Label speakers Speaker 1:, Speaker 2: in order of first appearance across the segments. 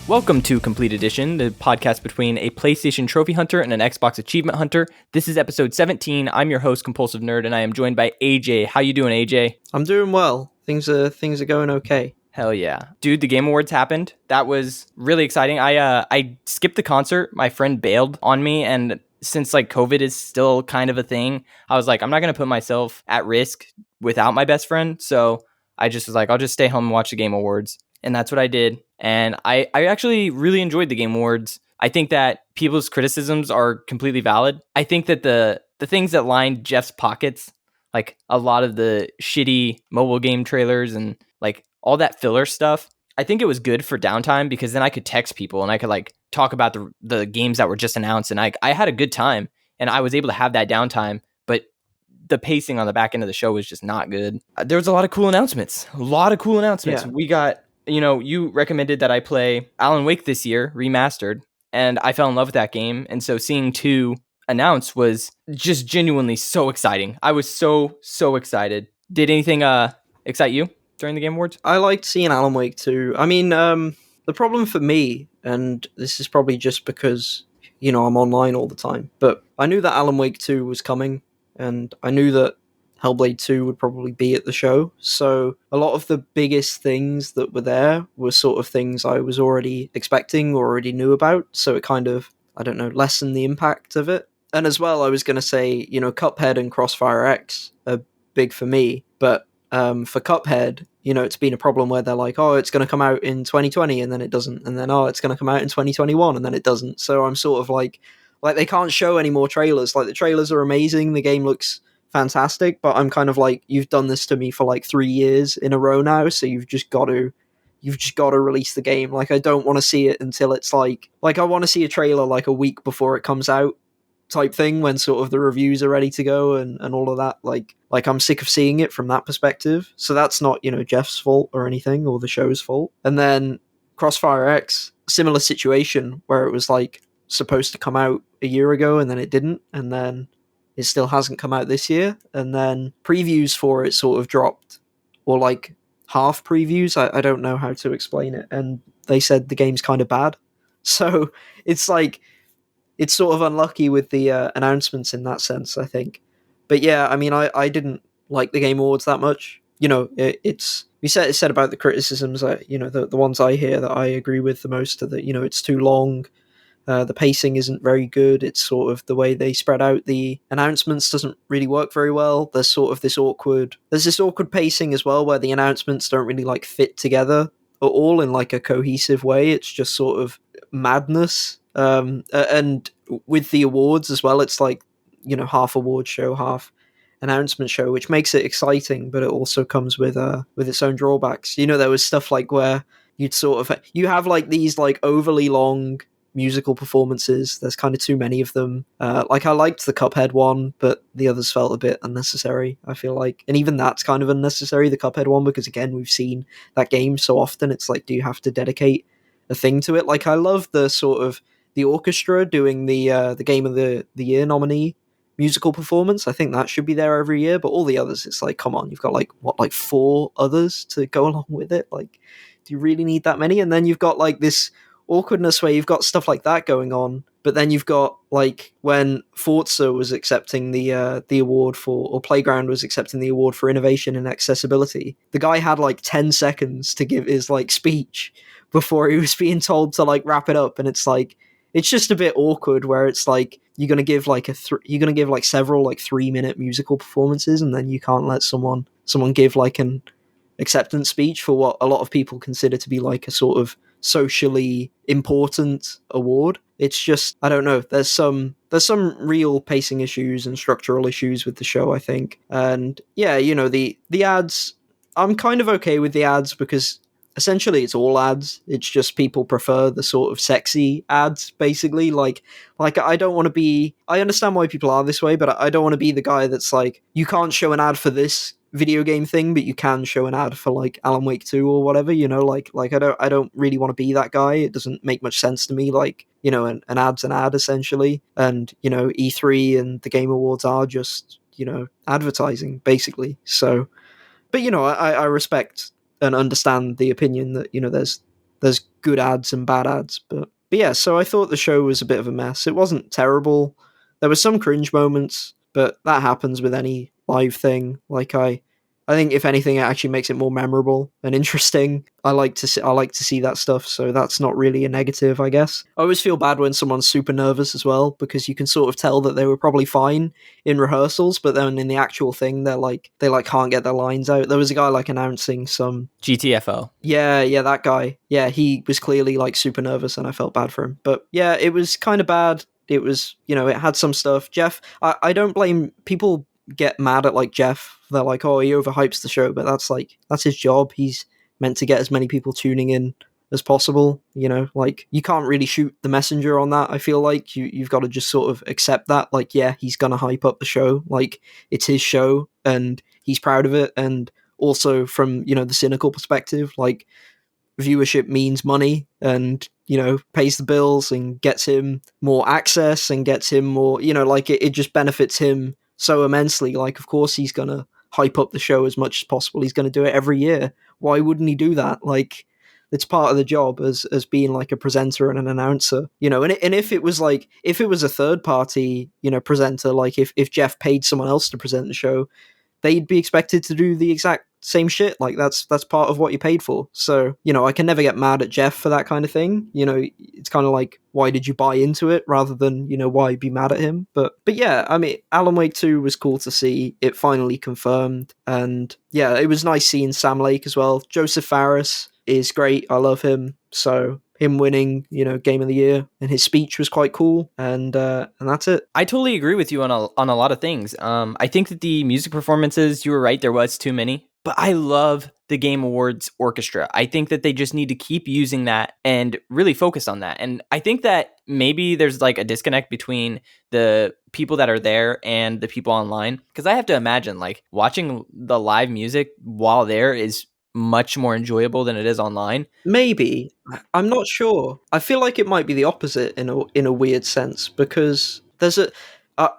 Speaker 1: Welcome to Complete Edition, the podcast between a PlayStation Trophy Hunter and an Xbox Achievement Hunter. This is episode 17. I'm your host, Compulsive Nerd, and I am joined by AJ. How you doing, AJ?
Speaker 2: I'm doing well. Things are going okay.
Speaker 1: Hell yeah. Dude, the Game Awards happened. That was really exciting. I skipped the concert. My friend bailed on me, and since COVID is still kind of a thing, I was like, I'm not going to put myself at risk without my best friend. So I just was like, I'll just stay home and watch the Game Awards. And that's what I did. And I actually really enjoyed the Game Awards. I think that people's criticisms are completely valid. I think that the things that lined Jeff's pockets, like a lot of the shitty mobile game trailers and all that filler stuff, I think it was good for downtime because then I could text people and I could talk about the games that were just announced, and I had a good time and I was able to have that downtime. But the pacing on the back end of the show was just not good. There was a lot of cool announcements.
Speaker 2: Yeah.
Speaker 1: We got, you recommended that I play Alan Wake this year, remastered, and I fell in love with that game. And so seeing 2 announced was just genuinely so exciting. I was so excited. Did anything excite you during the Game Awards?
Speaker 2: I liked seeing Alan Wake 2. I mean, the problem for me, and this is probably just because, I'm online all the time, but I knew that Alan Wake 2 was coming, and I knew that Hellblade 2 would probably be at the show, so a lot of the biggest things that were there were sort of things I was already expecting or already knew about, so it kind of, I don't know, lessened the impact of it. And as well, I was going to say, Cuphead and Crossfire X are big for me, but for Cuphead, it's been a problem where they're like, oh, it's going to come out in 2020, and then it doesn't, and then, oh, it's going to come out in 2021, and then it doesn't. So I'm sort of like they can't show any more trailers. Like, the trailers are amazing, the game looks fantastic, but I'm kind of like, you've done this to me for 3 years in a row now, so you've just got to release the game. I don't want to see it until it's I want to see a trailer a week before it comes out, type thing, when sort of the reviews are ready to go and all of that. I'm sick of seeing it from that perspective. So that's not, Jeff's fault or anything, or the show's fault. And then Crossfire X, similar situation where it was supposed to come out a year ago and then it didn't, and then it still hasn't come out this year, and then previews for it sort of dropped, or half previews. I don't know how to explain it, and they said the game's kind of bad. So it's it's sort of unlucky with the announcements in that sense, I think. But yeah, I mean, I didn't like the Game Awards that much. It's we said about the criticisms. The ones I hear that I agree with the most are that it's too long. The pacing isn't very good. It's sort of the way they spread out the announcements doesn't really work very well. There's this awkward pacing as well, where the announcements don't really fit together at all in a cohesive way. It's just sort of madness. And with the awards as well, it's half award show, half announcement show, which makes it exciting, but it also comes with its own drawbacks. There was stuff where you have these overly long musical performances. There's kind of too many of them. I liked the Cuphead one, but the others felt a bit unnecessary, I feel like. And even that's kind of unnecessary, the Cuphead one, because again, we've seen that game so often. It's do you have to dedicate a thing to it? I love the sort of the orchestra doing the Game of the Year nominee musical performance. I think that should be there every year, but all the others, it's come on, you've got 4 others to go along with it. Do you really need that many? And then you've got this awkwardness where you've got stuff like that going on, but then you've got when Forza was accepting the award for, or Playground was accepting the award for innovation and accessibility, the guy had 10 seconds to give his speech before he was being told to wrap it up, and it's just a bit awkward where it's you're gonna give you're gonna give several 3-minute musical performances, and then you can't let someone give an acceptance speech for what a lot of people consider to be a sort of socially important award. It's just, I don't know, there's some real pacing issues and structural issues with the show, I think. And yeah, the ads, I'm kind of okay with the ads because essentially it's all ads. It's just people prefer the sort of sexy ads, basically. I don't want to be, I understand why people are this way, but I don't want to be the guy that's you can't show an ad for this video game thing, but you can show an ad for Alan Wake 2 or whatever, I don't really want to be that guy. It doesn't make much sense to me. An ad's an ad, essentially. And, E3 and the Game Awards are just, advertising, basically. So, but, I respect and understand the opinion that, there's there's good ads and bad ads. But yeah, so I thought the show was a bit of a mess. It wasn't terrible. There were some cringe moments, but that happens with any live thing. I think if anything, it actually makes it more memorable and interesting. I like to see that stuff, so that's not really a negative, I guess. I always feel bad when someone's super nervous as well, because you can sort of tell that they were probably fine in rehearsals, but then in the actual thing, they can't get their lines out. There was a guy like announcing some
Speaker 1: GTFO.
Speaker 2: yeah, that guy. Yeah, he was clearly like super nervous, and I felt bad for him. But yeah, it was kind of bad. It was, it had some stuff. Jeff, I don't blame people get mad at like Jeff. They're like, oh, he overhypes the show, but that's his job. He's meant to get as many people tuning in as possible. Like you can't really shoot the messenger on that. I feel like you've got to just sort of accept that. Like, yeah, he's gonna hype up the show. Like it's his show, and he's proud of it. And also from the cynical perspective, like viewership means money and pays the bills and gets him more access and gets him more like it just benefits him so immensely. Like of course he's gonna hype up the show as much as possible. He's gonna do it every year. Why wouldn't he do that? Like it's part of the job as being like a presenter and an announcer, and if it was a third party presenter, like if Jeff paid someone else to present the show, they'd be expected to do the exact same shit. Like that's part of what you paid for. So, I can never get mad at Jeff for that kind of thing. It's kind of like, why did you buy into it rather than, why be mad at him? But yeah, I mean, Alan Wake 2 was cool to see. It finally confirmed. And yeah, it was nice seeing Sam Lake as well. Joseph Fares is great. I love him. So him winning, Game of the Year, and his speech was quite cool, and that's it.
Speaker 1: I totally agree with you on a lot of things. I think that the music performances, you were right, there was too many, but I love the Game Awards orchestra. I think that they just need to keep using that and really focus on that. And I think that maybe there's like a disconnect between the people that are there and the people online, because I have to imagine like watching the live music while there is much more enjoyable than it is online.
Speaker 2: Maybe. I'm not sure. I feel like it might be the opposite in a weird sense, because uh,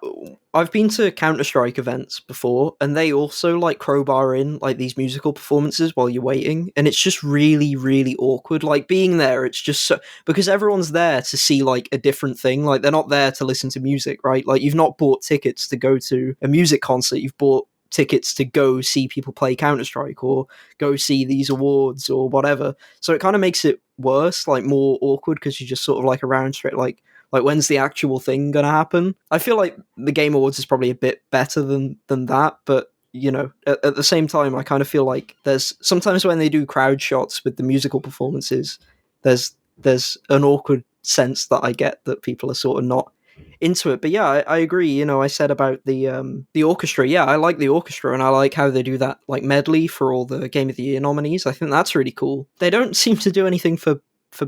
Speaker 2: I've been to Counter-Strike events before, and they also like crowbar in like these musical performances while you're waiting, and it's just really, really awkward. Like being there, it's just so, because everyone's there to see like a different thing. Like they're not there to listen to music, right? Like you've not bought tickets to go to a music concert. You've bought tickets to go see people play Counter-Strike or go see these awards or whatever. So it kind of makes it worse, like more awkward, because you're just sort of like around straight, like when's the actual thing gonna happen? I feel like the Game Awards is probably a bit better than that, but at the same time, I kind of feel like there's sometimes when they do crowd shots with the musical performances, there's an awkward sense that I get that people are sort of not into it. But yeah, I agree. I said about the orchestra. Yeah, I like the orchestra, and I like how they do that like medley for all the Game of the Year nominees. I think that's really cool. They don't seem to do anything for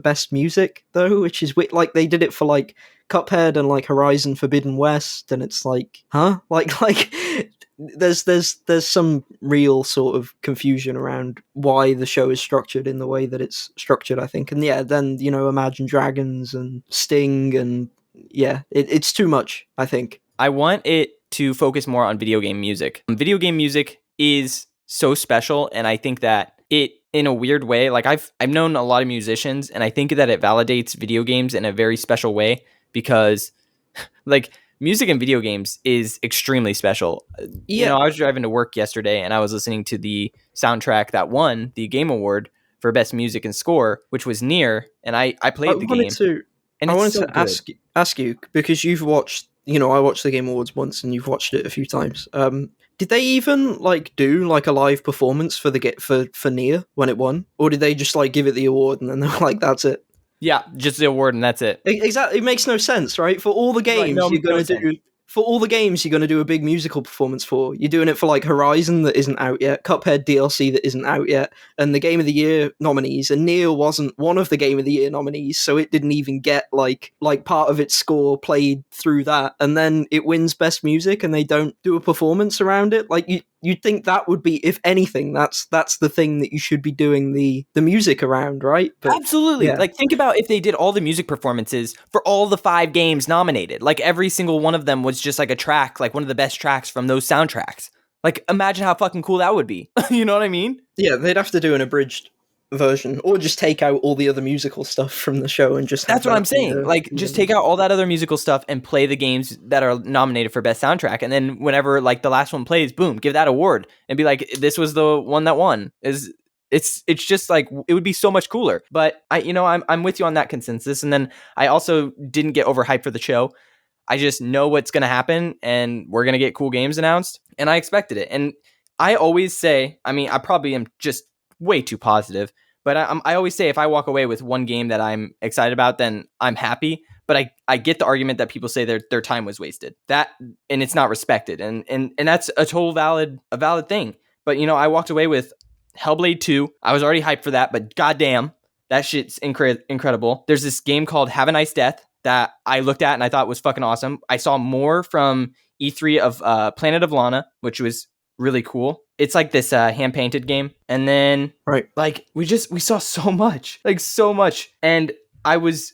Speaker 2: best music though, which is like they did it for like Cuphead and like Horizon Forbidden West, and it's like, huh? Like there's some real sort of confusion around why the show is structured in the way that it's structured, I think. And yeah, then Imagine Dragons and Sting, and yeah, it's too much, I think.
Speaker 1: I want it to focus more on video game music. Video game music is so special, and I think that it, in a weird way, like I've known a lot of musicians, and I think that it validates video games in a very special way, because like music in video games is extremely special.
Speaker 2: Yeah.
Speaker 1: I was driving to work yesterday and I was listening to the soundtrack that won the Game Award for Best Music and Score, which was Nier, and I played the game.
Speaker 2: I wanted to ask you, because you've watched, I watched the Game Awards once, and you've watched it a few times. Did they even like do like a live performance for for Nier when it won, or did they just like give it the award and then they're like, that's it?
Speaker 1: Yeah, just the award and that's it.
Speaker 2: Exactly. It makes no sense, right? For all the games you're going to do. For all the games you're going to do a big musical performance for, you're doing it for like Horizon that isn't out yet, Cuphead DLC that isn't out yet, and the Game of the Year nominees, and Nier wasn't one of the Game of the Year nominees, so it didn't even get like part of its score played through that, and then it wins Best Music and they don't do a performance around it. Like you'd think that would be, if anything, that's the thing that you should be doing the music around, right?
Speaker 1: But, absolutely. Yeah. Like think about if they did all the music performances for all the 5 games nominated. Like every single one of them was just like a track, like one of the best tracks from those soundtracks. Like imagine how fucking cool that would be. You know what I mean?
Speaker 2: Yeah, they'd have to do an abridged version, or just take out all the other musical stuff from the show and just have
Speaker 1: That's what
Speaker 2: that
Speaker 1: I'm saying. Like,
Speaker 2: be the
Speaker 1: just take out all that other musical stuff and play the games that are nominated for best soundtrack. And then whenever like the last one plays, boom, give that award and be like, this was the one that won. It's just like it would be so much cooler. But I'm with you on that consensus. And then I also didn't get overhyped for the show. I just know what's going to happen, and we're going to get cool games announced, and I expected it. And I always say, I mean, I probably am just way too positive, but I always say if I walk away with one game that I'm excited about, then I'm happy. But I get the argument that people say their time was wasted. That, and it's not respected, and that's a valid thing. But I walked away with Hellblade 2. I was already hyped for that, but goddamn, that shit's incredible. There's this game called Have a Nice Death that I looked at and I thought was fucking awesome. I saw more from E3 of Planet of Lana, which was really cool. It's like this hand-painted game. And then
Speaker 2: right.
Speaker 1: like we saw so much. And I was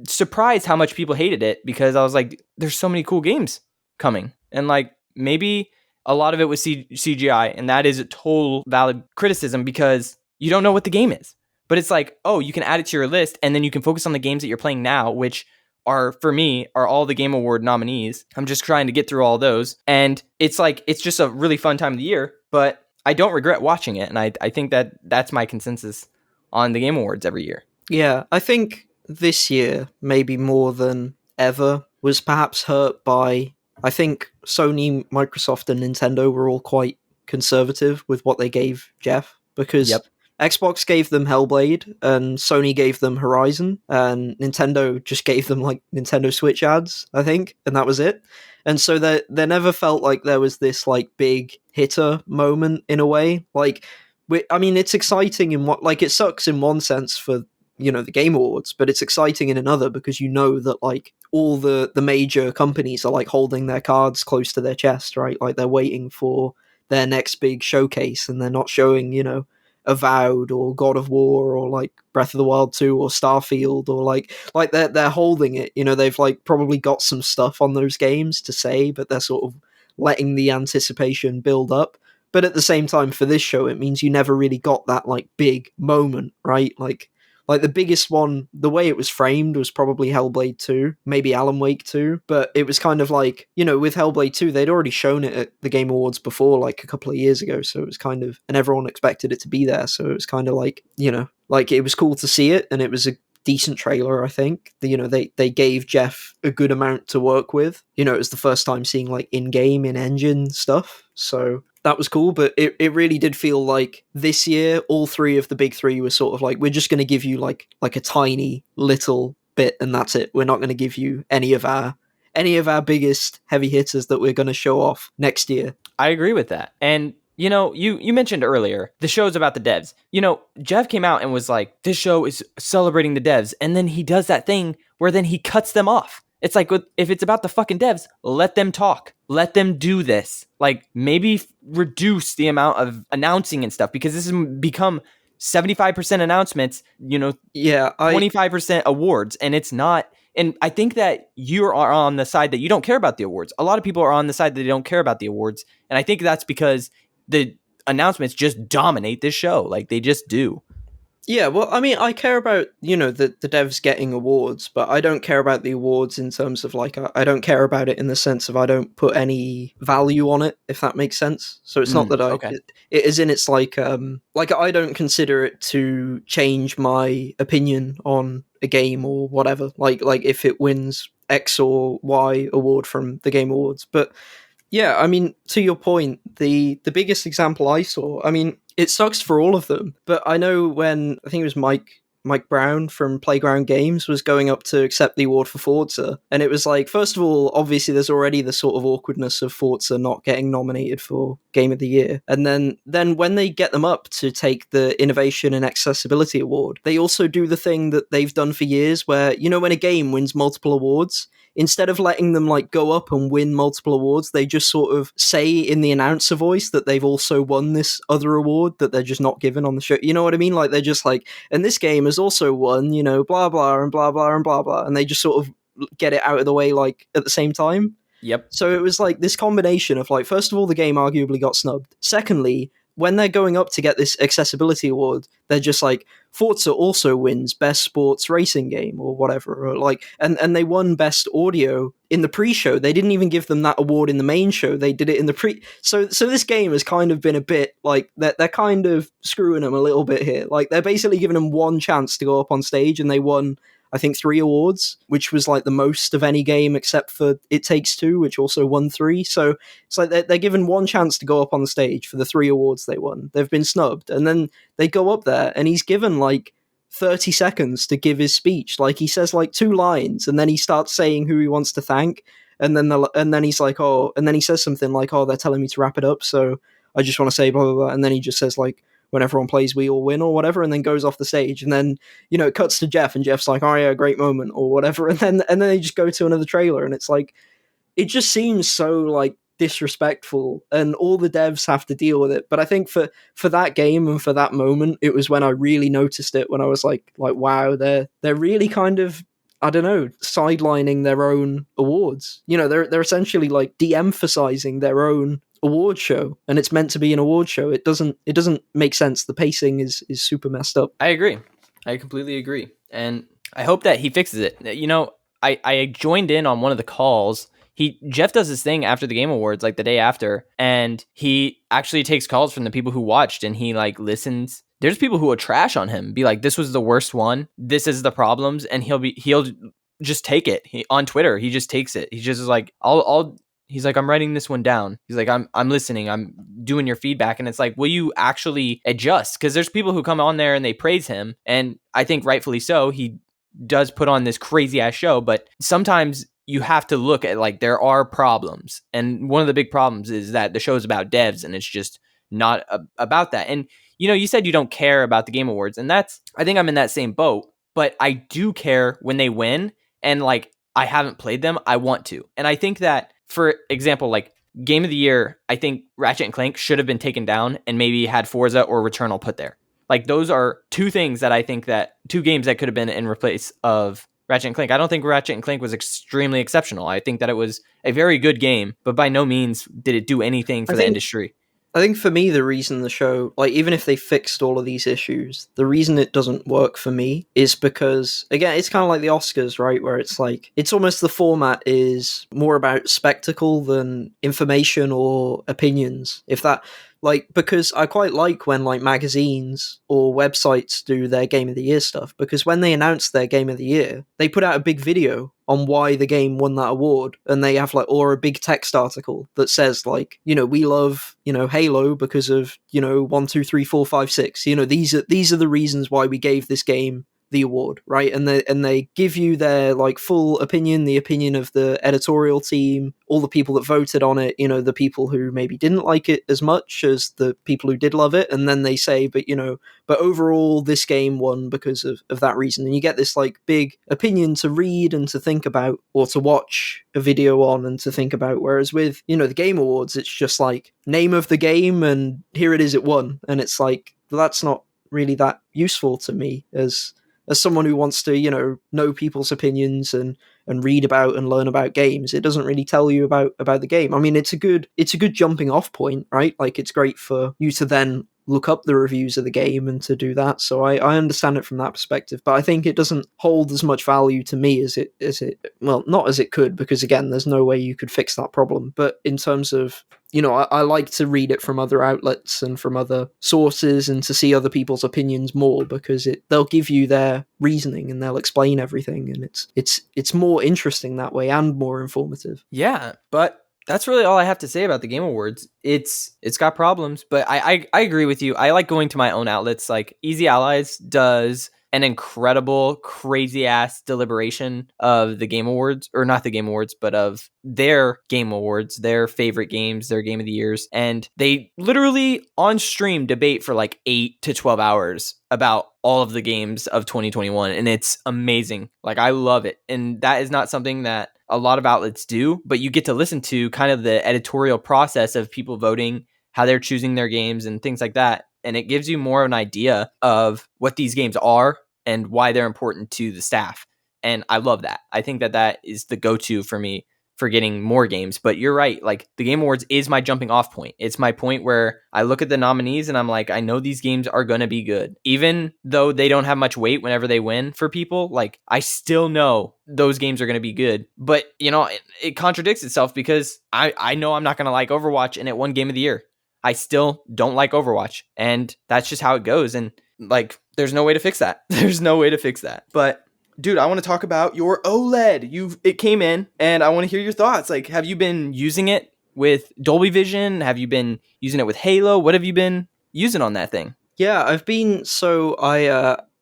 Speaker 1: surprised how much people hated it, because I was like, there's so many cool games coming. And like maybe a lot of it was CGI, and that is a total valid criticism because you don't know what the game is. But it's like, oh, you can add it to your list, and then you can focus on the games that you're playing now, which are, for me, are all the Game Award nominees. I'm just trying to get through all those. And it's like, it's just a really fun time of the year, but I don't regret watching it. And I think that that's my consensus on the Game Awards every year.
Speaker 2: Yeah, I think this year, maybe more than ever, was perhaps hurt by, I think Sony, Microsoft, and Nintendo were all quite conservative with what they gave Jeff, because Xbox gave them Hellblade, and Sony gave them Horizon, and Nintendo just gave them like Nintendo Switch ads, I think, and that was it. And so there never felt like there was this like big hitter moment in a way. Like, I mean, it's exciting in what, like, it sucks in one sense for the Game Awards, but it's exciting in another because you know that like all the major companies are like holding their cards close to their chest, right? Like they're waiting for their next big showcase, and they're not showing Avowed or God of War or like Breath of the Wild 2 or Starfield, or like they're holding it. They've like probably got some stuff on those games to say, but they're sort of letting the anticipation build up. But at the same time, for this show, it means you never really got that like big moment, right? Like the biggest one, the way it was framed was probably Hellblade 2, maybe Alan Wake 2, but it was kind of like, with Hellblade 2, they'd already shown it at the Game Awards before, like a couple of years ago, so it was kind of, and everyone expected it to be there, so it was kind of like, like it was cool to see it, and it was a decent trailer, I think. They gave Jeff a good amount to work with. It was the first time seeing like in-game, in-engine stuff, so that was cool, but it really did feel like this year, all three of the big three were sort of like, we're just going to give you like a tiny little bit, and that's it. We're not going to give you any of our biggest heavy hitters that we're going to show off next year.
Speaker 1: I agree with that. And you mentioned earlier, the show's about the devs. Jeff came out and was like, this show is celebrating the devs. And then he does that thing where then he cuts them off. It's like, if it's about the fucking devs, let them talk. Let them do this. Like, maybe reduce the amount of announcing and stuff, because this has become 75% announcements, 25% awards. And it's not. And I think that you are on the side that you don't care about the awards. A lot of people are on the side that they don't care about the awards. And I think that's because the announcements just dominate this show. Like, they just do.
Speaker 2: Yeah, well, I mean, I care about, the devs getting awards, but I don't care about the awards in terms of, like, I don't care about it in the sense of I don't put any value on it, if that makes sense. So it's not that it is in its, like, I don't consider it to change my opinion on a game or whatever, like if it wins X or Y award from the Game Awards. But yeah, I mean, to your point, the biggest example I saw, I mean, it sucks for all of them, but I know when, I think it was Mike Brown from Playground Games was going up to accept the award for Forza, and it was like, first of all, obviously there's already the sort of awkwardness of Forza not getting nominated for Game of the Year, and then when they get them up to take the Innovation and Accessibility Award, they also do the thing that they've done for years where, when a game wins multiple awards, instead of letting them like go up and win multiple awards, they just sort of say in the announcer voice that they've also won this other award that they're just not given on the show. You know what I mean? Like, they're just like, and this game has also won, blah, blah, and blah, blah, and blah, blah. And they just sort of get it out of the way, like, at the same time.
Speaker 1: Yep.
Speaker 2: So it was like this combination of, like, first of all, the game arguably got snubbed. Secondly, when they're going up to get this accessibility award, they're just like, Forza also wins best sports racing game or whatever, or like, and they won best audio in the pre-show. They didn't even give them that award in the main show. They did it in the pre. So this game has kind of been a bit like they're kind of screwing them a little bit here. Like they're basically giving them one chance to go up on stage, and they won, I think, 3 awards, which was like the most of any game except for It Takes Two, which also won 3. So it's like they're given one chance to go up on the stage for the 3 awards they won. They've been snubbed, and then they go up there, and he's given like 30 seconds to give his speech. Like he says like 2 lines, and then he starts saying who he wants to thank, and then he's like, oh, and then he says something like, oh, they're telling me to wrap it up, so I just want to say blah blah blah, and then he just says like, when everyone plays we all win or whatever, and then goes off the stage, and then it cuts to Jeff, and Jeff's like, oh yeah, great moment or whatever, and then they just go to another trailer, and it's like, it just seems so like disrespectful, and all the devs have to deal with it. But I think for that game and for that moment, it was when I really noticed it, when I was like wow, they're really kind of, I don't know, sidelining their own awards. They're essentially like de-emphasizing their own award show, and it's meant to be an award show. It doesn't make sense. The pacing is super messed up.
Speaker 1: I agree. I completely agree. And I hope that he fixes it. I joined in on one of the calls. Jeff does this thing after the Game Awards, like the day after, and he actually takes calls from the people who watched, and he like listens. There's people who will trash on him, be like, this was the worst one, this is the problems, and he'll just take it. On Twitter, he just takes it. He just is like, he's like, I'm writing this one down. He's like, I'm listening. I'm doing your feedback. And it's like, will you actually adjust? Because there's people who come on there and they praise him. And I think rightfully so. He does put on this crazy ass show. But sometimes you have to look at like, there are problems. And one of the big problems is that the show is about devs, and it's just not about that. And, you said you don't care about the Game Awards. And I think I'm in that same boat. But I do care when they win. And like, I haven't played them. I want to. And I think that, for example, like Game of the Year, I think Ratchet and Clank should have been taken down and maybe had Forza or Returnal put there. Like those are 2 things that I think that 2 games that could have been in replace of Ratchet and Clank. I don't think Ratchet and Clank was extremely exceptional. I think that it was a very good game, but by no means did it do anything for the industry.
Speaker 2: I think for me, the reason the show, like, even if they fixed all of these issues, the reason it doesn't work for me is because, again, it's kind of like the Oscars, right? Where it's like, it's almost the format is more about spectacle than information or opinions. If that, like, because I quite like when, like, magazines or websites do their Game of the Year stuff, because when they announce their Game of the Year, they put out a big video on why the game won that award, and they have like, or a big text article that says like, we love, Halo because of, 1, 2, 3, 4, 5, 6. These are the reasons why we gave this game the award, right? And they give you their like full opinion, the opinion of the editorial team, all the people that voted on it, the people who maybe didn't like it as much as the people who did love it, and then they say, but overall this game won because of that reason. And you get this like big opinion to read and to think about, or to watch a video on and to think about. Whereas with, the Game Awards, it's just like name of the game and here it is, it won. And it's like, that's not really that useful to me as someone who wants to, know people's opinions and read about and learn about games. It doesn't really tell you about the game. I mean, it's a good jumping off point, right? Like, it's great for you to then look up the reviews of the game and to do that. So I understand it from that perspective, but I think it doesn't hold as much value to me as it, well, not as it could, because again, there's no way you could fix that problem. But in terms of, I like to read it from other outlets and from other sources and to see other people's opinions more, because they'll give you their reasoning and they'll explain everything, and it's more interesting that way and more informative.
Speaker 1: Yeah, but that's really all I have to say about the Game Awards. It's got problems, but I agree with you. I like going to my own outlets. Like Easy Allies does an incredible, crazy ass deliberation of the Game Awards, or not the Game Awards, but of their Game Awards, their favorite games, their Game of the Years. And they literally on stream debate for like 8 to 12 hours about all of the games of 2021. And it's amazing. Like, I love it. And that is not something that a lot of outlets do, but you get to listen to kind of the editorial process of people voting, how they're choosing their games and things like that. And it gives you more of an idea of what these games are and why they're important to the staff. And I love that. I think that is the go-to for me for getting more games. But you're right. Like, the Game Awards is my jumping off point. It's my point where I look at the nominees and I'm like, I know these games are going to be good. Even though they don't have much weight whenever they win for people, like, I still know those games are going to be good. But, it contradicts itself because I know I'm not going to like Overwatch and it won Game of the Year. I still don't like Overwatch. And that's just how it goes. And, like, there's no way to fix that. There's no way to fix that. But dude, I want to talk about your OLED. It came in, and I want to hear your thoughts. Like, have you been using it with Dolby Vision? Have you been using it with Halo? What have you been using on that thing?
Speaker 2: Yeah, I've been. So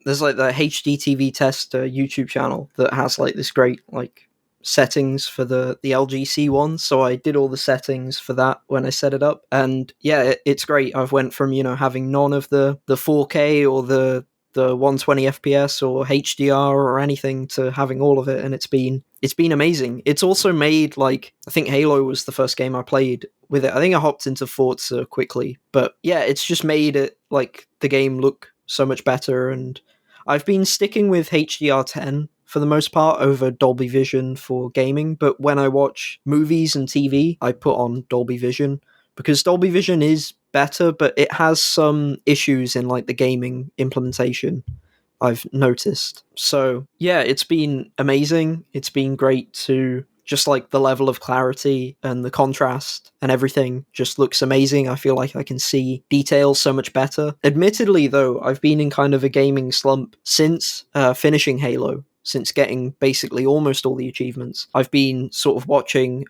Speaker 2: there's like the HD TV test YouTube channel that has like this great like settings for the LGC one. So I did all the settings for that when I set it up, and yeah, it's great. I've went from having none of the 4K or the 120 FPS or HDR or anything to having all of it, and it's been amazing. It's also made, like, I think Halo was the first game I played with it. I think I hopped into Forza quickly, but yeah, it's just made it like the game look so much better. And I've been sticking with HDR10 for the most part over Dolby Vision for gaming, but when I watch movies and TV, I put on Dolby Vision because Dolby Vision is better, but it has some issues in like the gaming implementation, I've noticed. So yeah, it's been amazing. It's been great to just like the level of clarity and the contrast and everything just looks amazing. I feel like I can see details so much better. Admittedly though, I've been in kind of a gaming slump since finishing Halo, since getting basically almost all the achievements. I've been sort of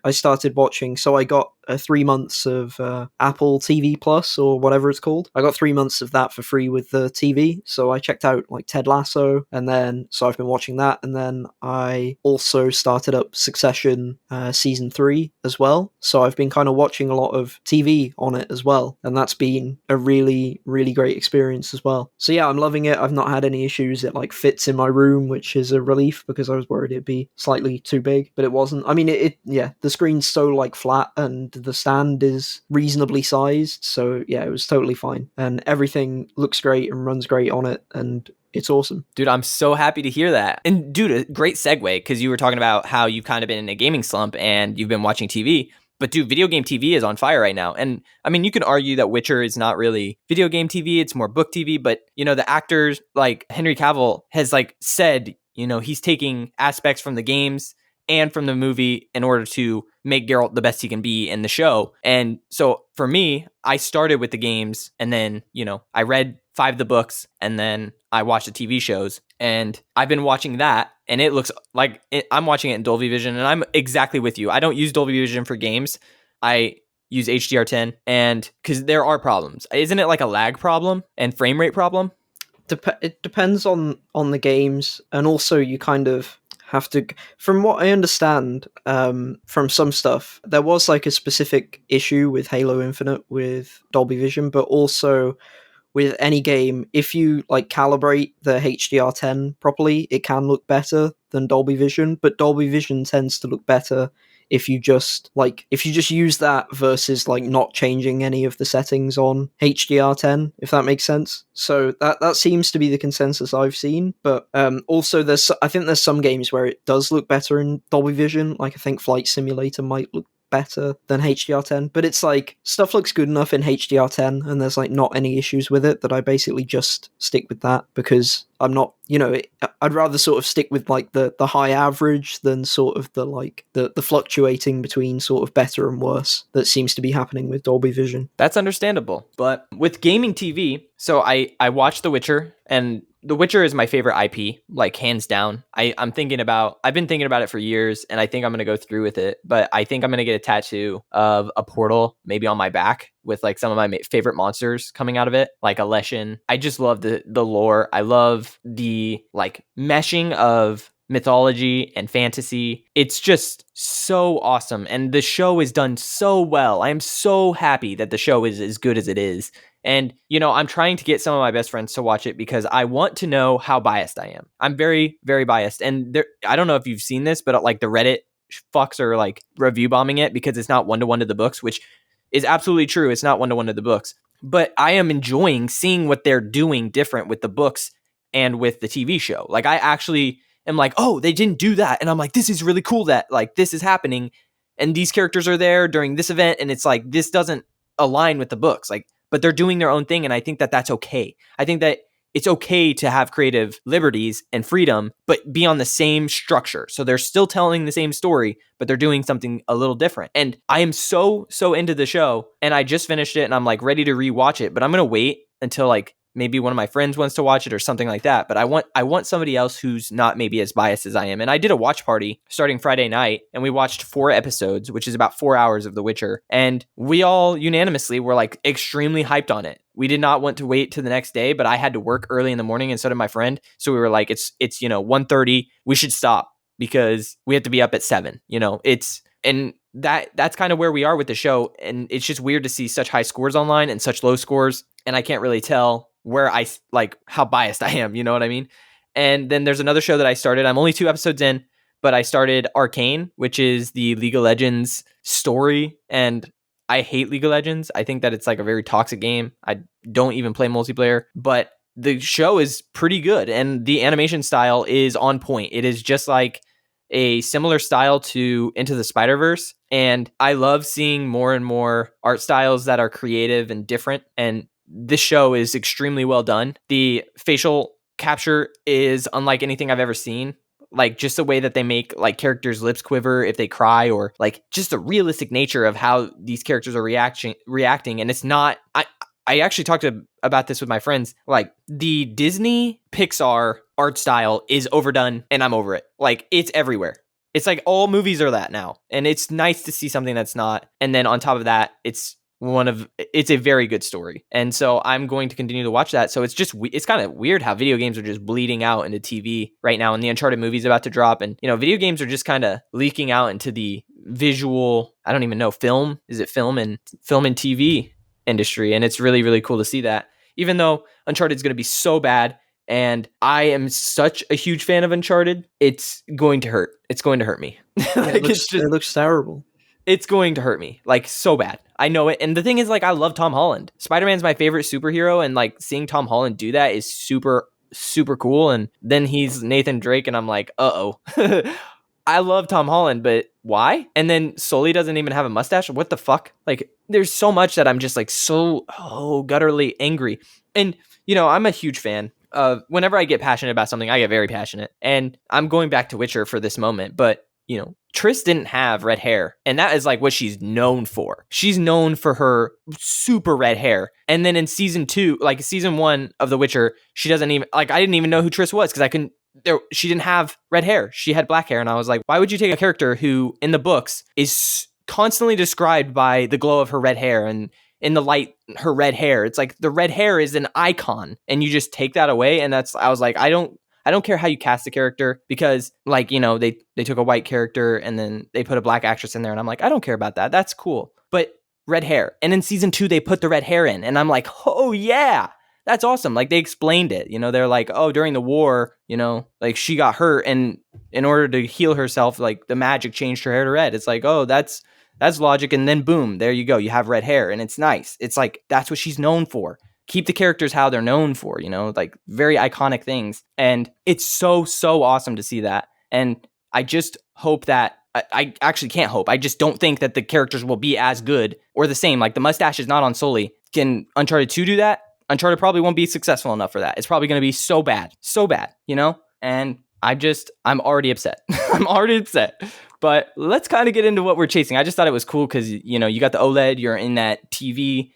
Speaker 2: I started watching, so I got 3 months of Apple TV Plus or whatever it's called. I got 3 months of that for free with the TV, so I checked out like Ted Lasso, and then so I've been watching that, and then I also started up Succession season 3 as well. So I've been kind of watching a lot of TV on it as well, and that's been a really, really great experience as well. So yeah, I'm loving it. I've not had any issues. It like fits in my room, which is a relief because I was worried it'd be slightly too big, but it wasn't. I mean, yeah, the screen's so like flat and the stand is reasonably sized, so yeah, it was totally fine, and everything looks great and runs great on it, and it's awesome.
Speaker 1: Dude, I'm so happy to hear that. And dude, a great segue, because you were talking about how you've kind of been in a gaming slump and you've been watching TV. But dude, video game TV is on fire right now. And I mean, you can argue that Witcher is not really video game TV, it's more book TV. But the actors like Henry Cavill has like said, he's taking aspects from the games and from the movie in order to make Geralt the best he can be in the show. And so for me, I started with the games, and then, I read 5 of the books, and then I watched the TV shows, and I've been watching that, and it looks like I'm watching it in Dolby Vision, and I'm exactly with you. I don't use Dolby Vision for games. I use HDR10, and because there are problems. Isn't it like a lag problem and frame rate problem?
Speaker 2: It depends on the games, and also you kind of have to, from what I understand, from some stuff, there was like a specific issue with Halo Infinite with Dolby Vision, but also with any game, if you like calibrate the HDR10 properly, it can look better than Dolby Vision, but Dolby Vision tends to look better if you just use that versus like not changing any of the settings on HDR10, if that makes sense. So that seems to be the consensus I've seen. But also I think there's some games where it does look better in Dolby Vision. Like I think Flight Simulator might look better than HDR10, but it's like stuff looks good enough in HDR10 and there's like not any issues with it that I basically just stick with that, because I'm not, I'd rather sort of stick with like the high average than sort of the like the fluctuating between sort of better and worse that seems to be happening with Dolby Vision.
Speaker 1: That's understandable. But with gaming TV, so I watched The Witcher, and The Witcher is my favorite IP, like hands down. I've been thinking about it for years, and I think I'm going to go through with it, but I think I'm going to get a tattoo of a portal maybe on my back with like some of my favorite monsters coming out of it, like a Leshen. I just love the lore. I love the like meshing of mythology and fantasy. It's just so awesome. And the show is done so well. I am so happy that the show is as good as it is. And, I'm trying to get some of my best friends to watch it because I want to know how biased I am. I'm very, very biased. And I don't know if you've seen this, but like the Reddit fucks are like review bombing it because it's not 1-to-1 to the books, which is absolutely true. It's not 1-to-1 to the books. But I am enjoying seeing what they're doing different with the books and with the TV show. Like I actually am like, oh, they didn't do that. And I'm like, this is really cool that like this is happening. and these characters are there during this event, and it's like this doesn't align with the books, like, but they're doing their own thing, and I think that that's okay. I think that it's okay to have creative liberties and freedom, but be on the same structure. So they're still telling the same story, but they're doing something a little different. And I am so into the show, and I just finished it and I'm like ready to rewatch it, but I'm going to wait until like maybe one of my friends wants to watch it or something like that. But I want somebody else who's not maybe as biased as I am. And I did a watch party starting Friday night, and we watched 4 episodes, which is about 4 hours of The Witcher. And we all unanimously were like extremely hyped on it. We did not want to wait to the next day, but I had to work early in the morning, and so did my friend. So we were like, it's 1:30. We should stop because we have to be up at 7. And that's kind of where we are with the show. And it's just weird to see such high scores online and such low scores. And I can't really tell where I like how biased I am. You know what I mean? And then there's another show that I started. I'm only 2 episodes in, but I started Arcane, which is the League of Legends story. And I hate League of Legends. I think that it's like a very toxic game. I don't even play multiplayer, but the show is pretty good. And the animation style is on point. It is just like a similar style to Into the Spider-Verse. And I love seeing more and more art styles that are creative and different. And this show is extremely well done. The facial capture is unlike anything I've ever seen. Like just the way that they make like characters' lips quiver if they cry, or like just the realistic nature of how these characters are reacting. And it's not, I actually talked about this with my friends. Like the Disney Pixar art style is overdone, and I'm over it. Like it's everywhere. It's like all movies are that now, and it's nice to see something that's not. And then on top of that, it's a very good story. And so I'm going to continue to watch that. So it's kind of weird how video games are just bleeding out into TV right now, and the Uncharted movie's about to drop. And, video games are just kind of leaking out into the visual, I don't even know, film. Is it film and TV industry? And it's really, really cool to see that, even though Uncharted is going to be so bad. And I am such a huge fan of Uncharted. It's going to hurt. It's going to hurt me.
Speaker 2: Like, it looks terrible.
Speaker 1: It's going to hurt me, like, so bad. I know it. And the thing is, like, I love Tom Holland. Spider-Man's my favorite superhero, and, like, seeing Tom Holland do that is super, super cool. And then he's Nathan Drake, and I'm like, uh-oh. I love Tom Holland, but why? And then Sully doesn't even have a mustache? What the fuck? Like, there's so much that I'm just, like, so gutturally angry. And, I'm a huge fan. Whenever I get passionate about something, I get very passionate. And I'm going back to Witcher for this moment, but Triss didn't have red hair, and that is like what she's known for. She's known for her super red hair. And then in season 1 of The Witcher, she doesn't even, like, I didn't even know who Triss was because she didn't have red hair. She had black hair. And I was like, why would you take a character who in the books is constantly described by the glow of her red hair, and in the light, her red hair? It's like the red hair is an icon, and you just take that away. And I was like, I don't care how you cast the character, because like, they took a white character and then they put a black actress in there, and I'm like, I don't care about that. That's cool. But red hair. And in season 2, they put the red hair in, and I'm like, oh yeah, that's awesome. Like they explained it, they're like, oh, during the war, like she got hurt, and in order to heal herself, like the magic changed her hair to red. It's like, oh, that's logic. And then boom, there you go. You have red hair, and it's nice. It's like, that's what she's known for. Keep the characters how they're known for, like very iconic things. And it's so, so awesome to see that. And I just hope that, I actually can't hope. I just don't think that the characters will be as good or the same. Like the mustache is not on Sully. Can Uncharted 2 do that? Uncharted probably won't be successful enough for that. It's probably going to be so bad, and I'm already upset. I'm already upset. But let's kind of get into what we're chasing. I just thought it was cool because, you got the OLED, you're in that TV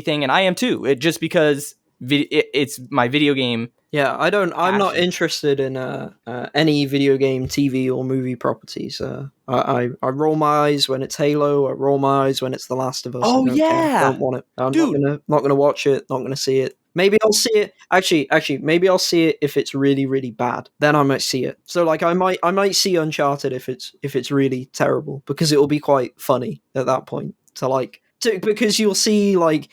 Speaker 1: thing, and I am too. It just because it's my video game.
Speaker 2: Yeah, I'm not interested in any video game, TV, or movie properties. I roll my eyes when it's Halo. I roll my eyes when it's The Last of Us.
Speaker 1: Oh yeah,
Speaker 2: I don't want it. I'm not gonna watch it. Not gonna see it. Maybe I'll see it. Actually, maybe I'll see it if it's really, really bad. Then I might see it. So like, I might see Uncharted if it's really terrible, because it will be quite funny at that point. Because you'll see like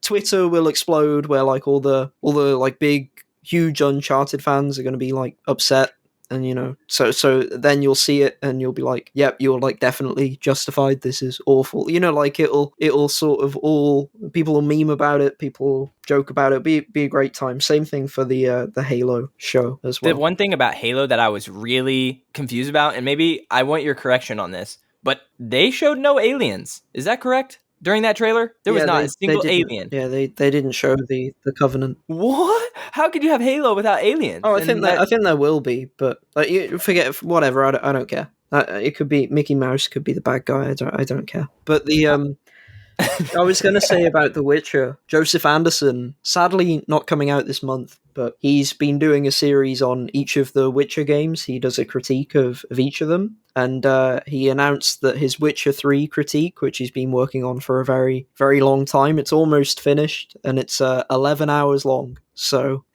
Speaker 2: Twitter will explode, where like all the like big huge Uncharted fans are going to be like upset, and so then you'll see it and you'll be like, yep, you're like definitely justified, this is awful, like it'll sort of, all people will meme about it, people will joke about it, be a great time. Same thing for the Halo show as well.
Speaker 1: The one thing about Halo that I was really confused about, and maybe I want your correction on this, but they showed no aliens. Is that correct? During that trailer, there was
Speaker 2: Yeah,
Speaker 1: not a
Speaker 2: they
Speaker 1: single
Speaker 2: didn't.
Speaker 1: alien.
Speaker 2: Yeah, they didn't show the Covenant.
Speaker 1: What? How could you have Halo without aliens?
Speaker 2: Oh,
Speaker 1: And
Speaker 2: I think there will be, but like, you forget whatever. I don't care. It could be Mickey Mouse. Could be the bad guy. I don't care. But I was going to say about The Witcher, Joseph Anderson, sadly not coming out this month, but he's been doing a series on each of the Witcher games. He does a critique of each of them. And he announced that his Witcher 3 critique, which he's been working on for a very, very long time, it's almost finished, and it's 11 hours long. So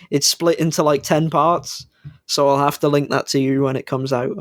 Speaker 2: it's split into like 10 parts. So I'll have to link that to you when it comes out.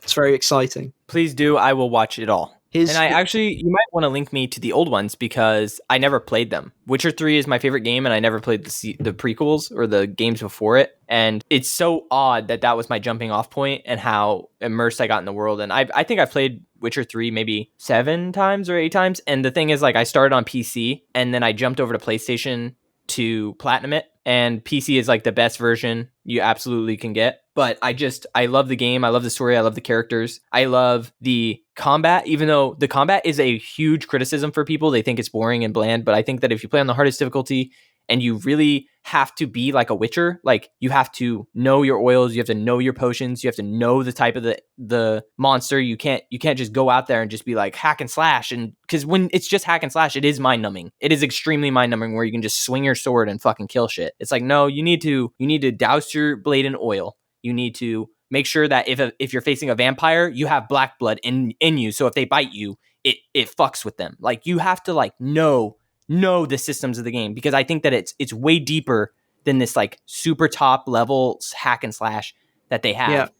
Speaker 2: It's very exciting.
Speaker 1: please do. I will watch it all. And
Speaker 2: His
Speaker 1: I actually, you might want to link me to the old ones because I never played them. Witcher 3 is my favorite game, and I never played the prequels or the games before it. And it's so odd that that was my jumping off point and how immersed I got in the world. And I think I've played Witcher 3 maybe 7 times or 8 times. And the thing is, like, I started on PC and then I jumped over to PlayStation to platinum it. And PC is like the best version you absolutely can get. But I love the game. I love the story. I love the characters. I love the combat, even though the combat is a huge criticism for people. They think it's boring and bland. But I think that if you play on the hardest difficulty and you really have to be like a Witcher, like you have to know your oils, you have to know your potions, you have to know the type of the monster. You can't just go out there and just be like hack and slash. And because when it's just hack and slash, it is mind numbing. It is extremely mind numbing where you can just swing your sword and fucking kill shit. It's like, no, you need to douse your blade in oil. You need to make sure that if you're facing a vampire, you have black blood in you. So if they bite you, it fucks with them. Like you have to like know the systems of the game, because I think that it's way deeper than this like super top level hack and slash that they have.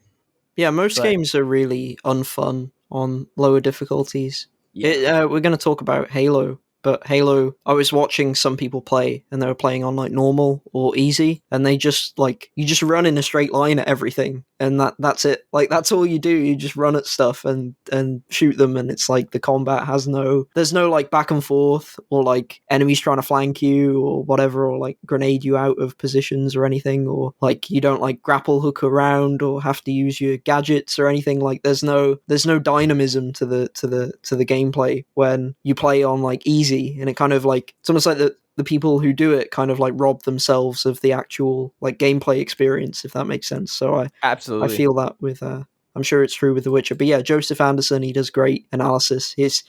Speaker 2: Yeah, most games are really unfun on lower difficulties. Yeah. We're going to talk about Halo, but Halo, I was watching some people play, and they were playing on like normal or easy, and they just like, you just run in a straight line at everything, and that's it. Like that's all you do. You just run at stuff and shoot them, and it's like the combat there's no like back and forth or like enemies trying to flank you or whatever, or like grenade you out of positions or anything, or like you don't like grapple hook around or have to use your gadgets or anything. Like there's no dynamism to the gameplay when you play on like easy, and it kind of like, it's almost like the people who do it kind of like rob themselves of the actual like gameplay experience, if that makes sense. So
Speaker 1: Absolutely.
Speaker 2: I feel that with I'm sure it's true with The Witcher. But yeah, Joseph Anderson, he does great analysis. His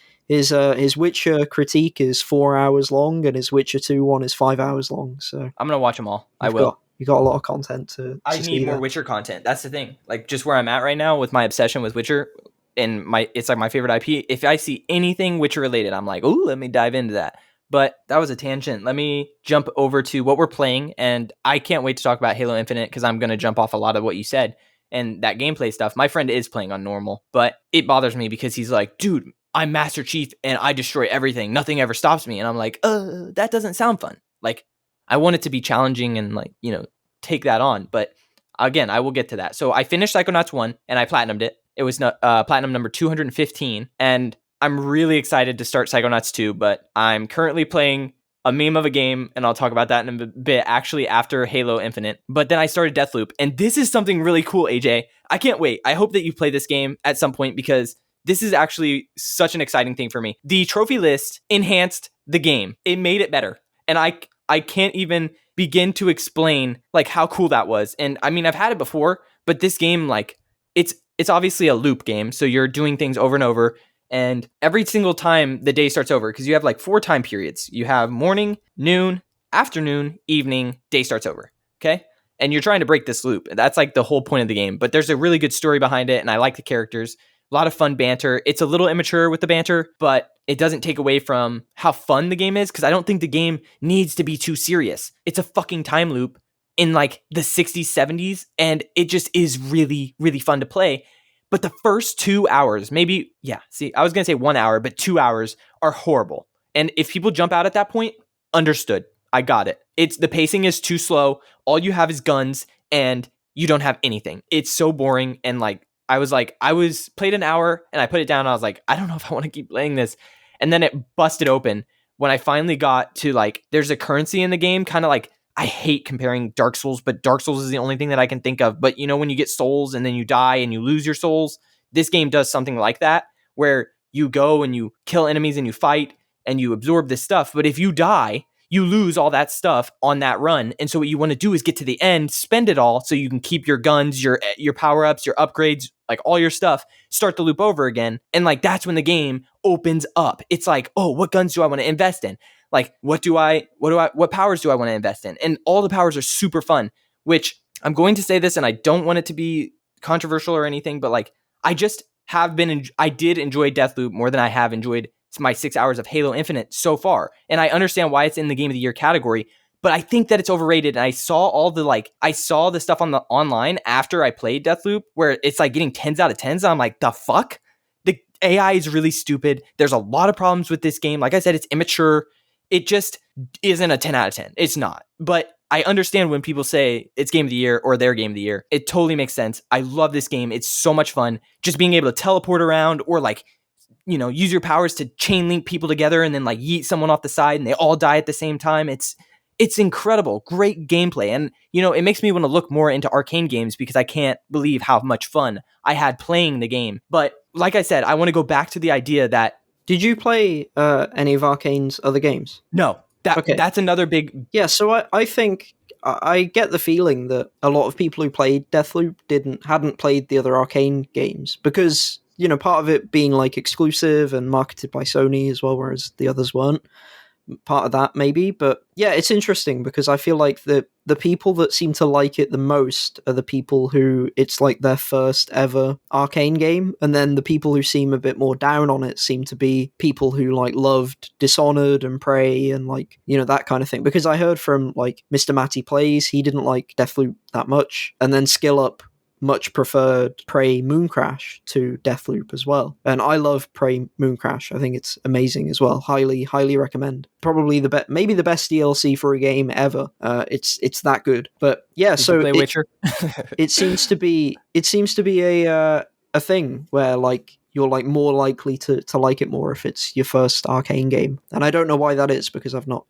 Speaker 2: Witcher critique is 4 hours long, and his Witcher 2 one is 5 hours long. So
Speaker 1: I'm gonna watch them all. I will.
Speaker 2: You got a lot of content to
Speaker 1: I
Speaker 2: see
Speaker 1: need more
Speaker 2: there.
Speaker 1: Witcher content. That's the thing. Like just where I'm at right now with my obsession with Witcher, and it's like my favorite IP. If I see anything Witcher related, I'm like, ooh, let me dive into that. But that was a tangent. Let me jump over to what we're playing, and I can't wait to talk about Halo Infinite because I'm going to jump off a lot of what you said and that gameplay stuff. My friend is playing on normal, but it bothers me because he's like, dude, I'm Master Chief and I destroy everything. Nothing ever stops me. And I'm like, that doesn't sound fun. Like, I want it to be challenging and like, take that on. But again, I will get to that. So I finished Psychonauts 1 and I platinumed it. It was platinum number 215, and I'm really excited to start Psychonauts 2, but I'm currently playing a meme of a game, and I'll talk about that in a bit, actually after Halo Infinite. But then I started Deathloop, and this is something really cool, AJ. I can't wait. I hope that you play this game at some point, because this is actually such an exciting thing for me. The trophy list enhanced the game. It made it better. And I can't even begin to explain like how cool that was. And I mean, I've had it before, but this game, like, it's obviously a loop game. So you're doing things over and over. And every single time the day starts over, because you have like 4 time periods. You have morning, noon, afternoon, evening, day starts over. Okay. And you're trying to break this loop. That's like the whole point of the game. But there's a really good story behind it. And I like the characters. A lot of fun banter. It's a little immature with the banter, but it doesn't take away from how fun the game is, because I don't think the game needs to be too serious. It's a fucking time loop in like the 60s, 70s, and it just is really, really fun to play. But the first 2 hours, maybe, I was going to say 1 hour, but 2 hours are horrible. And if people jump out at that point, understood. I got it. The pacing is too slow. All you have is guns and you don't have anything. It's so boring. And I was played an hour and I put it down. And I was like, I don't know if I want to keep playing this. And then it busted open when I finally got to there's a currency in the game, kind of like, I hate comparing Dark Souls, but Dark Souls is the only thing that I can think of. But when you get souls and then you die and you lose your souls, this game does something like that, where you go and you kill enemies and you fight and you absorb this stuff. But if you die, you lose all that stuff on that run. And so what you want to do is get to the end, spend it all so you can keep your guns, your power-ups, your upgrades, like all your stuff, start the loop over again. And like that's when the game opens up. It's like, oh, what guns do I want to invest in? Like what powers do I want to invest in? And all the powers are super fun, which I'm going to say this and I don't want it to be controversial or anything, but like I did enjoy Deathloop more than I have enjoyed my 6 hours of Halo Infinite so far. And I understand why it's in the Game of the Year category, but I think that it's overrated. And I saw the stuff on the online after I played Deathloop where it's like getting 10s out of 10s. And I'm like, the fuck? The AI is really stupid. There's a lot of problems with this game. Like I said, it's immature. It just isn't a 10 out of 10. It's not. But I understand when people say it's Game of the Year or their Game of the Year. It totally makes sense. I love this game. It's so much fun. Just being able to teleport around or like, use your powers to chain link people together and then like yeet someone off the side and they all die at the same time. It's incredible. Great gameplay. And, it makes me want to look more into arcane games because I can't believe how much fun I had playing the game. But like I said, I want to go back to the idea that...
Speaker 2: Did you play any of Arcane's other games?
Speaker 1: No. That's another big...
Speaker 2: Yeah, so I think... I get the feeling that a lot of people who played Deathloop hadn't played the other Arcane games because... part of it being like exclusive and marketed by Sony as well, whereas the others weren't. Part of that maybe, but yeah, it's interesting because I feel like the people that seem to like it the most are the people who it's like their first ever Arcane game, and then the people who seem a bit more down on it seem to be people who like loved Dishonored and Prey and like that kind of thing. Because I heard from like Mr. Matty Plays, he didn't like Deathloop that much, and then Skill Up much preferred Prey Mooncrash to Deathloop as well. And I love Prey Mooncrash. I think it's amazing as well. Highly, highly recommend. Probably maybe the best DLC for a game ever. It's that good. But yeah,
Speaker 1: Did you play Witcher?
Speaker 2: it seems to be a thing where like you're like more likely to like it more if it's your first Arcane game. And I don't know why that is because I've not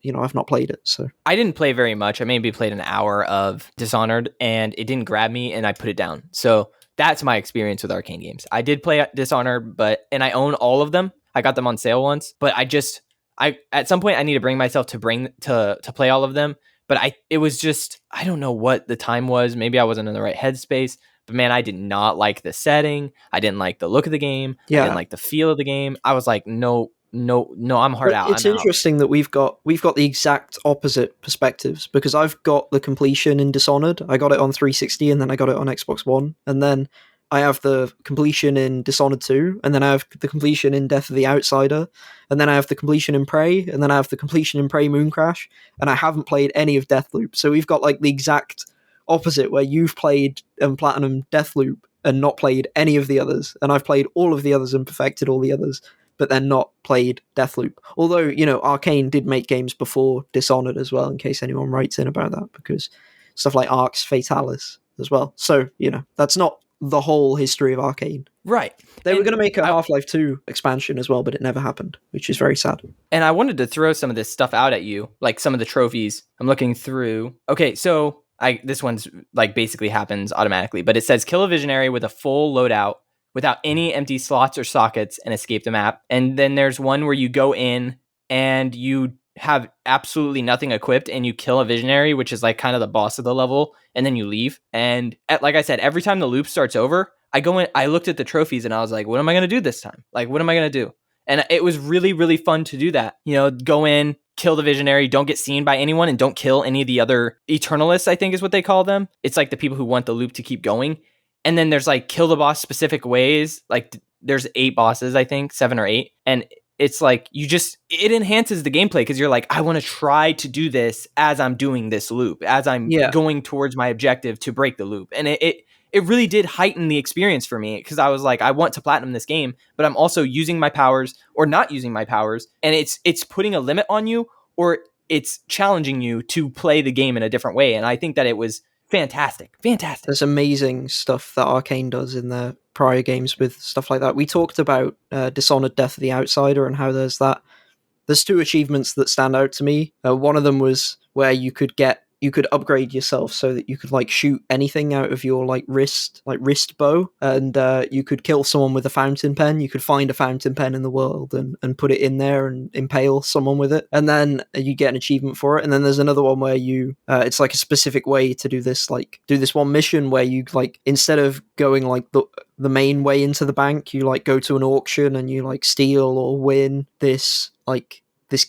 Speaker 2: played it. So
Speaker 1: I didn't play very much. I maybe played an hour of Dishonored and it didn't grab me and I put it down. So that's my experience with Arcane games. I did play Dishonored, and I own all of them. I got them on sale once, but I at some point I need to bring myself to play all of them. But it was just, I don't know what the time was. Maybe I wasn't in the right headspace. But man, I did not like the setting. I didn't like the look of the game. Yeah. I didn't like the feel of the game. I was like, no, I'm hard out.
Speaker 2: It's interesting that we've got the exact opposite perspectives because I've got the completion in Dishonored. I got it on 360 and then I got it on Xbox One. And then I have the completion in Dishonored 2, and then I have the completion in Death of the Outsider, and then I have the completion in Prey, and then I have the completion in Prey Mooncrash, and I haven't played any of Deathloop. So we've got like the exact opposite where you've played and platinum Deathloop and not played any of the others, and I've played all of the others and perfected all the others, but then not played Deathloop. Although, Arcane did make games before Dishonored as well, in case anyone writes in about that, because stuff like Arx Fatalis as well. So, that's not the whole history of Arcane.
Speaker 1: Right.
Speaker 2: They were going to make a Half-Life 2 expansion as well, but it never happened, which is very sad.
Speaker 1: And I wanted to throw some of this stuff out at you, like some of the trophies. I'm looking through. Okay, so this one's like basically happens automatically, but it says kill a visionary with a full loadout without any empty slots or sockets and escape the map. And then there's one where you go in and you have absolutely nothing equipped and you kill a visionary, which is like kind of the boss of the level, and then you leave. And like I said, every time the loop starts over, I go in, I looked at the trophies and I was like, what am I going to do this time? Like, what am I going to do? And it was really, really fun to do that. Go in, kill the visionary, don't get seen by anyone, and don't kill any of the other Eternalists, I think is what they call them. It's like the people who want the loop to keep going. And then there's like kill the boss specific ways. Like there's 8 bosses, I think, 7 or 8. And it's like it enhances the gameplay because you're like, I want to try to do this as I'm doing this loop, as I'm going towards my objective to break the loop. And it really did heighten the experience for me because I was like, I want to platinum this game, but I'm also using my powers or not using my powers. And it's putting a limit on you, or it's challenging you to play the game in a different way. And I think that it was fantastic.
Speaker 2: There's amazing stuff that Arcane does in their prior games with stuff like that. We talked about Dishonored Death of the Outsider and how there's 2 achievements that stand out to me. One of them was where you could get you could upgrade yourself so that you could like shoot anything out of your wrist bow, and you could kill someone with a fountain pen. You could find a fountain pen in the world and put it in there and impale someone with it, and then you get an achievement for it. And then there's another one where you it's like a specific way to do this, like do this one mission where you like, instead of going like the main way into the bank, you like go to an auction and you like steal or win this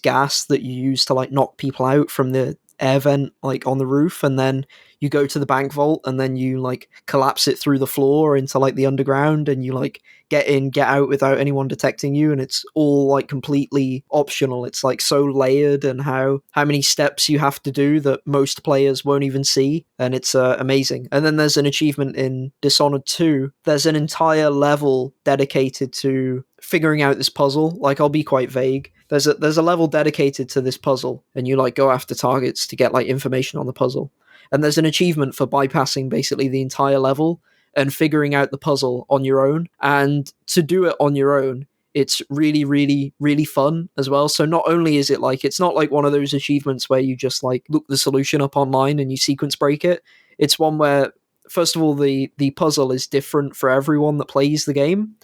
Speaker 2: gas that you use to like knock people out from the air vent like on the roof, and then you go to the bank vault and then you like collapse it through the floor into like the underground, and you like get in, get out without anyone detecting you, and it's all like completely optional. It's like so layered, and how many steps you have to do that most players won't even see, and it's amazing. And then there's an achievement in Dishonored 2. There's an entire level dedicated to figuring out this puzzle. Like, I'll be quite vague. There's a level dedicated to this puzzle, and you like go after targets to get like information on the puzzle. And there's an achievement for bypassing basically the entire level and figuring out the puzzle on your own. And to do it on your own, it's really, really, really fun as well. So not only is it like, it's not like one of those achievements where you just like look the solution up online and you sequence break it. It's one where, first of all, the puzzle is different for everyone that plays the game.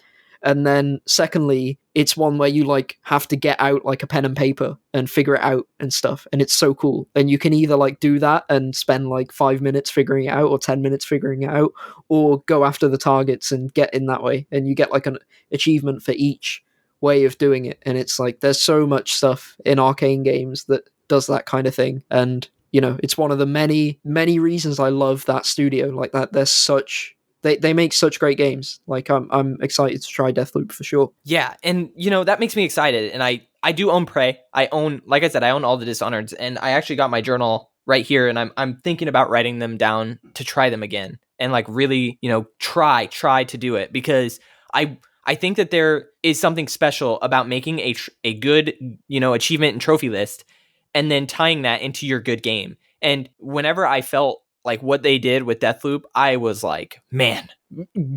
Speaker 2: And then secondly, it's one where you like have to get out like a pen and paper and figure it out and stuff. And it's so cool. And you can either like do that and spend like 5 minutes figuring it out or 10 minutes figuring it out, or go after the targets and get in that way. And you get like an achievement for each way of doing it. And it's like, there's so much stuff in Arcane games that does that kind of thing. And, you know, it's one of the many, many reasons I love that studio. Like that, there's such... They make such great games. Like, I'm excited to try Deathloop for sure.
Speaker 1: Yeah, and you know, that makes me excited. And I do own Prey. I own, like I said, I own all the Dishonoreds, and I actually got my journal right here, and I'm thinking about writing them down to try them again and like really, you know, try to do it, because I think that there is something special about making a good, you know, achievement and trophy list and then tying that into your good game. And whenever I felt like what they did with Deathloop, I was like, man,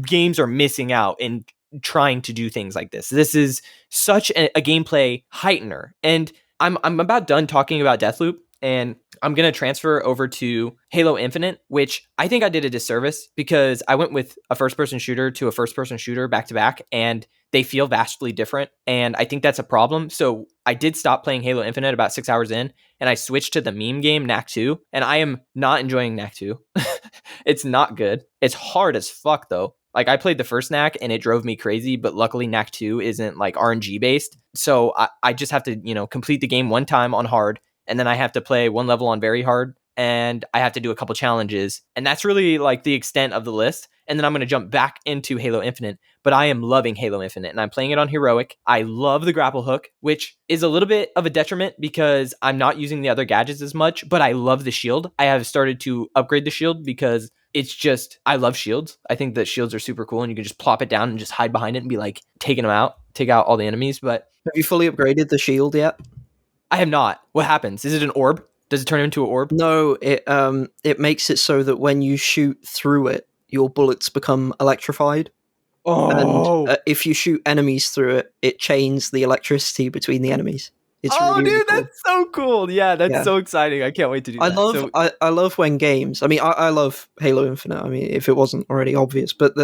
Speaker 1: games are missing out in trying to do things like this. This is such a gameplay heightener. And I'm about done talking about Deathloop, and I'm going to transfer over to Halo Infinite, which I think I did a disservice because I went with a first-person shooter to a first-person shooter back-to-back, and they feel vastly different, and I think that's a problem. So I did stop playing Halo Infinite about 6 hours in, and I switched to the meme game, Knack 2, and I am not enjoying Knack 2. It's not good. It's hard as fuck, though. Like, I played the first Knack, and it drove me crazy, but luckily Knack 2 isn't, like, RNG-based, so I just have to, you know, complete the game one time on hard, and then I have to play one level on very hard, and I have to do a couple challenges, and that's really, like, the extent of the list. And then I'm going to jump back into Halo Infinite, but I am loving Halo Infinite, and I'm playing it on Heroic. I love the grapple hook, which is a little bit of a detriment because I'm not using the other gadgets as much, but I love the shield. I have started to upgrade the shield because it's just, I love shields. I think that shields are super cool, and you can just plop it down and just hide behind it and be like taking them out, take out all the enemies. But
Speaker 2: have you fully upgraded the shield yet?
Speaker 1: I have not. What happens? Is it an orb? Does it turn into an orb?
Speaker 2: No, it makes it so that when you shoot through it, your bullets become electrified.
Speaker 1: Oh,
Speaker 2: And if you shoot enemies through it, it chains the electricity between the enemies. It's
Speaker 1: oh,
Speaker 2: really,
Speaker 1: dude,
Speaker 2: really cool.
Speaker 1: that's so cool. Yeah, that's
Speaker 2: Yeah.
Speaker 1: so exciting. I can't wait to do
Speaker 2: I
Speaker 1: that.
Speaker 2: love
Speaker 1: So,
Speaker 2: I love when games. I mean, I love Halo Infinite. I mean, if it wasn't already obvious, but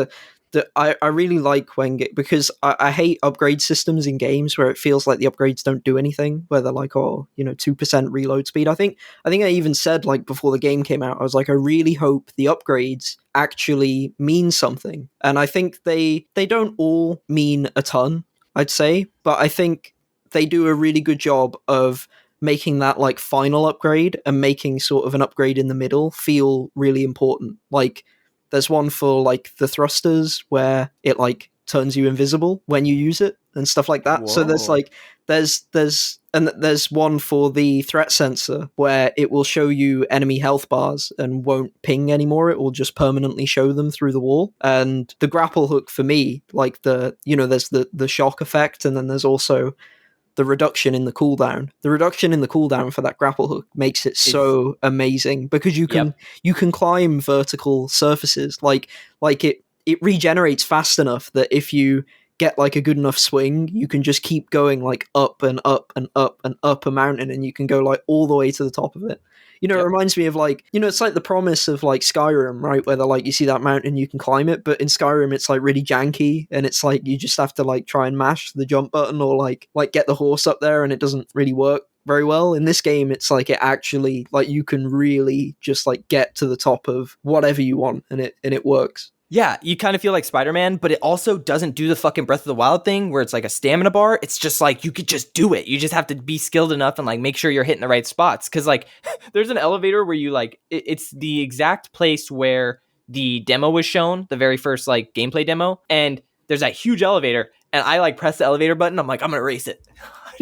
Speaker 2: I really like when because I hate upgrade systems in games where it feels like the upgrades don't do anything. Where they're like, oh, you know, 2% reload speed. I think I even said, like, before the game came out, I was like, I really hope the upgrades actually mean something. And I think they don't all mean a ton, I'd say, but I think they do a really good job of making that like final upgrade and making sort of an upgrade in the middle feel really important. Like, there's one for like the thrusters where it like turns you invisible when you use it and stuff like that. So there's
Speaker 1: whoa.
Speaker 2: like there's one for the threat sensor where it will show you enemy health bars and won't ping anymore. It will just permanently show them through the wall. And the grapple hook for me, like there's the shock effect, and then there's also the reduction in the cooldown. The reduction in the cooldown for that grapple hook makes it so amazing because you can climb vertical surfaces. Like it regenerates fast enough that if you get like a good enough swing, you can just keep going like up and up and up and up a mountain, and you can go like all the way to the top of it. it
Speaker 1: Yep.
Speaker 2: reminds me of like, it's like the promise of like Skyrim, right? Where they're like, you see that mountain, you can climb it, but in Skyrim it's like really janky, and it's like you just have to like try and mash the jump button or like get the horse up there, and it doesn't really work very well. In this game, it's like it actually like you can really just like get to the top of whatever you want, and it works.
Speaker 1: Yeah, you kind of feel like Spider-Man, but it also doesn't do the fucking Breath of the Wild thing where it's like a stamina bar. It's just like you could just do it. You just have to be skilled enough and like make sure you're hitting the right spots. Cause like there's an elevator where you like it's the exact place where the demo was shown, the very first like gameplay demo, and there's that huge elevator, and I like press the elevator button. I'm like, I'm gonna race it.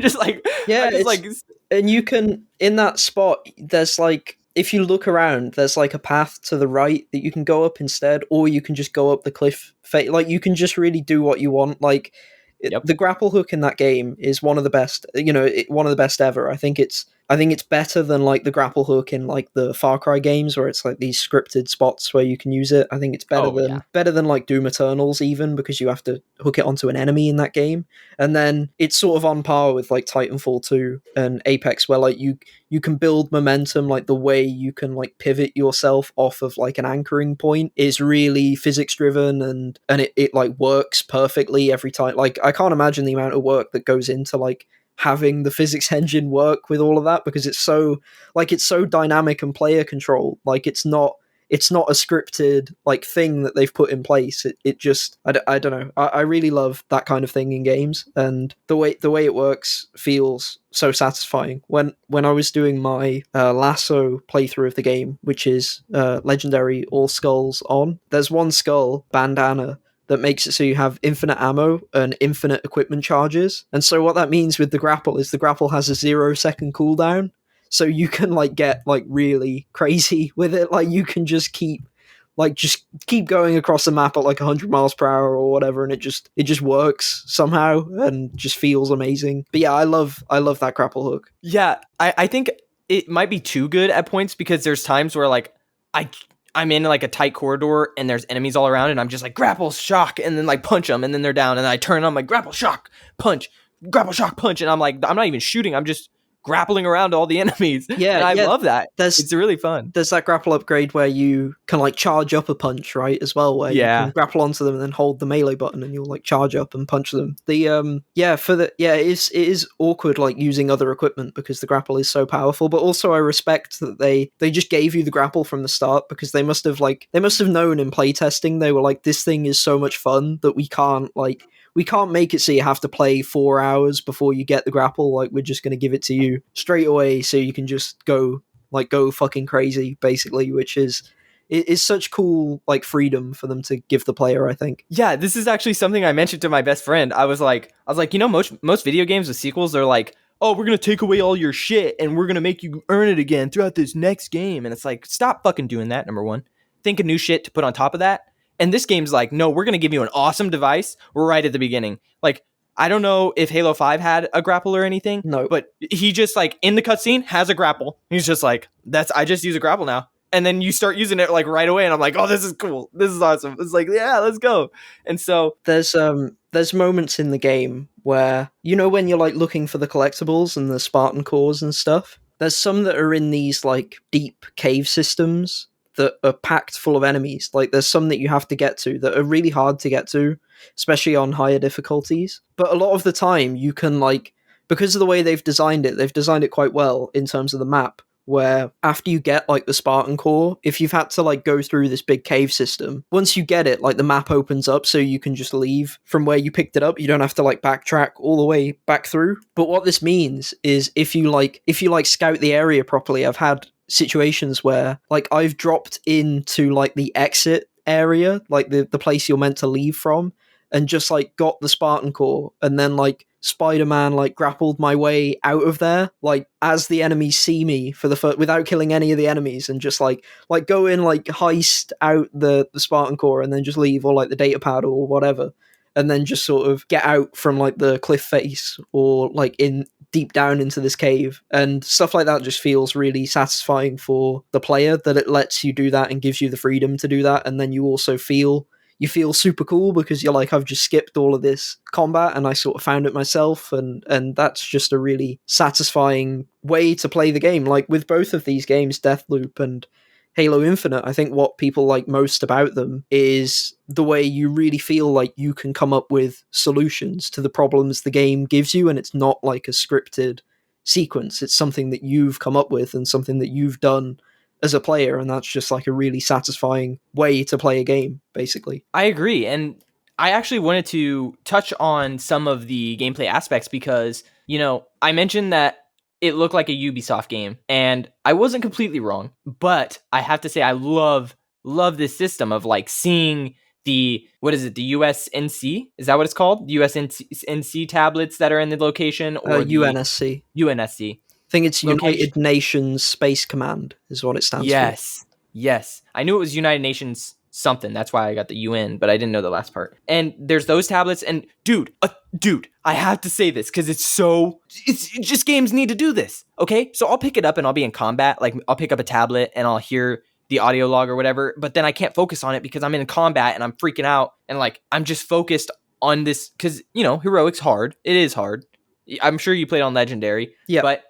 Speaker 1: just like
Speaker 2: Yeah,
Speaker 1: I just like
Speaker 2: and you can in that spot. There's like if you look around, there's like a path to the right that you can go up instead, or you can just go up the cliff. Like you can just really do what you want. Like
Speaker 1: Yep.
Speaker 2: the grapple hook in that game is one of the best. One of the best ever. I think it's better than like the grapple hook in like the Far Cry games where it's like these scripted spots where you can use it. I think it's better
Speaker 1: Oh,
Speaker 2: than
Speaker 1: yeah.
Speaker 2: better than like Doom Eternals even because you have to hook it onto an enemy in that game. And then it's sort of on par with like Titanfall 2 and Apex where like you can build momentum, like the way you can like pivot yourself off of like an anchoring point is really physics driven, and it like works perfectly every time. Like I can't imagine the amount of work that goes into like having the physics engine work with all of that because it's so dynamic and player controlled. Like it's not a scripted like thing that they've put in place. It just I don't know. I really love that kind of thing in games, and the way it works feels so satisfying. When I was doing my lasso playthrough of the game, which is legendary all skulls on, there's one skull bandana that makes it so you have infinite ammo and infinite equipment charges. And so what that means with the grapple is the grapple has a 0-second cooldown. So you can like get like really crazy with it. Like you can just keep going across the map at like 100 miles per hour or whatever, and it just works somehow and just feels amazing. But yeah, I love that grapple hook.
Speaker 1: Yeah, I think it might be too good at points because there's times where like I'm in like a tight corridor and there's enemies all around and I'm just like grapple shock and then like punch them and then they're down and then I turn on like grapple shock punch and I'm like I'm not even shooting, I'm just grappling around all the enemies.
Speaker 2: Yeah,
Speaker 1: and I
Speaker 2: yeah.
Speaker 1: love that.
Speaker 2: There's
Speaker 1: It's really fun.
Speaker 2: there's that grapple upgrade where you can like charge up a punch, right, as well, where you
Speaker 1: Yeah.
Speaker 2: can grapple onto them and then hold the melee button and you'll like charge up and punch them. It is awkward like using other equipment because the grapple is so powerful, but also I respect that they just gave you the grapple from the start because they must have known in playtesting, they were like, this thing is so much fun that we can't make it so you have to play 4 hours before you get the grapple. Like, we're just going to give it to you straight away so you can just go fucking crazy, basically, which is such cool, like, freedom for them to give the player, I think.
Speaker 1: Yeah, this is actually something I mentioned to my best friend. I was like, most video games with sequels, they're like, oh, we're going to take away all your shit and we're going to make you earn it again throughout this next game. And it's like, stop fucking doing that, number one. Think of new shit to put on top of that. And this game's like, no, we're going to give you an awesome device right at the beginning. Like, I don't know if Halo 5 had a grapple or anything.
Speaker 2: No.
Speaker 1: But he just, like, in the cutscene has a grapple. He's just like, I just use a grapple now. And then you start using it, like, right away. And I'm like, oh, this is cool. This is awesome. It's like, yeah, let's go. And so
Speaker 2: there's moments in the game where, when you're, like, looking for the collectibles and the Spartan cores and stuff, there's some that are in these, like, deep cave systems that are packed full of enemies. Like, there's some that you have to get to that are really hard to get to, especially on higher difficulties. But a lot of the time, you can, like, because of the way they've designed it quite well in terms of the map, where after you get, like, the Spartan core, if you've had to, like, go through this big cave system, once you get it, like, the map opens up so you can just leave from where you picked it up. You don't have to, like, backtrack all the way back through. But what this means is if you scout the area properly, I've had situations where, like, I've dropped into, like, the exit area, like the place you're meant to leave from, and just, like, got the Spartan core, and then, like, Spider-Man, like, grappled my way out of there, like, as the enemies see me for the first, without killing any of the enemies, and just, like go in, like, heist out the Spartan core, and then just leave, or, like, the data pad, or whatever, and then just sort of get out from, like, the cliff face, or, like, in deep down into this cave, and stuff like that just feels really satisfying for the player, that it lets you do that and gives you the freedom to do that, and then you also feel you feel super cool because you're like, I've just skipped all of this combat and I sort of found it myself, and that's just a really satisfying way to play the game. Like with both of these games, Deathloop and Halo Infinite, I think what people like most about them is the way you really feel like you can come up with solutions to the problems the game gives you, and it's not like a scripted sequence. It's something that you've come up with and something that you've done as a player, and that's just like a really satisfying way to play a game, basically.
Speaker 1: I agree. And I actually wanted to touch on some of the gameplay aspects because, I mentioned that it looked like a Ubisoft game, and I wasn't completely wrong, but I have to say I love this system of like seeing the USNC? Is that what it's called? USNC tablets that are in the location, or the
Speaker 2: UNSC.
Speaker 1: UNSC.
Speaker 2: I think it's
Speaker 1: location.
Speaker 2: United Nations Space Command is what it stands for.
Speaker 1: Yes. I knew it was United Nations something. That's why I got the UN, but I didn't know the last part. And there's those tablets. And dude, I have to say this because it's just games need to do this. Okay, so I'll pick it up and I'll be in combat. Like I'll pick up a tablet and I'll hear the audio log or whatever, but then I can't focus on it because I'm in combat and I'm freaking out, and like I'm just focused on this because heroic's hard. It is hard. I'm sure you played on Legendary, but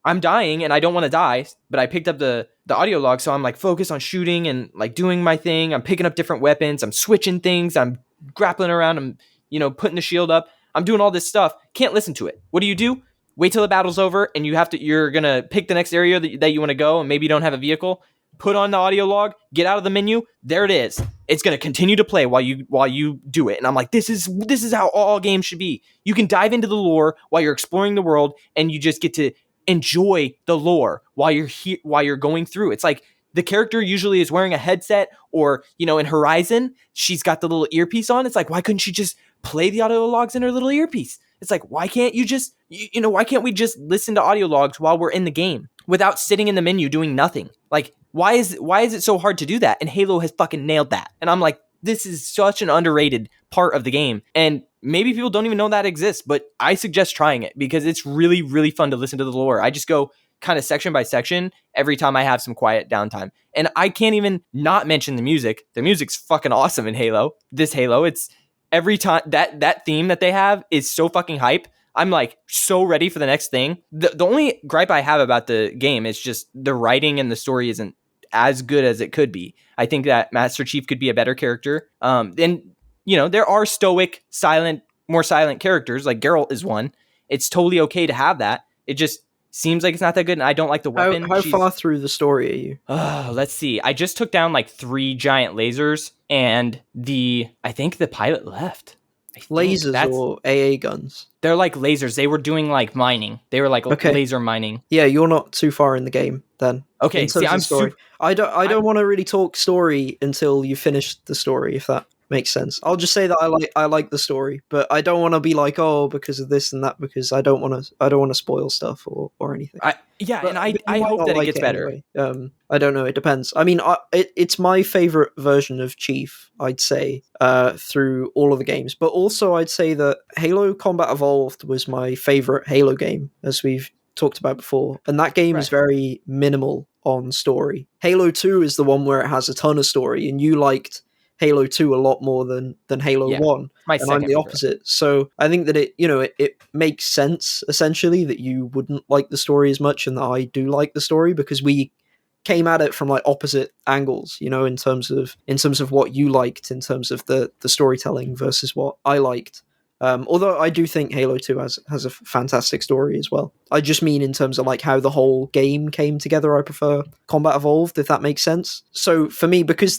Speaker 1: I'm dying and I don't want to die, but I picked up the audio log, so I'm like focused on shooting and like doing my thing. I'm picking up different weapons, I'm switching things, I'm grappling around, I'm putting the shield up, I'm doing all this stuff. Can't listen to it. What do? Wait till the battle's over and you're gonna pick the next area that you want to go, and maybe you don't have a vehicle. Put on the audio log, get out of the menu, there it is. It's gonna continue to play while you do it. And I'm like, this is how all games should be. You can dive into the lore while you're exploring the world, and you just get to enjoy the lore while you're going through. It's like the character usually is wearing a headset, or in Horizon, she's got the little earpiece on. It's like, why couldn't she just play the audio logs in her little earpiece? It's like, why can't you just why can't we just listen to audio logs while we're in the game without sitting in the menu doing nothing? Like, why is it so hard to do that? And Halo has fucking nailed that. And I'm like, this is such an underrated part of the game. And maybe people don't even know that exists, but I suggest trying it because it's really, really fun to listen to the lore. I just go kind of section by section every time I have some quiet downtime. And I can't even not mention the music. The music's fucking awesome in Halo. This Halo, it's every time that theme that they have is so fucking hype. I'm like so ready for the next thing. The only gripe I have about the game is just the writing and the story isn't as good as it could be. I think that Master Chief could be a better character. And there are stoic, more silent characters, like Geralt is one. It's totally okay to have that. It just seems like it's not that good, and I don't like the weapon.
Speaker 2: How far through the story are you?
Speaker 1: Let's see. I just took down like 3 giant lasers, and I think the pilot left.
Speaker 2: Lasers or AA guns?
Speaker 1: They're like lasers. They were doing like mining. They were like laser mining.
Speaker 2: Yeah, you're not too far in the game then.
Speaker 1: Okay, see, I'm
Speaker 2: story. I don't want to really talk story until you finish the story, if that makes sense. I'll just say that I like the story, but I don't want to be like, oh, because of this and that, because I don't want to spoil stuff or anything.
Speaker 1: I hope that it gets better.
Speaker 2: Anyway. I don't know. It depends. I mean, it's my favorite version of Chief, I'd say, through all of the games. But also, I'd say that Halo Combat Evolved was my favorite Halo game, as we've talked about before. And that game is very minimal on story. Halo 2 is the one where it has a ton of story, and you liked Halo 2 a lot more than Halo 1. And I'm the opposite. So I think that it makes sense, essentially, that you wouldn't like the story as much and that I do like the story, because we came at it from like opposite angles, in terms of what you liked, in terms of the storytelling versus what I liked. Although I do think Halo 2 has a fantastic story as well. I just mean in terms of like how the whole game came together, I prefer Combat Evolved, if that makes sense. So for me, because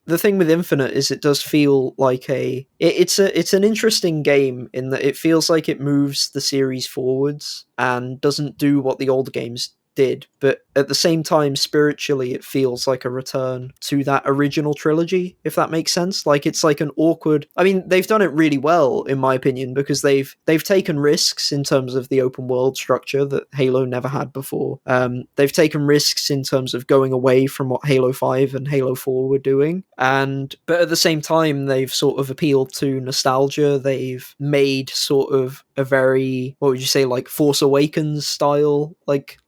Speaker 2: the thing with Infinite is it does feel like it's an interesting game in that it feels like it moves the series forwards and doesn't do what the older games did, but at the same time, spiritually, it feels like a return to that original trilogy, if that makes sense. Like, it's like an awkward... I mean, they've done it really well, in my opinion, because they've taken risks in terms of the open world structure that Halo never had before. They've taken risks in terms of going away from what Halo 5 and Halo 4 were doing, but at the same time, they've sort of appealed to nostalgia. They've made sort of a very, what would you say, like Force Awakens style, like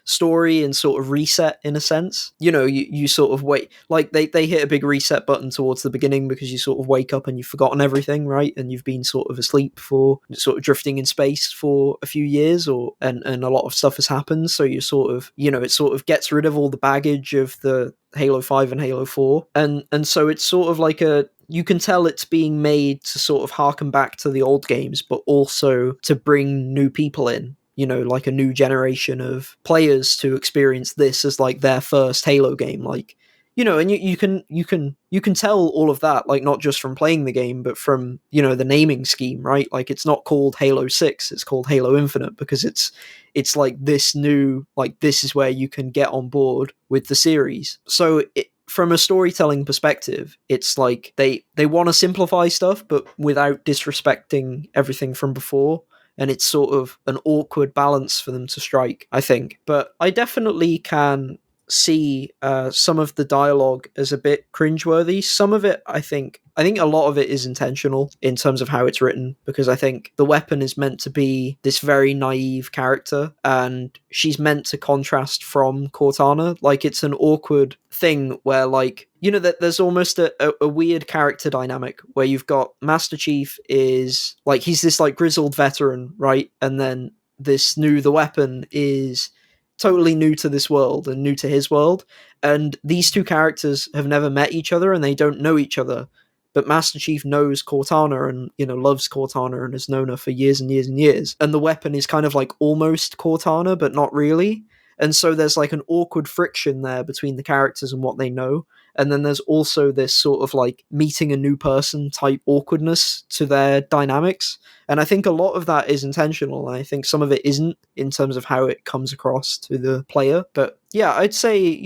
Speaker 2: story and sort of reset in a sense. You sort of wait, like they hit a big reset button towards the beginning because you sort of wake up and you've forgotten everything, right? And you've been sort of asleep for sort of drifting in space for a few years, and a lot of stuff has happened. So you sort of, it sort of gets rid of all the baggage of the Halo 5 and Halo 4. And so it's sort of like you can tell it's being made to sort of harken back to the old games, but also to bring new people in, like a new generation of players to experience this as like their first Halo game. Like, and you can tell all of that, like not just from playing the game, but from, the naming scheme, right? Like it's not called Halo 6, it's called Halo Infinite because it's like this new, like this is where you can get on board with the series. So from a storytelling perspective, it's like they want to simplify stuff, but without disrespecting everything from before. And it's sort of an awkward balance for them to strike, I think. But I definitely can see some of the dialogue as a bit cringeworthy. Some of it, I think a lot of it is intentional in terms of how it's written, because I think the weapon is meant to be this very naive character, and she's meant to contrast from Cortana. Like, it's an awkward thing where, like, that there's almost a weird character dynamic where you've got Master Chief is, like, he's this, like, grizzled veteran, right? And then the weapon is totally new to this world and new to his world, and these two characters have never met each other and they don't know each other, but Master Chief knows Cortana and loves Cortana and has known her for years and years and years, and the weapon is kind of like almost Cortana but not really. And so there's like an awkward friction there between the characters and what they know. And then there's also this sort of like meeting a new person type awkwardness to their dynamics. And I think a lot of that is intentional. And I think some of it isn't, in terms of how it comes across to the player. But yeah, I'd say,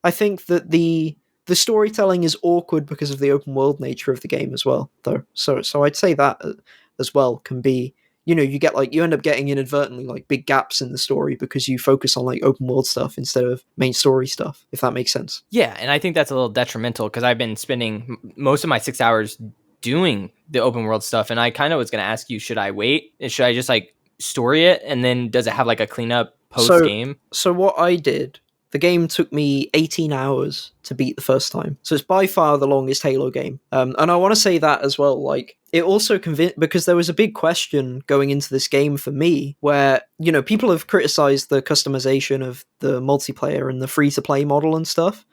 Speaker 2: I think that the storytelling is awkward because of the open world nature of the game as well, though. So I'd say that as well can be, you end up getting inadvertently like big gaps in the story because you focus on like open world stuff instead of main story stuff, if that makes sense.
Speaker 1: Yeah, and I think that's a little detrimental because I've been spending most of my 6 hours doing the open world stuff, and I kind of was going to ask you, should I wait? Should I just like story it, and then does it have like a cleanup post game?
Speaker 2: So what I did, the game took me 18 hours to beat the first time. So it's by far the longest Halo game. And I want to say that as well. Like, it also because there was a big question going into this game for me where, people have criticized the customization of the multiplayer and the free-to-play model and stuff.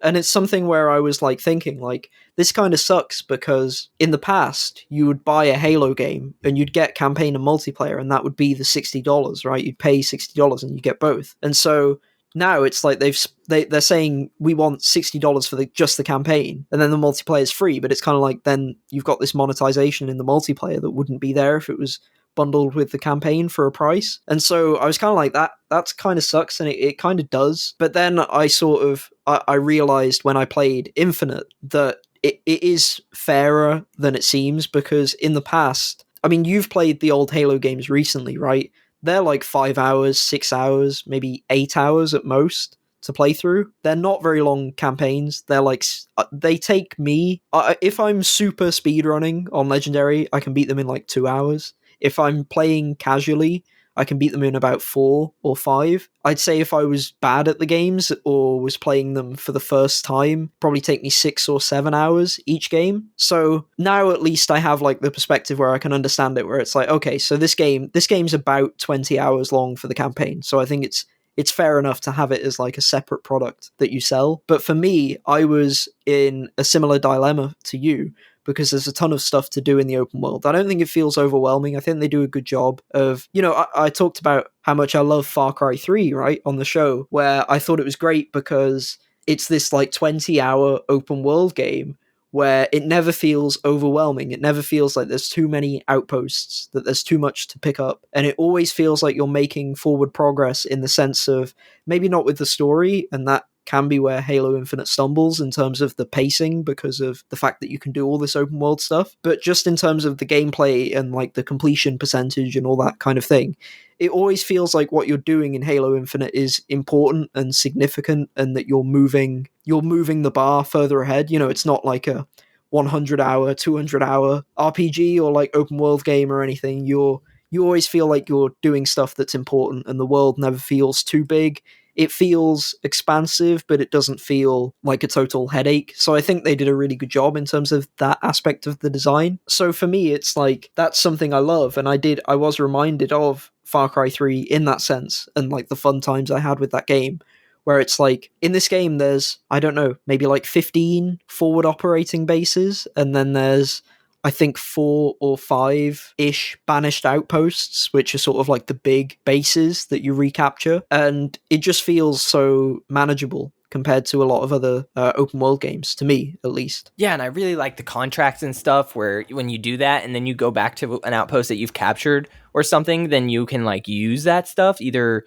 Speaker 2: And it's something where I was like thinking, like, this kind of sucks because in the past you would buy a Halo game and you'd get campaign and multiplayer, and that would be the $60, right? You'd pay $60 and you get both. And so now it's like they're saying we want $60 for just the campaign, and then the multiplayer is free. But it's kind of like then you've got this monetization in the multiplayer that wouldn't be there if it was bundled with the campaign for a price. And so I was kind of like, that's kind of sucks, and it kind of does. But then I realized when I played Infinite that it is fairer than it seems, because in the past, I mean, you've played the old Halo games recently, right? They're like 5 hours, 6 hours, maybe 8 hours at most to play through. They're not very long campaigns. They're like, they take me, if I'm super speedrunning on Legendary, I can beat them in like 2 hours. If I'm playing casually, I can beat them in about 4 or 5. I'd say if I was bad at the games or was playing them for the first time, probably take me 6 or 7 hours each game. So now at least I have like the perspective where I can understand it, where it's like, okay, so this game's about 20 hours long for the campaign. So I think it's fair enough to have it as like a separate product that you sell. But for me, I was in a similar dilemma to you, because there's a ton of stuff to do in the open world. I don't think it feels overwhelming. I think they do a good job of, I talked about how much I love Far Cry 3, right, on the show, where I thought it was great because it's this like 20-hour open world game where it never feels overwhelming. It never feels like there's too many outposts, that there's too much to pick up. And it always feels like you're making forward progress, in the sense of maybe not with the story, and that can be where Halo Infinite stumbles in terms of the pacing, because of the fact that you can do all this open world stuff, but just in terms of the gameplay and like the completion percentage and all that kind of thing, it always feels like what you're doing in Halo Infinite is important and significant, and that you're moving the bar further ahead. It's not like a 100-hour, 200-hour RPG or like open world game or anything. You always feel like you're doing stuff that's important, and the world never feels too big. it feels expansive, but it doesn't feel like a total headache. So I think they did a really good job in terms of that aspect of the design. So for me, it's like that's something I love, and I was reminded of Far Cry 3 in that sense, and like the fun times I had with that game. Where it's like in this game, there's, I don't know, maybe like 15 forward operating bases, and then there's, I think, 4 or 5 ish banished outposts, which are sort of like the big bases that you recapture. And it just feels so manageable compared to a lot of other open world games, to me at least.
Speaker 1: Yeah, and I really like the contracts and stuff where when you do that and then you go back to an outpost that you've captured or something, then you can like use that stuff, either,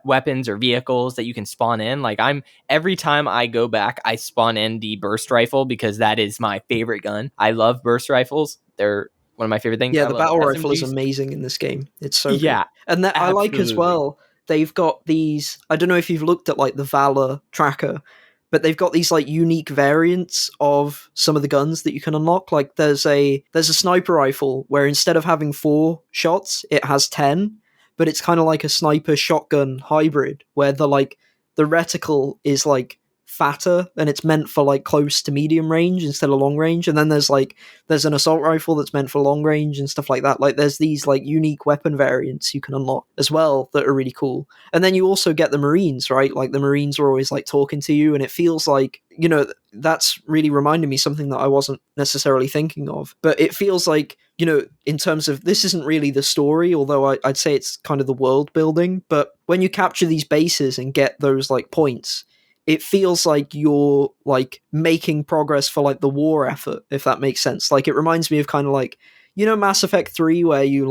Speaker 1: weapons or vehicles that you can spawn in. Like every time I go back, I spawn in the burst rifle because that is my favorite gun. I love burst rifles. They're one of my favorite things.
Speaker 2: Yeah,
Speaker 1: I
Speaker 2: the
Speaker 1: love
Speaker 2: battle rifle is
Speaker 1: SMGs.
Speaker 2: amazing in this game. It's so good.
Speaker 1: Yeah,
Speaker 2: And that I like as
Speaker 1: absolutely.
Speaker 2: well, they've got these, I don't know if you've looked at like the Valor tracker, but they've got these like unique variants of some of the guns that you can unlock. Like there's a sniper rifle where instead of having 4 shots, it has 10, but it's kind of like a sniper shotgun hybrid where the reticle is like fatter and it's meant for like close to medium range instead of long range. And then there's an assault rifle that's meant for long range and stuff like that. Like there's these like unique weapon variants you can unlock as well that are really cool. And then you also get the Marines, right? Like the Marines are always like talking to you, and it feels like, that's really reminding me something that I wasn't necessarily thinking of. But it feels like, in terms of, this isn't really the story, although I'd say it's kind of the world building. But when you capture these bases and get those like points, it feels like you're like making progress for like the war effort, if that makes sense. Like it reminds me of kind of like, Mass Effect 3, where you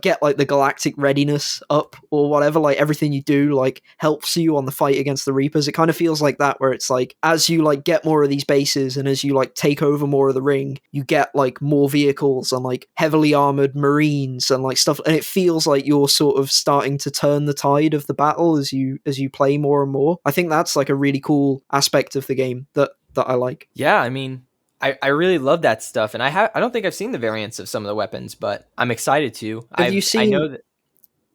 Speaker 2: get like the galactic readiness up or whatever, like everything you do like helps you on the fight against the Reapers. It kind of feels like that, where it's like as you like get more of these bases and as you like take over more of the ring, you get like more vehicles and like heavily armored Marines and like stuff, and it feels like you're sort of starting to turn the tide of the battle as you play more and more. I think that's like a really cool aspect of the game that I like.
Speaker 1: Yeah, I mean, I really love that stuff, and I don't think I've seen the variants of some of the weapons, but I'm excited to.
Speaker 2: Have you
Speaker 1: I
Speaker 2: seen
Speaker 1: know that.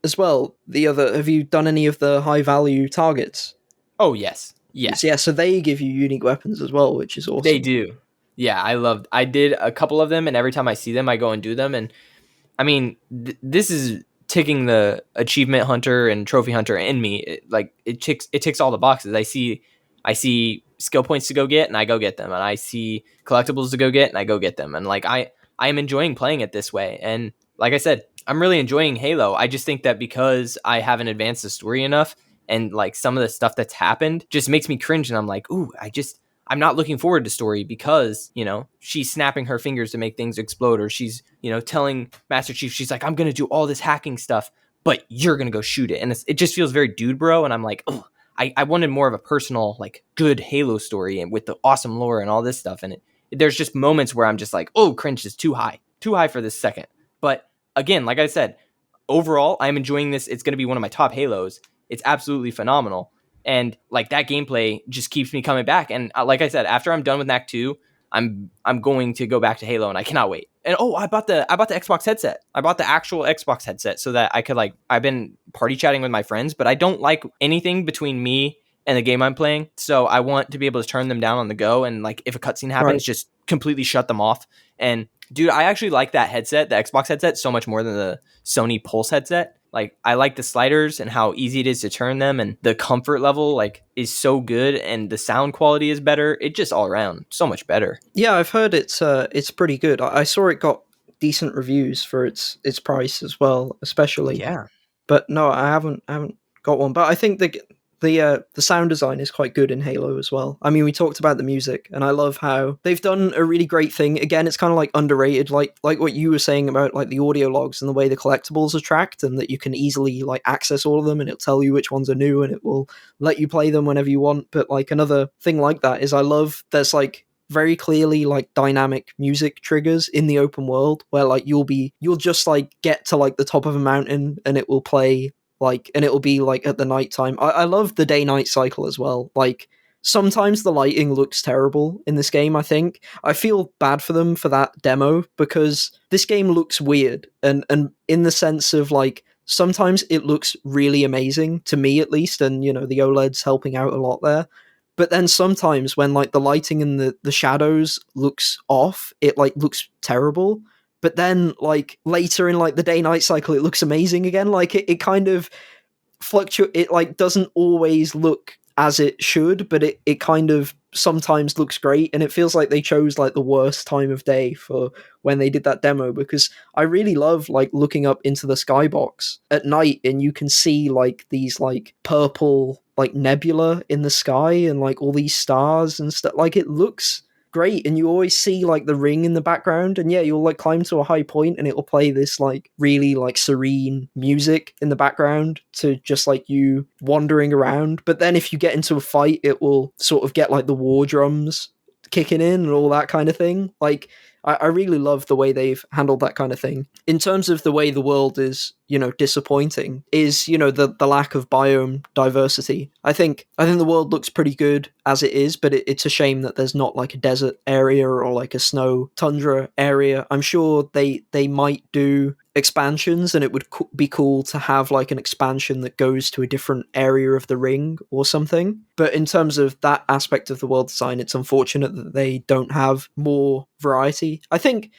Speaker 2: as well have you done any of the high value targets?
Speaker 1: Oh yes, yes,
Speaker 2: Yeah, so they give you unique weapons as well, which is
Speaker 1: they
Speaker 2: awesome.
Speaker 1: do. Yeah, I did a couple of them, and every time I see them, I go and do them. And I mean, this is ticking the achievement hunter and trophy hunter in me. It ticks all the boxes. I see skill points to go get, and I go get them, and I see collectibles to go get, and I go get them, and like I am enjoying playing it this way. And like I said, I'm really enjoying Halo. I just think that because I haven't advanced the story enough, and like some of the stuff that's happened just makes me cringe, and I'm like, ooh, I'm not looking forward to story because, she's snapping her fingers to make things explode, or she's, telling Master Chief, she's like, I'm going to do all this hacking stuff, but you're going to go shoot it. And it just feels very dude bro. And I'm like, oh, I wanted more of a personal, like good Halo story and with the awesome lore and all this stuff. And there's just moments where I'm just like, oh, cringe is too high for this second. But again, like I said, overall, I'm enjoying this. It's going to be one of my top Halos. It's absolutely phenomenal. And like that gameplay just keeps me coming back. And like I said, after I'm done with Knack 2, I'm going to go back to Halo, and I cannot wait. And I bought the Xbox headset. I bought the actual Xbox headset so that I could I've been party chatting with my friends, but I don't like anything between me and the game I'm playing. So I want to be able to turn them down on the go, and like if a cutscene happens,
Speaker 2: Right.
Speaker 1: just completely shut them off. And dude, I actually like that headset, the Xbox headset, so much more than the Sony Pulse headset. Like I like the sliders and how easy it is to turn them, and the comfort level like is so good, and the sound quality is better. It just all around so much better.
Speaker 2: Yeah, I've heard it's pretty good. I saw it got decent reviews for its price as well, especially.
Speaker 1: Yeah.
Speaker 2: But no, I haven't got one. But I think the sound design is quite good in Halo as well. I mean, we talked about the music, and I love how they've done a really great thing. Again, it's kind of like underrated, like what you were saying about like the audio logs and the way the collectibles are tracked, and that you can easily like access all of them, and it'll tell you which ones are new, and it will let you play them whenever you want. But like another thing like that is I love there's very clearly like dynamic music triggers in the open world where like you'll just like get to like the top of a mountain and it will play and it will be like at the night time. I love the day night cycle as well. Like sometimes the lighting looks terrible in this game. I feel bad for them for that demo because this game looks weird and in the sense of like sometimes it looks really amazing to me at least, and the OLED's helping out a lot there. But then sometimes when like the lighting and the shadows looks off, it like looks terrible. But then like later in like the day night cycle, it looks amazing again. Like it kind of fluctuate. It like doesn't always look as it should, but it kind of sometimes looks great, and it feels like they chose like the worst time of day for when they did that demo, because I really love like looking up into the skybox at night and you can see like these like purple like nebula in the sky and like all these stars and stuff. Like it looks great, and you always see like the ring in the background, and yeah, you'll like climb to a high point and it'll play this like really like serene music in the background to just like you wandering around. But then if you get into a fight, it will sort of get like the war drums kicking in and all that kind of thing. Like I really love the way they've handled that kind of thing. In terms of the way the world is, disappointing, is, the lack of biome diversity. I think the world looks pretty good as it is, but it's a shame that there's not like a desert area or like a snow tundra area. I'm sure they might do expansions, and it would be cool to have like an expansion that goes to a different area of the ring or something. But in terms of that aspect of the world design, it's unfortunate that they don't have more variety. I think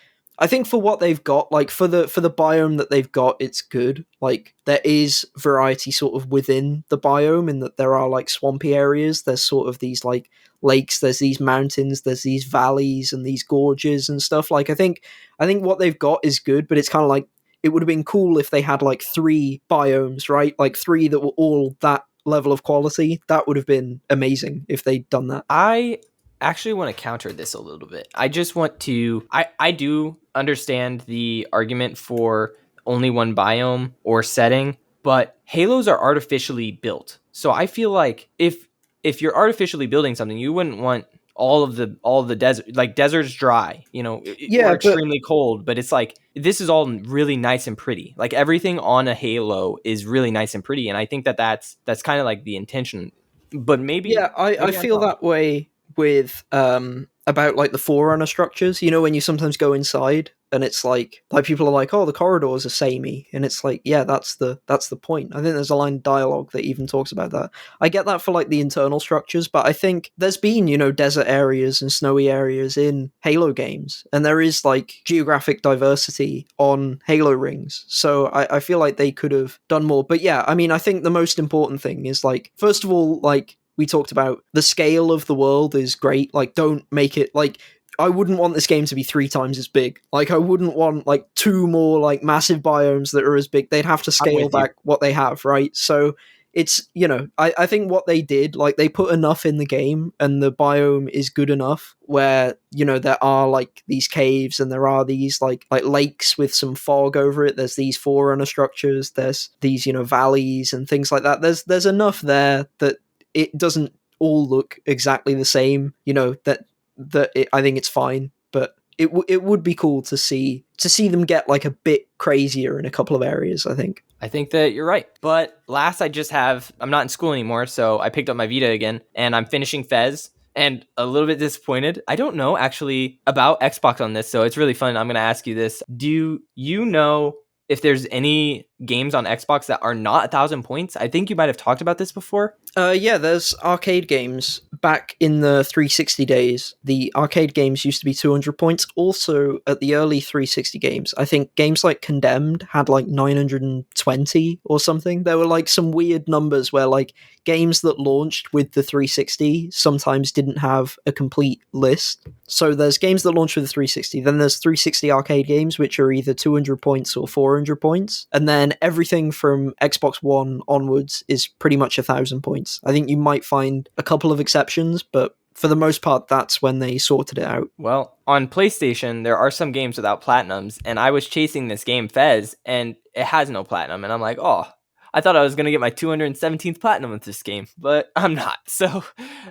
Speaker 2: for what they've got, like for the biome that they've got, it's good. Like there is variety sort of within the biome, in that there are like swampy areas, there's sort of these like lakes, there's these mountains, there's these valleys and these gorges and stuff. Like I think what they've got is good, but it's kind of like it would have been cool if they had like 3 biomes, right? Like 3 that were all that level of quality. That would have been amazing if they'd done that.
Speaker 1: I actually want to counter this a little bit. I just want to I do understand the argument for only one biome or setting, but halos are artificially built. So I feel like if you're artificially building something, you wouldn't want all of the desert, like desert's dry, or
Speaker 2: Yeah, but
Speaker 1: extremely cold, but it's like this is all really nice and pretty. Like everything on a halo is really nice and pretty, and I think that that's kind of like the intention. But maybe
Speaker 2: yeah, I
Speaker 1: maybe I'm
Speaker 2: feel
Speaker 1: wrong.
Speaker 2: that way with about like the Forerunner structures. When you sometimes go inside and it's like people are like, oh, the corridors are samey, and it's like, yeah, that's the point. I think there's a line of dialogue that even talks about that. I get that for like the internal structures, but I think there's been desert areas and snowy areas in Halo games, and there is like geographic diversity on Halo rings. So I feel like they could have done more. But yeah, I mean, I think the most important thing is like, first of all, like we talked about, the scale of the world is great. Like, don't make it like, I wouldn't want this game to be 3 times as big. Like, I wouldn't want like 2 more like massive biomes that are as big. They'd have to
Speaker 1: I'm
Speaker 2: scale
Speaker 1: with you.
Speaker 2: back what they have, right? So it's, I think what they did, like they put enough in the game and the biome is good enough where, there are like these caves and there are these like lakes with some fog over it. There's these Forerunner structures. There's these, valleys and things like that. There's enough there that it doesn't all look exactly the same, I think it's fine, but it would be cool to see them get like a bit crazier in a couple of areas, I think.
Speaker 1: I think that you're right. But last, I'm not in school anymore, so I picked up my Vita again, and I'm finishing Fez, and a little bit disappointed. I don't know actually about Xbox on this, so it's really fun. I'm going to ask you this. Do you know if there's any games on Xbox that are not 1,000 points? I think you might have talked about this before.
Speaker 2: Yeah, there's arcade games. Back in the 360 days, the arcade games used to be 200 points. Also, at the early 360 games, I think games like Condemned had like 920 or something. There were like some weird numbers where like games that launched with the 360 sometimes didn't have a complete list. So there's games that launch with the 360, then there's 360 arcade games which are either 200 points or 400 points, and then everything from Xbox One onwards is pretty much 1,000 points. I think you might find a couple of exceptions, but for the most part, that's when they sorted it out.
Speaker 1: Well, on PlayStation, there are some games without platinums, and I was chasing this game, Fez, and it has no platinum, and I'm like, oh, I thought I was going to get my 217th platinum with this game, but I'm not. So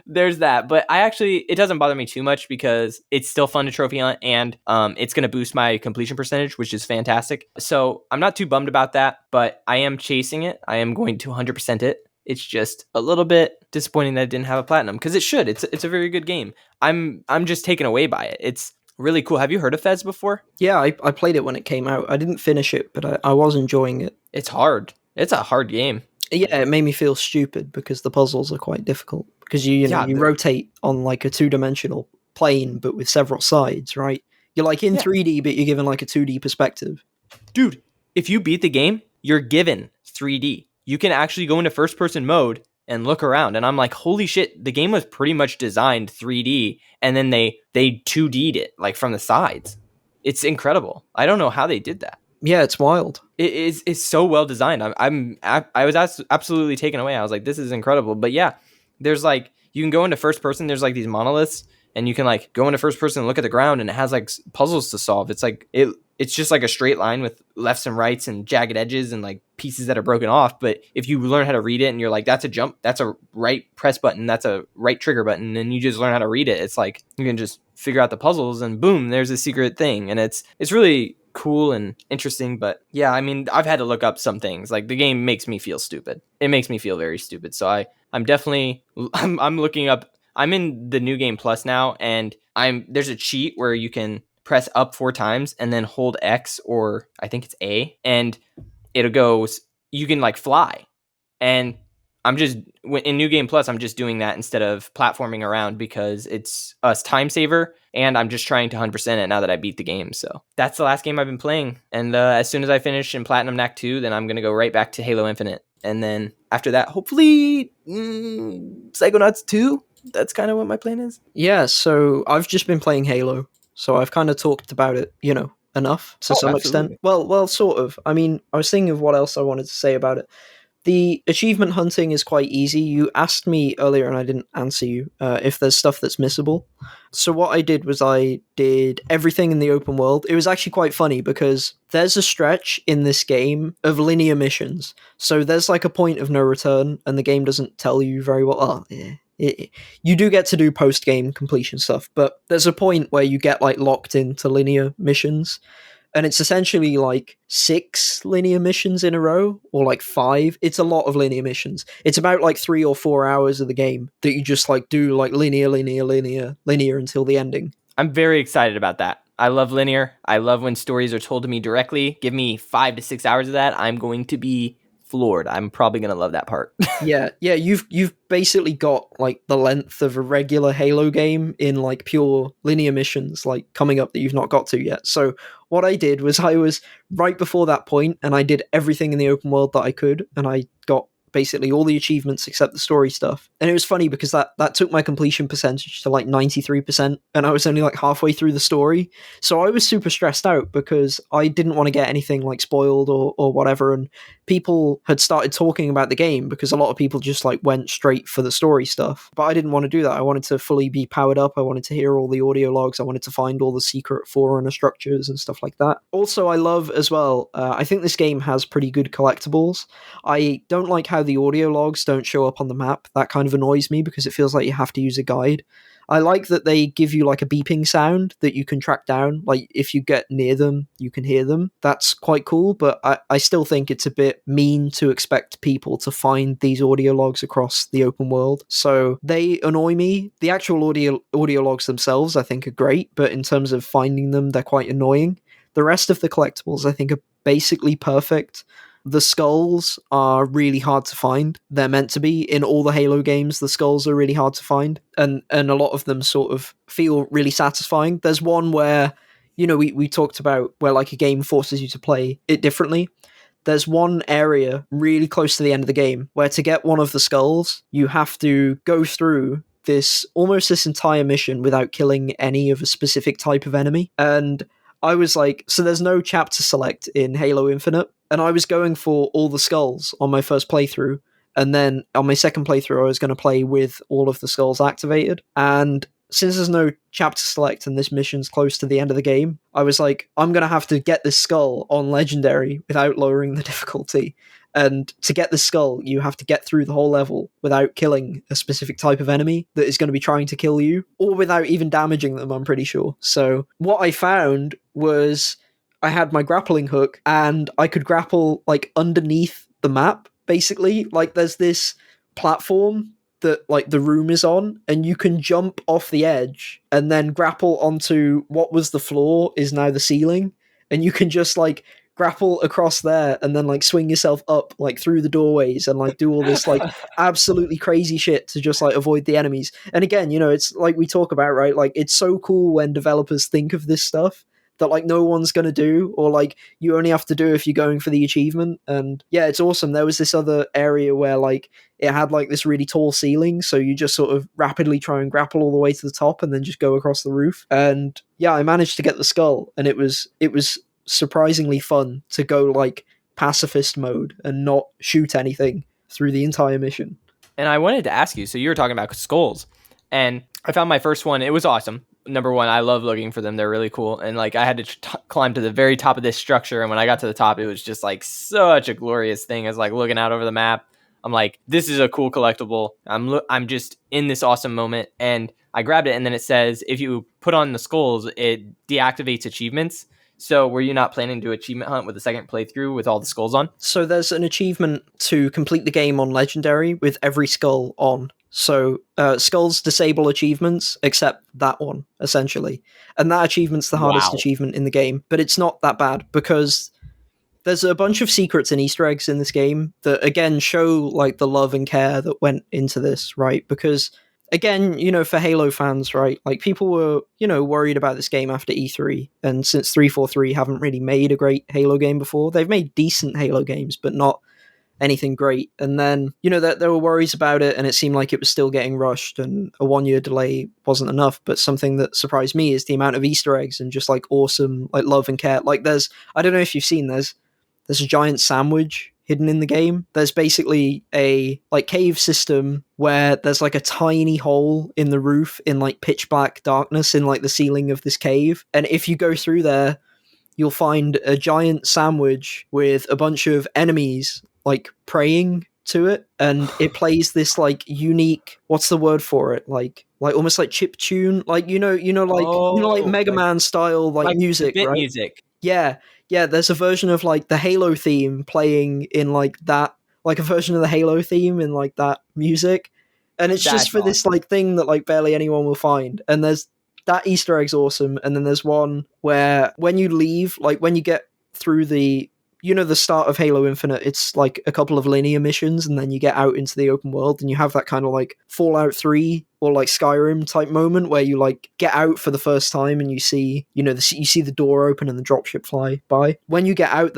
Speaker 1: there's that. But it doesn't bother me too much because it's still fun to trophy hunt, and it's going to boost my completion percentage, which is fantastic. So I'm not too bummed about that, but I am chasing it. I am going to 100% it. It's just a little bit disappointing that it didn't have a platinum, because it should. It's a very good game. I'm just taken away by it. It's Really cool. Have you heard of Fez before?
Speaker 2: Yeah, I played it when it came out. I didn't finish it, but I was enjoying it.
Speaker 1: It's hard. It's a hard game.
Speaker 2: Yeah, it made me feel stupid because the puzzles are quite difficult. Because
Speaker 1: Yeah,
Speaker 2: you rotate on like a 2-dimensional plane, but with several sides, right? You're like in
Speaker 1: yeah,
Speaker 2: 3D, but you're given like a 2D perspective.
Speaker 1: dude. If you beat the game, you're given 3D. You can actually go into first person mode and look around. And I'm like, holy shit, the game was pretty much designed 3D, and then they 2D'd it like from the sides. It's incredible. I don't know how they did that.
Speaker 2: Yeah, it's wild.
Speaker 1: It's so well designed. I was absolutely taken away. I was like, this is incredible. But yeah, there's like you can go into first person. There's like these monoliths, and you can like go into first person and look at the ground, and it has like puzzles to solve. It's like it's just like a straight line with lefts and rights and jagged edges and like pieces that are broken off. But if you learn how to read it, and you're like, that's a jump, that's a right press button, that's a right trigger button, and you just learn how to read it, it's like you can just figure out the puzzles, and boom, there's a secret thing, and it's really cool and interesting. But yeah, I mean, I've had to look up some things. Like the game makes me feel stupid. It makes me feel very stupid. So I'm definitely I'm looking up. I'm in the new game plus now, and there's a cheat where you can press up 4 times and then hold X, or I think it's A, and it'll go. You can like fly, and I'm just in New Game Plus. I'm just doing that instead of platforming around because it's a time saver, and I'm just trying to 100% it now that I beat the game. So that's the last game I've been playing. And as soon as I finish in Platinum Act 2, then I'm gonna go right back to Halo Infinite, and then after that, hopefully, Psychonauts 2. That's kind of what my plan is.
Speaker 2: Yeah, so I've just been playing Halo, so I've kind of talked about it, enough to some extent.
Speaker 1: Absolutely.
Speaker 2: Well, sort of. I mean, I was thinking of what else I wanted to say about it. The achievement hunting is quite easy. You asked me earlier, and I didn't answer you, if there's stuff that's missable. So what I did was I did everything in the open world. It was actually quite funny because there's a stretch in this game of linear missions. So there's like a point of no return, and the game doesn't tell you very well. Oh, yeah. You do get to do post-game completion stuff, but there's a point where you get like locked into linear missions, and it's essentially like 6 linear missions in a row, or like 5. It's a lot of linear missions. It's about like 3 or 4 hours of the game that you just like do like linear until the ending.
Speaker 1: I'm very excited about that. I love linear. I love when stories are told to me directly. Give me 5 to 6 hours of that. I'm going to be floored. I'm probably going to love that part.
Speaker 2: Yeah, you've basically got like the length of a regular Halo game in like pure linear missions like coming up that you've not got to yet. So what I did was I was right before that point, and I did everything in the open world that I could, and I got basically all the achievements except the story stuff. And it was funny because that took my completion percentage to like 93%, and I was only like halfway through the story. So I was super stressed out because I didn't want to get anything like spoiled or whatever, and people had started talking about the game because a lot of people just like went straight for the story stuff. But I didn't want to do that. I wanted to fully be powered up. I wanted to hear all the audio logs. I wanted to find all the secret Forerunner structures and stuff like that. Also, I love as well, I think this game has pretty good collectibles. I don't like how the audio logs don't show up on the map. That kind of annoys me because it feels like you have to use a guide. I like that they give you like a beeping sound that you can track down. Like if you get near them, you can hear them. That's quite cool, but I still think it's a bit mean to expect people to find these audio logs across the open world. So they annoy me. The actual audio logs themselves I think are great, but in terms of finding them, they're quite annoying. The rest of the collectibles I think are basically perfect. The skulls are really hard to find. They're meant to be. In all the Halo games, the skulls are really hard to find. And a lot of them sort of feel really satisfying. There's one where, we talked about where like a game forces you to play it differently. There's one area really close to the end of the game where to get one of the skulls, you have to go through this entire mission without killing any of a specific type of enemy. And I was like, so there's no chapter select in Halo Infinite, and I was going for all the skulls on my first playthrough, and then on my second playthrough I was going to play with all of the skulls activated, and since there's no chapter select and this mission's close to the end of the game, I was like, I'm going to have to get this skull on Legendary without lowering the difficulty. And to get the skull, you have to get through the whole level without killing a specific type of enemy that is going to be trying to kill you, or without even damaging them, I'm pretty sure. So what I found was I had my grappling hook, and I could grapple like underneath the map, basically. Like there's this platform that like the room is on, and you can jump off the edge and then grapple onto what was the floor is now the ceiling, and you can just like grapple across there and then like swing yourself up like through the doorways and like do all this like absolutely crazy shit to just like avoid the enemies. And again, it's like we talk about, right? Like it's so cool when developers think of this stuff that like no one's going to do, or like you only have to do if you're going for the achievement. And yeah, it's awesome. There was this other area where like it had like this really tall ceiling, so you just sort of rapidly try and grapple all the way to the top and then just go across the roof. And yeah, I managed to get the skull, and it was surprisingly fun to go like pacifist mode and not shoot anything through the entire mission.
Speaker 1: And I wanted to ask you, so you were talking about skulls, and I found my first one. It was awesome. Number one, I love looking for them. They're really cool. And like I had to climb to the very top of this structure. And when I got to the top, it was just like such a glorious thing. As like looking out over the map. I'm like, this is a cool collectible. I'm just in this awesome moment. And I grabbed it. And then it says, if you put on the skulls, it deactivates achievements. So were you not planning to do achievement hunt with a second playthrough with all the skulls on?
Speaker 2: So there's an achievement to complete the game on Legendary with every skull on. So skulls disable achievements except that one, essentially. And that achievement's the hardest achievement in the game. But it's not that bad because there's a bunch of secrets and Easter eggs in this game that, again, show like the love and care that went into this, right? Because again, for Halo fans, right? Like people were, worried about this game after E3, and since 343 haven't really made a great Halo game before. They've made decent Halo games, but not anything great. And then, there were worries about it, and it seemed like it was still getting rushed, and a 1-year delay wasn't enough. But something that surprised me is the amount of Easter eggs and just like awesome, like love and care. Like I don't know if you've seen, there's a giant sandwich hidden in the game. There's basically a like cave system where there's like a tiny hole in the roof in like pitch black darkness in like the ceiling of this cave. And if you go through there, you'll find a giant sandwich with a bunch of enemies like praying to it, and it plays this like unique, what's the word for it, like almost like chip tune, like like Mega Man style like music,
Speaker 1: bit
Speaker 2: right?
Speaker 1: Music.
Speaker 2: Yeah, there's a version of like the Halo theme playing in like that, like a version of the Halo theme in like that music, and it's just for this like thing that like barely anyone will find. And there's that Easter egg's awesome. And then there's one where when you leave, like when you get through the start of Halo Infinite, it's like a couple of linear missions, and then you get out into the open world, and you have that kind of like Fallout 3 or like Skyrim type moment where you like get out for the first time and you see, you see the door open and the dropship fly by. When you get out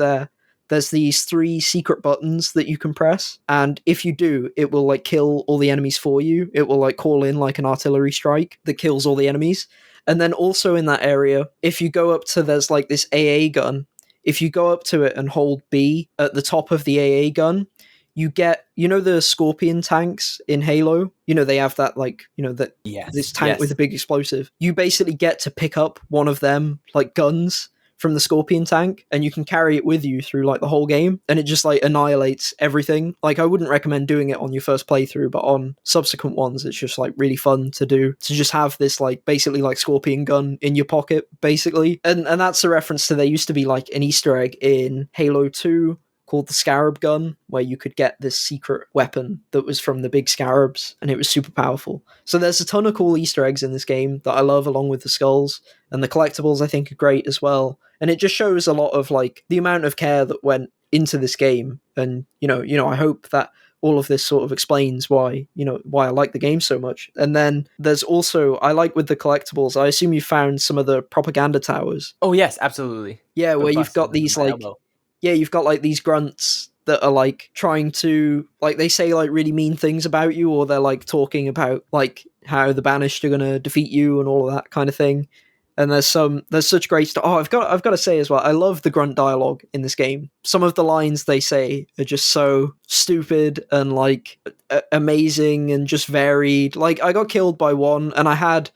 Speaker 2: there's these 3 secret buttons that you can press, and if you do, it will like kill all the enemies for you. It will like call in like an artillery strike that kills all the enemies. And then also in that area, if you go up to, there's like this AA gun. If you go up to it and hold B at the top of the AA gun, you get, the Scorpion tanks in Halo? They have that, like, this tank with a big explosive. You basically get to pick up one of them, like, guns from the Scorpion tank, and you can carry it with you through, like, the whole game, and it just, like, annihilates everything. Like, I wouldn't recommend doing it on your first playthrough, but on subsequent ones, it's just, like, really fun to do, to just have this, like, basically, like, Scorpion gun in your pocket, basically. And that's a reference to, there used to be, like, an Easter egg in Halo 2 called the Scarab gun, where you could get this secret weapon that was from the big scarabs, and it was super powerful. So there's a ton of cool Easter eggs in this game that I love, along with the skulls, and the collectibles I think are great as well. And it just shows a lot of like the amount of care that went into this game. And I hope that all of this sort of explains why I like the game so much. And then there's also, I like with the collectibles, I assume you found some of the propaganda towers.
Speaker 1: Oh yes, absolutely.
Speaker 2: Yeah, where you've got these like elbow. Yeah, you've got like these grunts that are like trying to, like, they say like really mean things about you, or they're like talking about like how the Banished are gonna defeat you and all of that kind of thing. And there's such great stuff. Oh, I've got to say as well, I love the grunt dialogue in this game. Some of the lines they say are just so stupid and like amazing and just varied. Like, I got killed by one, and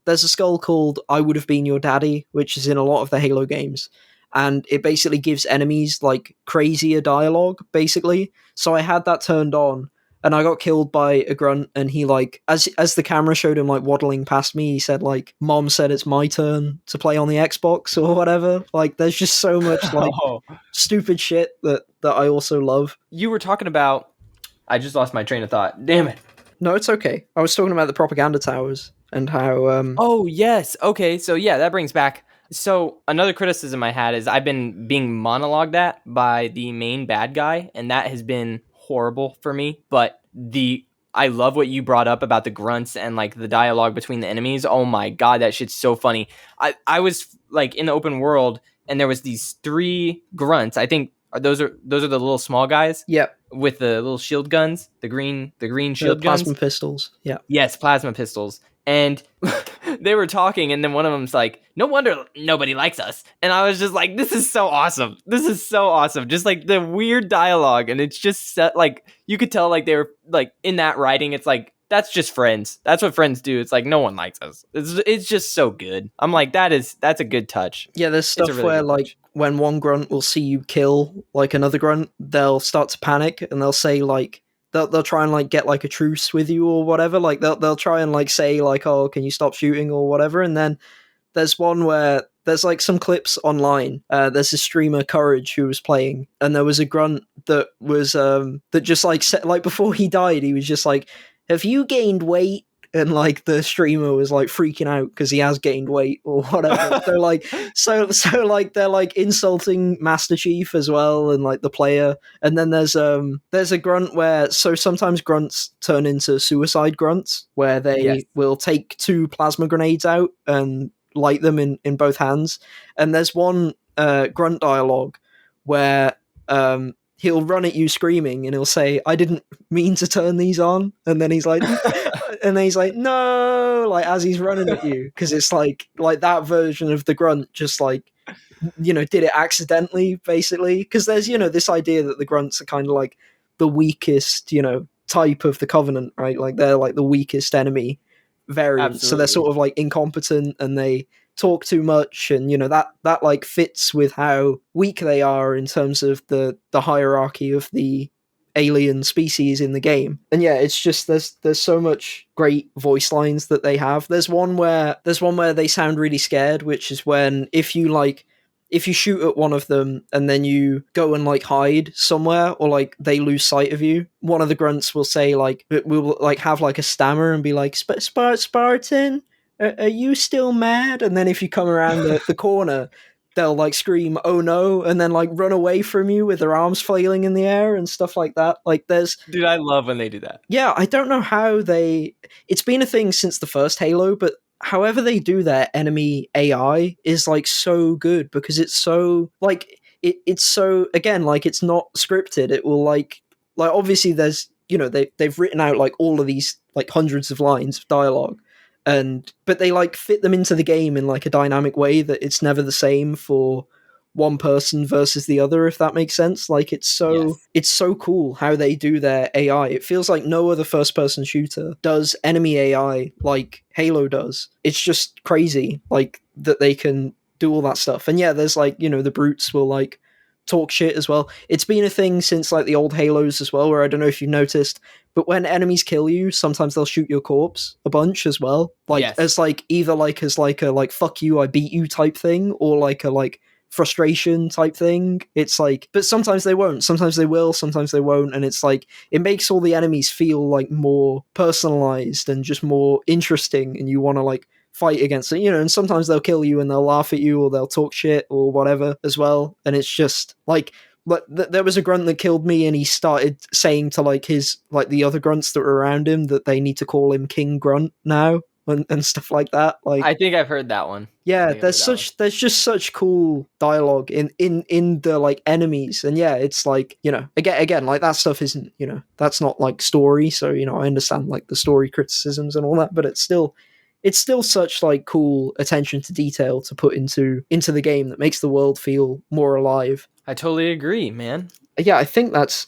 Speaker 2: there's a skull called "I Would Have Been Your Daddy," which is in a lot of the Halo games. And it basically gives enemies like crazier dialogue, basically. So I had that turned on, and I got killed by a grunt, and he like, as the camera showed him like waddling past me, he said like, "Mom said it's my turn to play on the Xbox," or whatever. Like, there's just so much like stupid shit that I also love.
Speaker 1: You were talking about, I just lost my train of thought. Damn it.
Speaker 2: No, it's okay. I was talking about the propaganda towers and how
Speaker 1: Oh, yes. Okay. So, yeah, that brings back. So, another criticism I had is I've been being monologued at by the main bad guy, and that has been horrible for me. But I love what you brought up about the grunts and like the dialogue between the enemies. Oh my god, that shit's so funny. I was like in the open world, and there was these three grunts. I think those are the little small guys
Speaker 2: yeah,
Speaker 1: with the little shield guns, the green
Speaker 2: the
Speaker 1: shield
Speaker 2: plasma
Speaker 1: guns.
Speaker 2: pistols. Yeah.
Speaker 1: Yes, plasma pistols. And they were talking, and then one of them's like, "No wonder nobody likes us." And I was just like, "This is so awesome! This is so awesome!" Just like the weird dialogue, and it's just set like you could tell like they were like in that writing. It's like that's just friends. That's what friends do. It's like no one likes us. It's just so good. I'm like that's a good touch.
Speaker 2: Yeah, there's
Speaker 1: It's a
Speaker 2: stuff
Speaker 1: really
Speaker 2: where
Speaker 1: good
Speaker 2: like
Speaker 1: touch.
Speaker 2: when one grunt will see you kill like another grunt, they'll start to panic and they'll say like they'll try and like get like a truce with you or whatever. Like they'll try and like say like, "Oh, can you stop shooting?" or whatever. And then there's one where there's like some clips online. There's a streamer Courage who was playing, and there was a grunt that was that just like like before he died, he was just like, "Have you gained weight?" And like the streamer was like freaking out because he has gained weight or whatever. So like so like they're like insulting Master Chief as well and like the player. And then there's a grunt where so sometimes grunts turn into suicide grunts where
Speaker 1: Yes.
Speaker 2: they will take two plasma grenades out and light them in both hands. And there's one grunt dialogue where he'll run at you screaming and he'll say, "I didn't mean to turn these on," and then he's like and then he's like, "No," like as he's running at you, because it's like that version of the grunt just like did it accidentally basically, because there's this idea that the grunts are kind of like the weakest type of the Covenant, right? Like they're like the weakest enemy variant, so they're
Speaker 1: Absolutely.
Speaker 2: sort of like incompetent and they talk too much, and that like fits with how weak they are in terms of the hierarchy of the alien species in the game. And yeah, it's just there's so much great voice lines that they have. There's one where they sound really scared, which is when if you shoot at one of them and then you go and like hide somewhere or like they lose sight of you, one of the grunts will say like will like have like a stammer and be like, Spartan, are you still mad?" And then if you come around the corner, they'll like scream, "Oh no," and then like run away from you with their arms flailing in the air and stuff like that. Like there's
Speaker 1: Dude, I love when they do that.
Speaker 2: yeah, I don't know how it's been a thing since the first Halo, but however they do their enemy AI is like so good because it's so like it's so again like it's not scripted. It will like obviously there's they've written out like all of these like hundreds of lines of dialogue, and but they like fit them into the game in like a dynamic way that it's never the same for one person versus the other, if that makes sense. Like
Speaker 1: Yes.
Speaker 2: it's so cool how they do their AI. It feels like no other first person shooter does enemy AI like Halo does. It's just crazy like that they can do all that stuff. And yeah, there's like the brutes will like talk shit as well. It's been a thing since like the old Halos as well, where I don't know if you've noticed, but when enemies kill you, sometimes they'll shoot your corpse a bunch as well, like
Speaker 1: Yes.
Speaker 2: as like either like as like a like "fuck you, I beat you" type thing, or like a like frustration type thing. It's like, but sometimes they won't, sometimes they will, sometimes they won't, and it's like it makes all the enemies feel like more personalized and just more interesting, and you want to like fight against it, and sometimes they'll kill you and they'll laugh at you or they'll talk shit or whatever as well, and it's just like there was a grunt that killed me and he started saying to like his like the other grunts that were around him that they need to call him King Grunt now, and stuff like that. Like
Speaker 1: I think I've heard that one. I
Speaker 2: yeah,
Speaker 1: think I've heard that one.
Speaker 2: there's just such cool dialogue in the like enemies, and yeah, it's like again like that stuff isn't that's not like story, so I understand like the story criticisms and all that, but it's still such like cool attention to detail to put into the game that makes the world feel more alive.
Speaker 1: I totally agree, man.
Speaker 2: Yeah, I think that's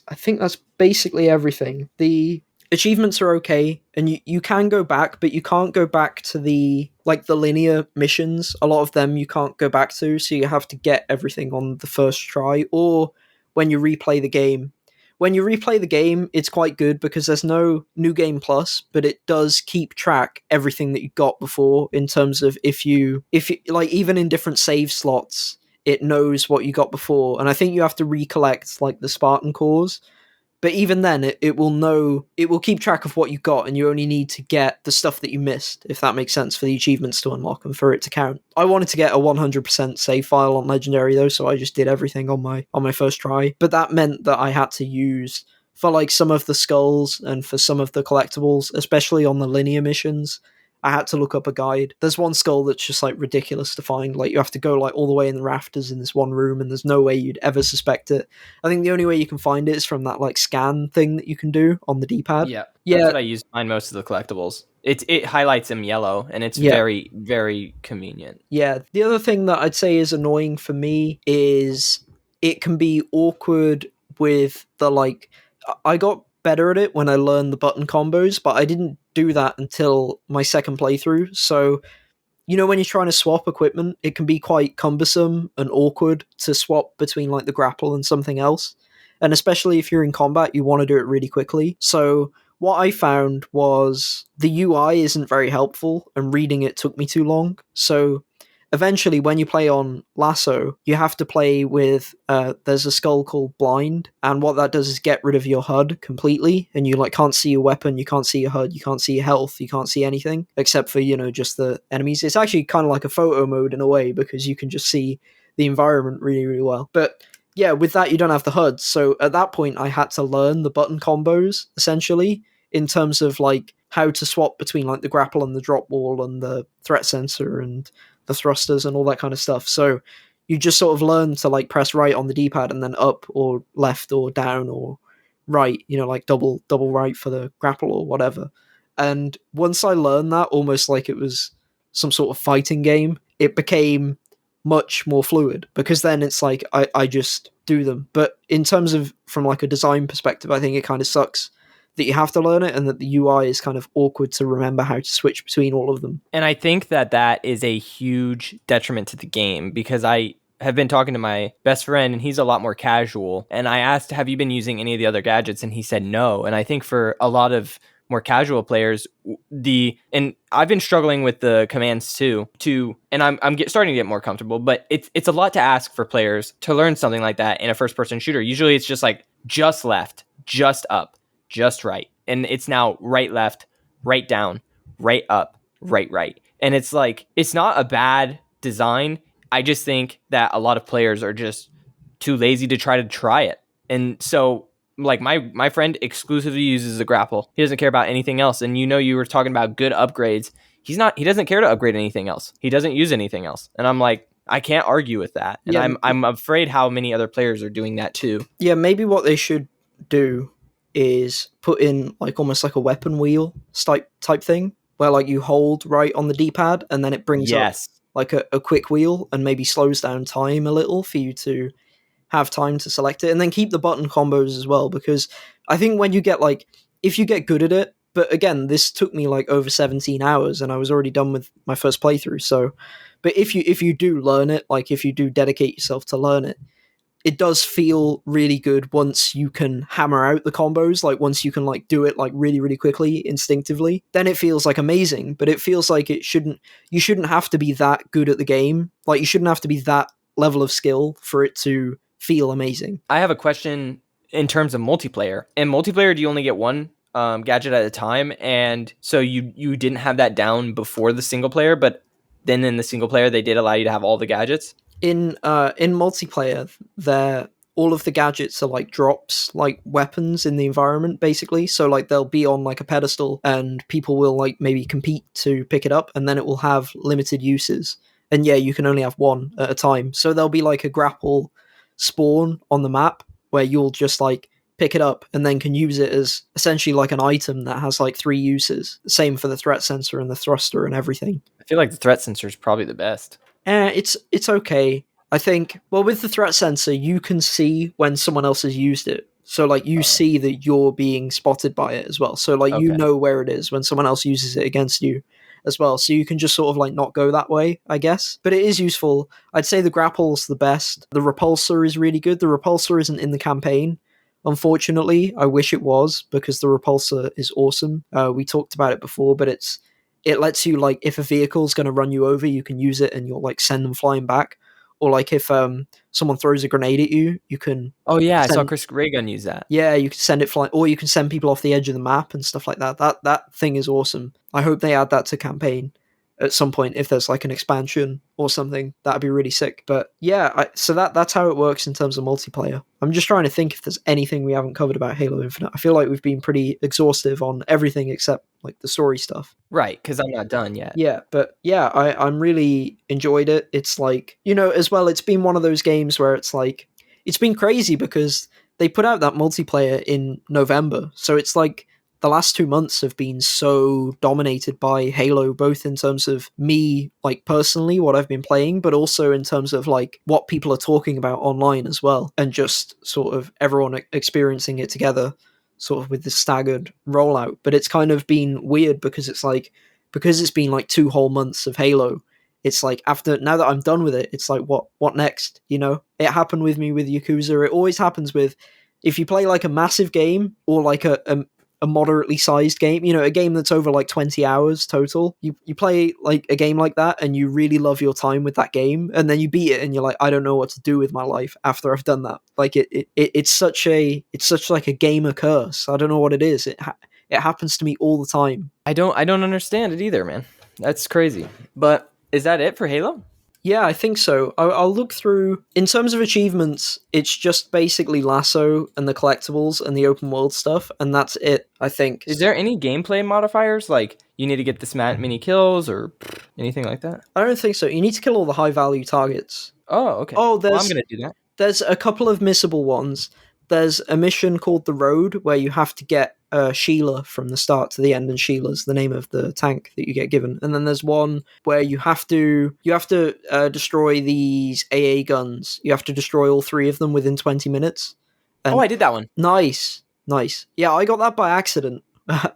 Speaker 2: basically everything. The achievements are okay, and you can go back, but you can't go back to the linear missions. A lot of them you can't go back to, so you have to get everything on the first try, or when you replay the game. When you replay the game, it's quite good because there's no new game plus, but it does keep track everything that you got before in terms of if you like even in different save slots, it knows what you got before. And I think you have to recollect like the Spartan cores, But even then, it will know, it will keep track of what you got, and you only need to get the stuff that you missed, if that makes sense, for the achievements to unlock and for it to count. I wanted to get a 100% save file on Legendary though, so I just did everything on my first try. But that meant that I had to use, for like some of the skulls and for some of the collectibles, especially on the linear missions, I had to look up a guide. There's one skull that's just like ridiculous to find. Like you have to go like all the way in the rafters in this one room, and there's no way you'd ever suspect it. I think the only way you can find it is from that like scan thing that you can do on the D-pad.
Speaker 1: Yeah, that's
Speaker 2: Yeah,
Speaker 1: what I use to find most of the collectibles. It highlights them yellow, and it's
Speaker 2: yeah,
Speaker 1: very, very convenient.
Speaker 2: yeah. The other thing that I'd say is annoying for me is it can be awkward with the like. I got better at it when I learned the button combos, but I didn't do that until my second playthrough. So when you're trying to swap equipment, it can be quite cumbersome and awkward to swap between like the grapple and something else. And especially if you're in combat, you want to do it really quickly. So what I found was the UI isn't very helpful, and reading it took me too long. So eventually, when you play on Lasso, you have to play with there's a skull called Blind, and what that does is get rid of your HUD completely, and you like can't see your weapon, you can't see your HUD, you can't see your health, you can't see anything except for just the enemies. It's actually kind of like a photo mode in a way, because you can just see the environment really, really well. But yeah, with that you don't have the HUD, so at that point I had to learn the button combos essentially, in terms of like how to swap between like the grapple and the drop wall and the threat sensor and the thrusters and all that kind of stuff. So you just sort of learn to like press right on the D-pad and then up or left or down or right, like double right for the grapple or whatever. And once I learned that, almost like it was some sort of fighting game, it became much more fluid, because then it's like I just do them. But in terms of from like a design perspective, I think it kind of sucks that you have to learn it, and that the UI is kind of awkward to remember how to switch between all of them.
Speaker 1: And I think that is a huge detriment to the game, because I have been talking to my best friend, and he's a lot more casual. And I asked, have you been using any of the other gadgets? And he said no. And I think for a lot of more casual players, and I've been struggling with the commands too, and I'm starting to get more comfortable, but it's a lot to ask for players to learn something like that in a first person shooter. Usually it's just like just left, just up, just right. And it's now right, left, right down, right up, right. And it's like, it's not a bad design. I just think that a lot of players are just too lazy to try it. And so like my friend exclusively uses the grapple. He doesn't care about anything else. And you were talking about good upgrades. He doesn't care to upgrade anything else. He doesn't use anything else. And I'm like, I can't argue with that. And
Speaker 2: Yeah,
Speaker 1: I'm afraid how many other players are doing that too.
Speaker 2: yeah, maybe what they should do is put in like almost like a weapon wheel type thing, where like you hold right on the D-pad and then it brings up
Speaker 1: Yes.
Speaker 2: like a quick wheel, and maybe slows down time a little for you to have time to select it, and then keep the button combos as well, because I think when you get like, if you get good at it, but again, this took me like over 17 hours and I was already done with my first playthrough. So, but if you do learn it, like if you do dedicate yourself to learn it, it does feel really good once you can hammer out the combos, like once you can like do it like really, really quickly, instinctively, then it feels like amazing. But it feels like you shouldn't have to be that good at the game. Like you shouldn't have to be that level of skill for it to feel amazing.
Speaker 1: I have a question in terms of multiplayer. In multiplayer, do you only get one gadget at a time? And so you didn't have that down before the single player, but then in the single player, they did allow you to have all the gadgets?
Speaker 2: In multiplayer, all of the gadgets are like drops, like weapons in the environment, basically. So like they'll be on like a pedestal, and people will like maybe compete to pick it up, and then it will have limited uses. And yeah, you can only have one at a time. So there'll be like a grapple spawn on the map where you'll just like pick it up and then can use it as essentially like an item that has like 3 uses. Same for the threat sensor and the thruster and everything.
Speaker 1: I feel like the threat sensor is probably the best.
Speaker 2: It's okay. I think, well, with the threat sensor, you can see when someone else has used it. So, like, you see that you're being spotted by it as well. So, like, you
Speaker 1: Okay.
Speaker 2: know where it is when someone else uses it against you as well. So you can just sort of, like, not go that way, I guess. But it is useful. I'd say the grapple's the best. The repulsor is really good. The repulsor isn't in the campaign, unfortunately. I wish it was, because the repulsor is awesome. We talked about it before, but it lets you, like, if a vehicle's going to run you over, you can use it and you'll, like, send them flying back. or like if someone throws a grenade at you, you can
Speaker 1: Oh yeah, I saw
Speaker 2: send.
Speaker 1: Chris Raygun use that.
Speaker 2: Yeah, you can send it flying, or you can send people off the edge of the map and stuff like that. That thing is awesome. I hope they add that to campaign at some point if there's like an expansion or something. That'd be really sick. But yeah, so that's how it works in terms of multiplayer. I'm just trying to think if there's anything we haven't covered about Halo Infinite. I feel like we've been pretty exhaustive on everything except like the story stuff.
Speaker 1: Right, because I'm not done yet.
Speaker 2: Yeah, but yeah, I'm really enjoyed it. It's like, you know, as well, it's been one of those games where it's like, it's been crazy because they put out that multiplayer in November. So it's like the last 2 months have been so dominated by Halo, both in terms of me, like personally, what I've been playing, but also in terms of like what people are talking about online as well. And just sort of everyone experiencing it together, sort of with the staggered rollout. But it's kind of been weird because it's like, because it's been like 2 whole months of Halo, it's like after now that I'm done with it, it's like what next? You know, it happened with me with Yakuza. It always happens with if you play like a massive game or like a moderately sized game, you know, a game that's over like 20 hours total. You play like a game like that and you really love your time with that game, and then you beat it and you're like, I don't know what to do with my life after I've done that. Like it's such like a gamer curse. I don't know what it is. It happens to me all the time.
Speaker 1: I don't understand it either, man. That's crazy. But is that it for Halo?
Speaker 2: Yeah, I think so. I'll look through. In terms of achievements, it's just basically Lasso and the collectibles and the open world stuff, and that's it, I think.
Speaker 1: Is there any gameplay modifiers like you need to get this many kills or anything like that?
Speaker 2: I don't think so. You need to kill all the high value targets.
Speaker 1: Oh, okay.
Speaker 2: Oh,
Speaker 1: Well, I'm gonna do that.
Speaker 2: there's a couple of missable ones. There's a mission called The Road where you have to get Sheila from the start to the end, and Sheila's the name of the tank that you get given. And then there's one where you have to destroy these AA guns. You have to destroy all three of them within 20 minutes. And
Speaker 1: Oh, I did that one.
Speaker 2: nice. Yeah, I got that by accident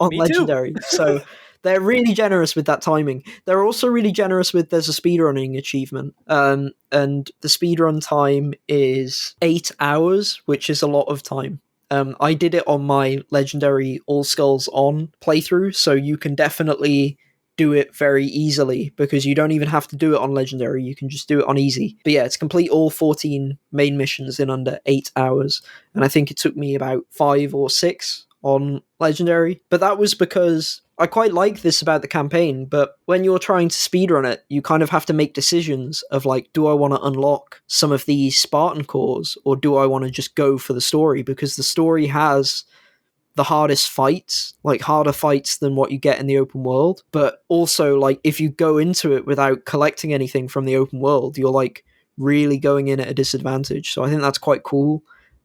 Speaker 2: on
Speaker 1: Me too.
Speaker 2: Legendary. So they're really generous with that timing. They're also really generous with there's a speedrunning achievement. And the speedrun time is 8 hours, which is a lot of time. I did it on my Legendary All Skulls On playthrough, so you can definitely do it very easily because you don't even have to do it on Legendary, you can just do it on easy. But yeah, it's complete all 14 main missions in under 8 hours, and I think it took me about 5 or 6 on Legendary. But that was because I quite like this about the campaign, but when you're trying to speedrun it, you kind of have to make decisions of like, do I want to unlock some of these Spartan cores, or do I want to just go for the story? Because the story has the hardest fights, like harder fights than what you get in the open world. But also, like, if you go into it without collecting anything from the open world, you're like really going in at a disadvantage. So I think that's quite cool.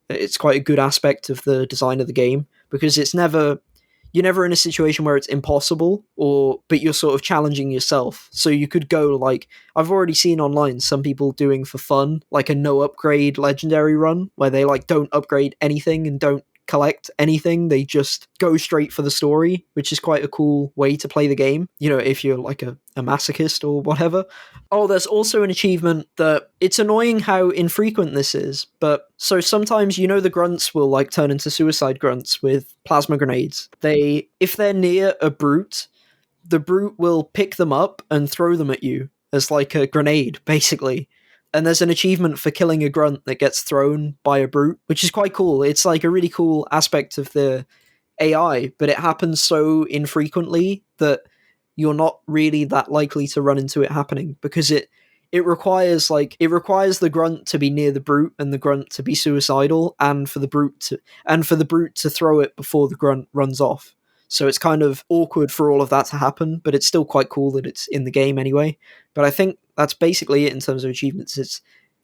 Speaker 2: It's quite a good aspect of the design of the game because you're never in a situation where it's impossible, but you're sort of challenging yourself. So you could go like, I've already seen online some people doing for fun like a no upgrade Legendary run where they like don't upgrade anything and don't collect anything, they just go straight for the story, which is quite a cool way to play the game, you know, if you're like a masochist or whatever. Oh, there's also an achievement that it's annoying how infrequent this is, but so sometimes, you know, the grunts will like turn into suicide grunts with plasma grenades. If they're near a brute, the brute will pick them up and throw them at you as like a grenade, basically. And there's an achievement for killing a grunt that gets thrown by a brute, which is quite cool. It's like a really cool aspect of the AI, but it happens so infrequently that you're not really that likely to run into it happening because it requires the grunt to be near the brute and the grunt to be suicidal and for the brute to throw it before the grunt runs off. So it's kind of awkward for all of that to happen, but it's still quite cool that it's in the game anyway. But I think that's basically it in terms of achievements.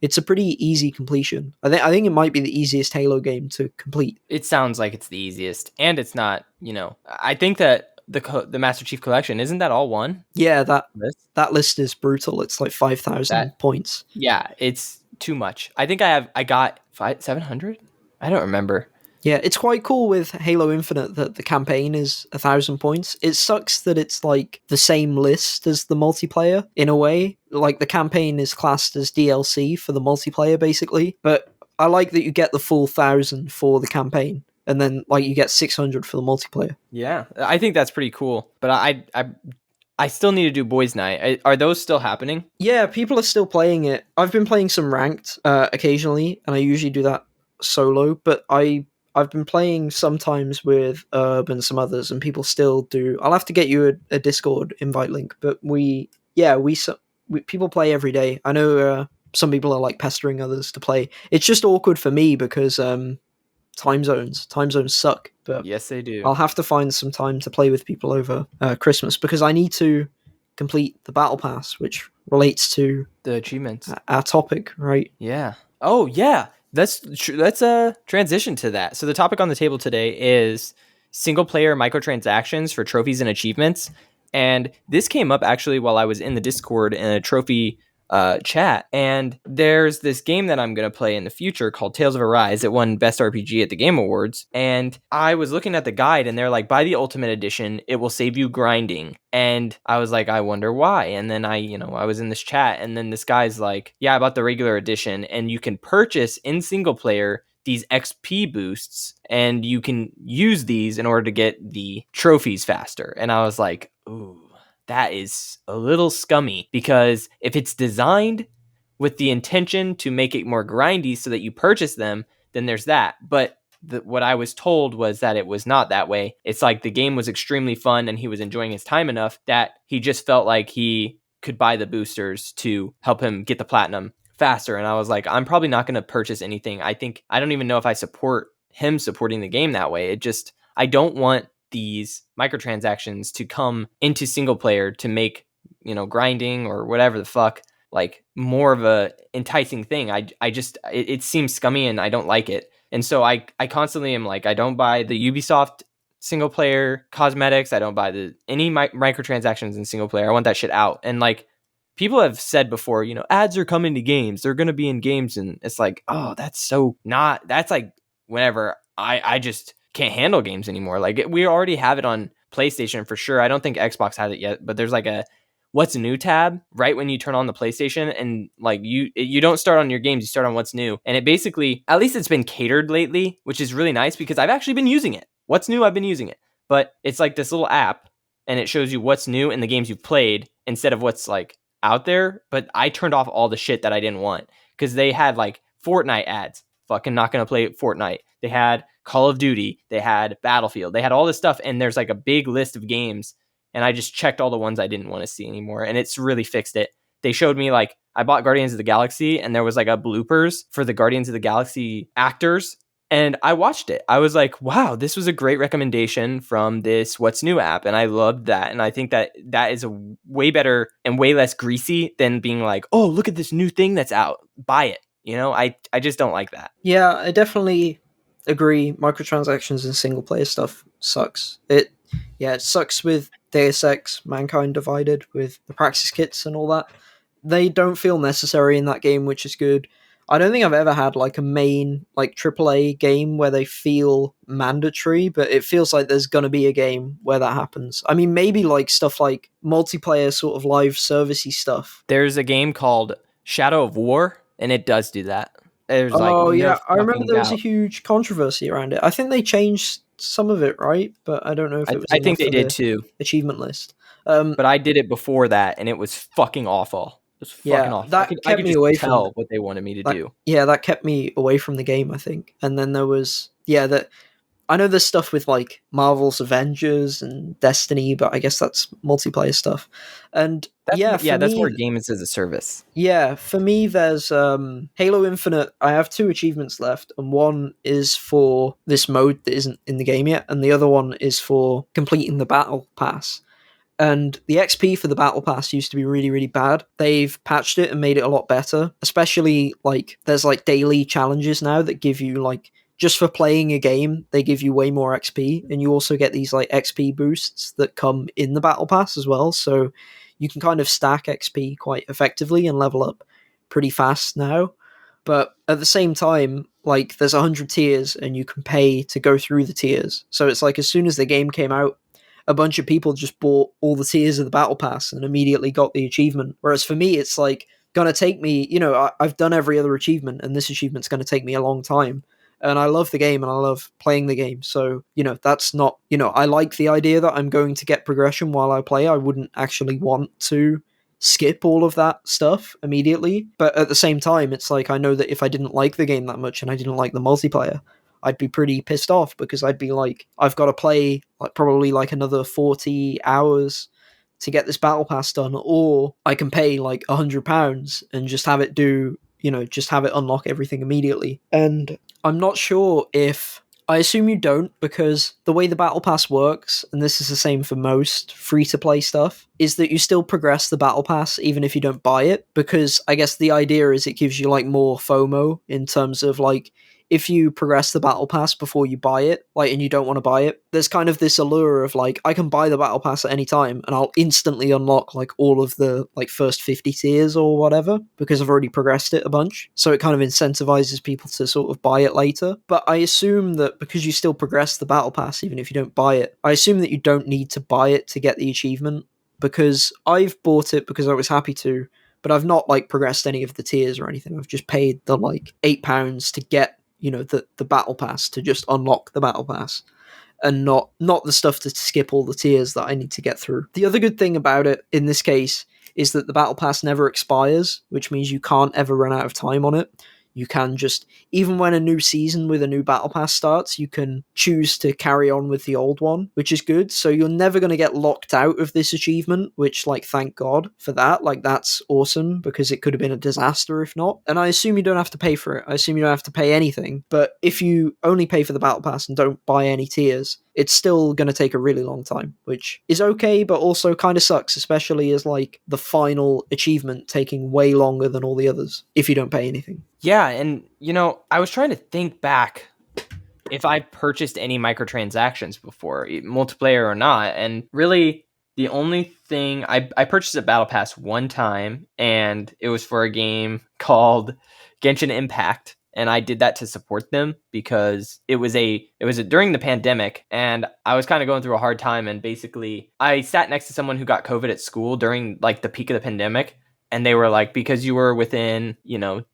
Speaker 2: It's a pretty easy completion. I think it might be the easiest Halo game to complete.
Speaker 1: It sounds like it's the easiest, and it's not. You know, I think that the Master Chief Collection isn't that all one?
Speaker 2: Yeah, that list is brutal. It's like 5,000 points.
Speaker 1: Yeah, it's too much. I think I got 700. I don't remember.
Speaker 2: Yeah, it's quite cool with Halo Infinite that the campaign is 1,000 points. It sucks that it's like the same list as the multiplayer in a way. Like the campaign is classed as DLC for the multiplayer basically, but I like that you get the full 1,000 for the campaign and then like you get 600 for the multiplayer.
Speaker 1: Yeah, I think that's pretty cool. But I still need to do boys' night. Are those still happening?
Speaker 2: Yeah, people are still playing it. I've been playing some ranked occasionally, and I usually do that solo. But I've been playing sometimes with Herb and some others, and people still do. I'll have to get you a Discord invite link. But we people play every day. I know some people are like pestering others to play. It's just awkward for me because time zones suck. But
Speaker 1: Yes, they
Speaker 2: I'll
Speaker 1: do.
Speaker 2: have to find some time to play with people over Christmas because I need to complete the battle pass, which relates to
Speaker 1: The achievements.
Speaker 2: our topic, right?
Speaker 1: Yeah. Oh, yeah. Let's transition to that. So the topic on the table today is single player microtransactions for trophies and achievements. And this came up actually while I was in the Discord in a trophy chat. And there's this game that I'm going to play in the future called Tales of Arise. It won Best RPG at the Game Awards. And I was looking at the guide and they're like, buy the Ultimate Edition, it will save you grinding. And I was like, I wonder why. And then I was in this chat and then this guy's like, yeah, I bought the regular edition and you can purchase in single player these XP boosts and you can use these in order to get the trophies faster. And I was like, ooh, that is a little scummy because if it's designed with the intention to make it more grindy so that you purchase them, then there's that. But what I was told was that it was not that way. It's like the game was extremely fun and he was enjoying his time enough that he just felt like he could buy the boosters to help him get the platinum faster. And I was like, I'm probably not going to purchase anything. I don't even know if I support him supporting the game that way. I don't want these microtransactions to come into single player to make, grinding or whatever the fuck, like more of a enticing thing. It seems scummy and I don't like it. And so I constantly am like, I don't buy the Ubisoft single player cosmetics. I don't buy any microtransactions in single player. I want that shit out. And like people have said before, ads are coming to games. They're going to be in games. And it's like, oh, that's like whenever I just can't handle games anymore. Like we already have it on PlayStation for sure. I don't think Xbox has it yet, but there's like a what's new tab right when you turn on the PlayStation, and like you don't start on your games, you start on what's new. And it basically, at least it's been catered lately, which is really nice because I've actually been using it. What's new, I've been using it. But it's like this little app and it shows you what's new in the games you've played instead of what's like out there. But I turned off all the shit that I didn't want because they had like Fortnite ads. Fucking not gonna play Fortnite. They had Call of Duty, they had Battlefield, they had all this stuff, and there's like a big list of games, and I just checked all the ones I didn't want to see anymore, and it's really fixed it. They showed me like I bought Guardians of the Galaxy, and there was like a bloopers for the Guardians of the Galaxy actors, and I watched it. I was like, wow, this was a great recommendation from this What's New app, and I loved that, and I think that is a way better and way less greasy than being like, oh, look at this new thing that's out, buy it. I just don't like that.
Speaker 2: Yeah, I definitely agree. Microtransactions and single player stuff sucks. It sucks with Deus Ex, Mankind Divided, with the Praxis kits and all that. They don't feel necessary in that game, which is good. I don't think I've ever had like a main like AAA game where they feel mandatory, but it feels like there's gonna be a game where that happens. I mean, maybe like stuff like multiplayer sort of live servicey stuff.
Speaker 1: There's a game called Shadow of War, and it does do that. There's like
Speaker 2: Oh
Speaker 1: no
Speaker 2: yeah, I remember
Speaker 1: fucking
Speaker 2: there was a
Speaker 1: doubt.
Speaker 2: huge controversy around it. I think they changed some of it, right? But I don't know if it was
Speaker 1: I think
Speaker 2: enough
Speaker 1: they
Speaker 2: for
Speaker 1: did
Speaker 2: the
Speaker 1: too,
Speaker 2: achievement list.
Speaker 1: but I did it before that, and it was fucking awful. It was fucking
Speaker 2: Yeah,
Speaker 1: awful.
Speaker 2: that
Speaker 1: I
Speaker 2: kept
Speaker 1: could
Speaker 2: me
Speaker 1: just
Speaker 2: away from
Speaker 1: tell what they wanted me to
Speaker 2: that.
Speaker 1: do.
Speaker 2: Yeah, that kept me away from the game, I think. And then there was that I know there's stuff with like Marvel's Avengers and Destiny, but I guess that's multiplayer stuff. And
Speaker 1: That's more games as a service.
Speaker 2: for me, there's Halo Infinite. I have two achievements left, and one is for this mode that isn't in the game yet, and the other one is for completing the battle pass. And the XP for the battle pass used to be really, really bad. They've patched it and made it a lot better. Especially like there's like daily challenges now that give you like just for playing a game, they give you way more XP, and you also get these like XP boosts that come in the battle pass as well. So you can kind of stack XP quite effectively and level up pretty fast now. But at the same time, like there's 100 tiers and you can pay to go through the tiers. So it's like as soon as the game came out, a bunch of people just bought all the tiers of the battle pass and immediately got the achievement. Whereas for me, it's like gonna take me, I've done every other achievement and this achievement's gonna take me a long time. and I love the game and I love playing the game. So, that's not, I like the idea that I'm going to get progression while I play. I wouldn't actually want to skip all of that stuff immediately. But at the same time, it's like I know that if I didn't like the game that much and I didn't like the multiplayer, I'd be pretty pissed off because I'd be like, I've got to play like probably like another 40 hours to get this battle pass done, or I can pay like £100 and just have it just have it unlock everything immediately. And I'm not sure if I assume you don't, because the way the battle pass works, and this is the same for most free-to-play stuff, is that you still progress the battle pass even if you don't buy it, because I guess the idea is it gives you like more FOMO in terms of like, if you progress the battle pass before you buy it, like, and you don't want to buy it, there's kind of this allure of like, I can buy the battle pass at any time and I'll instantly unlock like all of the like first 50 tiers or whatever because I've already progressed it a bunch. So it kind of incentivizes people to sort of buy it later. But I assume that because you still progress the battle pass even if you don't buy it, I assume that you don't need to buy it to get the achievement, because I've bought it because I was happy to, but I've not like progressed any of the tiers or anything. I've just paid the like £8 to get the battle pass, to just unlock the battle pass, and not the stuff to skip all the tiers that I need to get through. The other good thing about it in this case is that the battle pass never expires, which means you can't ever run out of time on it. You can just, even when a new season with a new battle pass starts, you can choose to carry on with the old one, which is good. So you're never going to get locked out of this achievement, which, like, thank God for that. Like, that's awesome, because it could have been a disaster if not. And I assume you don't have to pay for it. I assume you don't have to pay anything. But if you only pay for the battle pass and don't buy any tiers, it's still going to take a really long time, which is okay, but also kind of sucks, especially as like the final achievement taking way longer than all the others if you don't pay anything.
Speaker 1: Yeah, and I was trying to think back if I purchased any microtransactions before, multiplayer or not, and really the only thing I purchased a battle pass one time, and it was for a game called Genshin Impact. And I did that to support them because it was during the pandemic, and I was kind of going through a hard time. And basically, I sat next to someone who got COVID at school during like the peak of the pandemic, and they were like, because you were within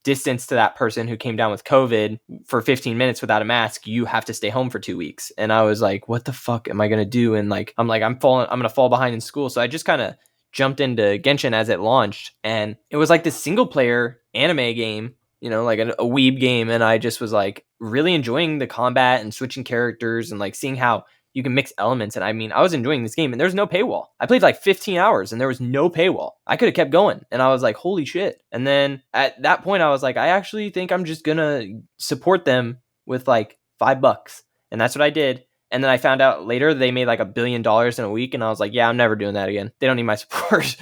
Speaker 1: distance to that person who came down with COVID for 15 minutes without a mask, you have to stay home for 2 weeks. And I was like, what the fuck am I gonna do? And like, I'm gonna fall behind in school. So I just kind of jumped into Genshin as it launched, and it was like this single player anime game, like a weeb game, and I just was like really enjoying the combat and switching characters and like seeing how you can mix elements. And I mean, I was enjoying this game, and there's no paywall. I played like 15 hours and there was no paywall. I could have kept going, and I was like, holy shit. And then at that point I was like, I actually think I'm just gonna support them with like $5. And that's what I did. And then I found out later they made like $1 billion in a week, and I was like, yeah, I'm never doing that again. They don't need my support.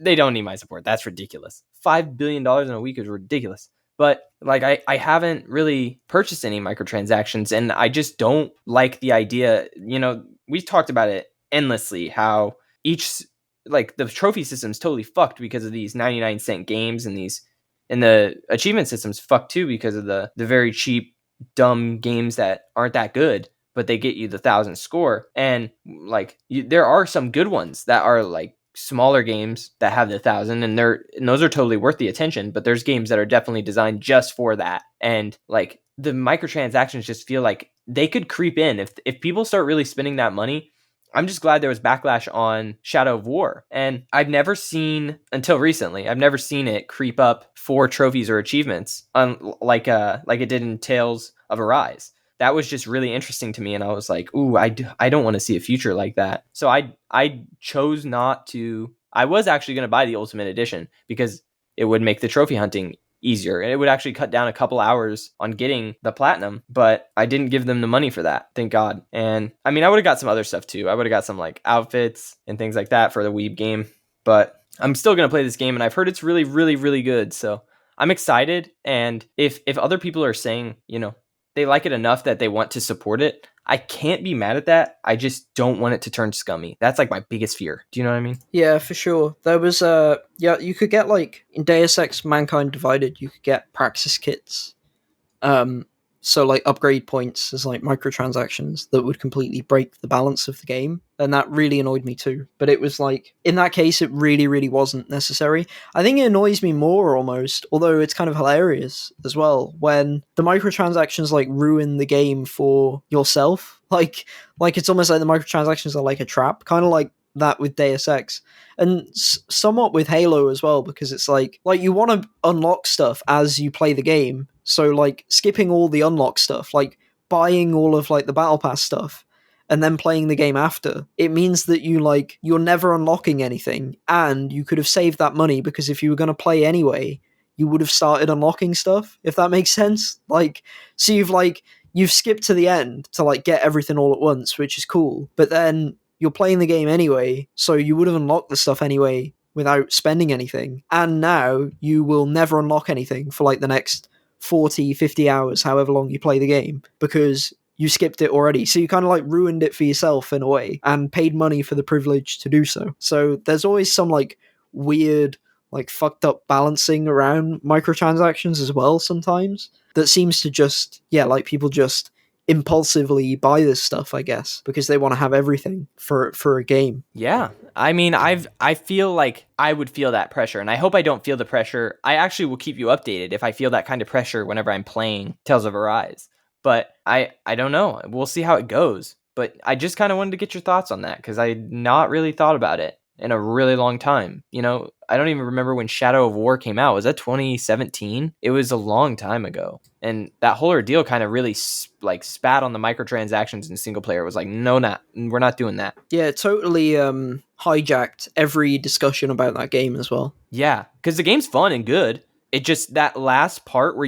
Speaker 1: They don't need my support. That's ridiculous. $5 billion in a week is ridiculous. But like, I haven't really purchased any microtransactions, and I just don't like the idea. We've talked about it endlessly, how each, like, the trophy system's totally fucked because of these 99-cent games, and the achievement system's fucked too because of the very cheap, dumb games that aren't that good, but they get you the 1,000 score. And like, there are some good ones that are like smaller games that have the 1,000, and those are totally worth the attention. But there's games that are definitely designed just for that, and like the microtransactions just feel like they could creep in if people start really spending that money. I'm just glad there was backlash on Shadow of War, and until recently, I've never seen it creep up for trophies or achievements, like it did in Tales of Arise. That was just really interesting to me, and I was like, ooh, I don't want to see a future like that. So I chose not to. I was actually going to buy the Ultimate Edition because it would make the trophy hunting easier, and it would actually cut down a couple hours on getting the platinum, but I didn't give them the money for that, thank God. And I mean, I would have got some other stuff too. I would have got some like outfits and things like that for the Weeb game, but I'm still going to play this game, and I've heard it's really, really, really good. So I'm excited. And if other people are saying, they like it enough that they want to support it, I can't be mad at that. I just don't want it to turn scummy. That's like my biggest fear. Do you know what I mean?
Speaker 2: Yeah, for sure. There was you could get, like, in Deus Ex Mankind Divided, you could get praxis kits. So like upgrade points as like microtransactions that would completely break the balance of the game. and that really annoyed me too. But it was like, in that case, it really, really wasn't necessary. I think it annoys me more almost, although it's kind of hilarious as well, when the microtransactions like ruin the game for yourself. Like it's almost like the microtransactions are like a trap, kind of like that with Deus Ex, and somewhat with Halo as well, because it's like you want to unlock stuff as you play the game. So like skipping all the unlock stuff, like buying all of like the battle pass stuff and then playing the game after, it means that you're never unlocking anything, and you could have saved that money, because if you were going to play anyway, you would have started unlocking stuff, if that makes sense. Like, so you've skipped to the end to like get everything all at once, which is cool, but then you're playing the game anyway, so you would have unlocked the stuff anyway without spending anything, and now you will never unlock anything for like the next 40, 50 hours, however long you play the game, because you skipped it already. So you kind of like ruined it for yourself in a way, and paid money for the privilege to do so. So there's always some like weird, like fucked up balancing around microtransactions as well sometimes, that seems to just, yeah, like people just impulsively buy this stuff, I guess, because they want to have everything for a game.
Speaker 1: Yeah. I mean, I feel like I would feel that pressure, and I hope I don't feel the pressure. I actually will keep you updated if I feel that kind of pressure whenever I'm playing Tales of Arise. But I don't know. We'll see how it goes. But I just kind of wanted to get your thoughts on that, because I had not really thought about it in a really long time. You know, I don't even remember when Shadow of War came out. Was that 2017? It was a long time ago. And that whole ordeal kind of really spat on the microtransactions in single player. It was like, no, we're not doing that.
Speaker 2: Yeah, it totally hijacked every discussion about that game as well.
Speaker 1: Yeah, because the game's fun and good. It just, that last part where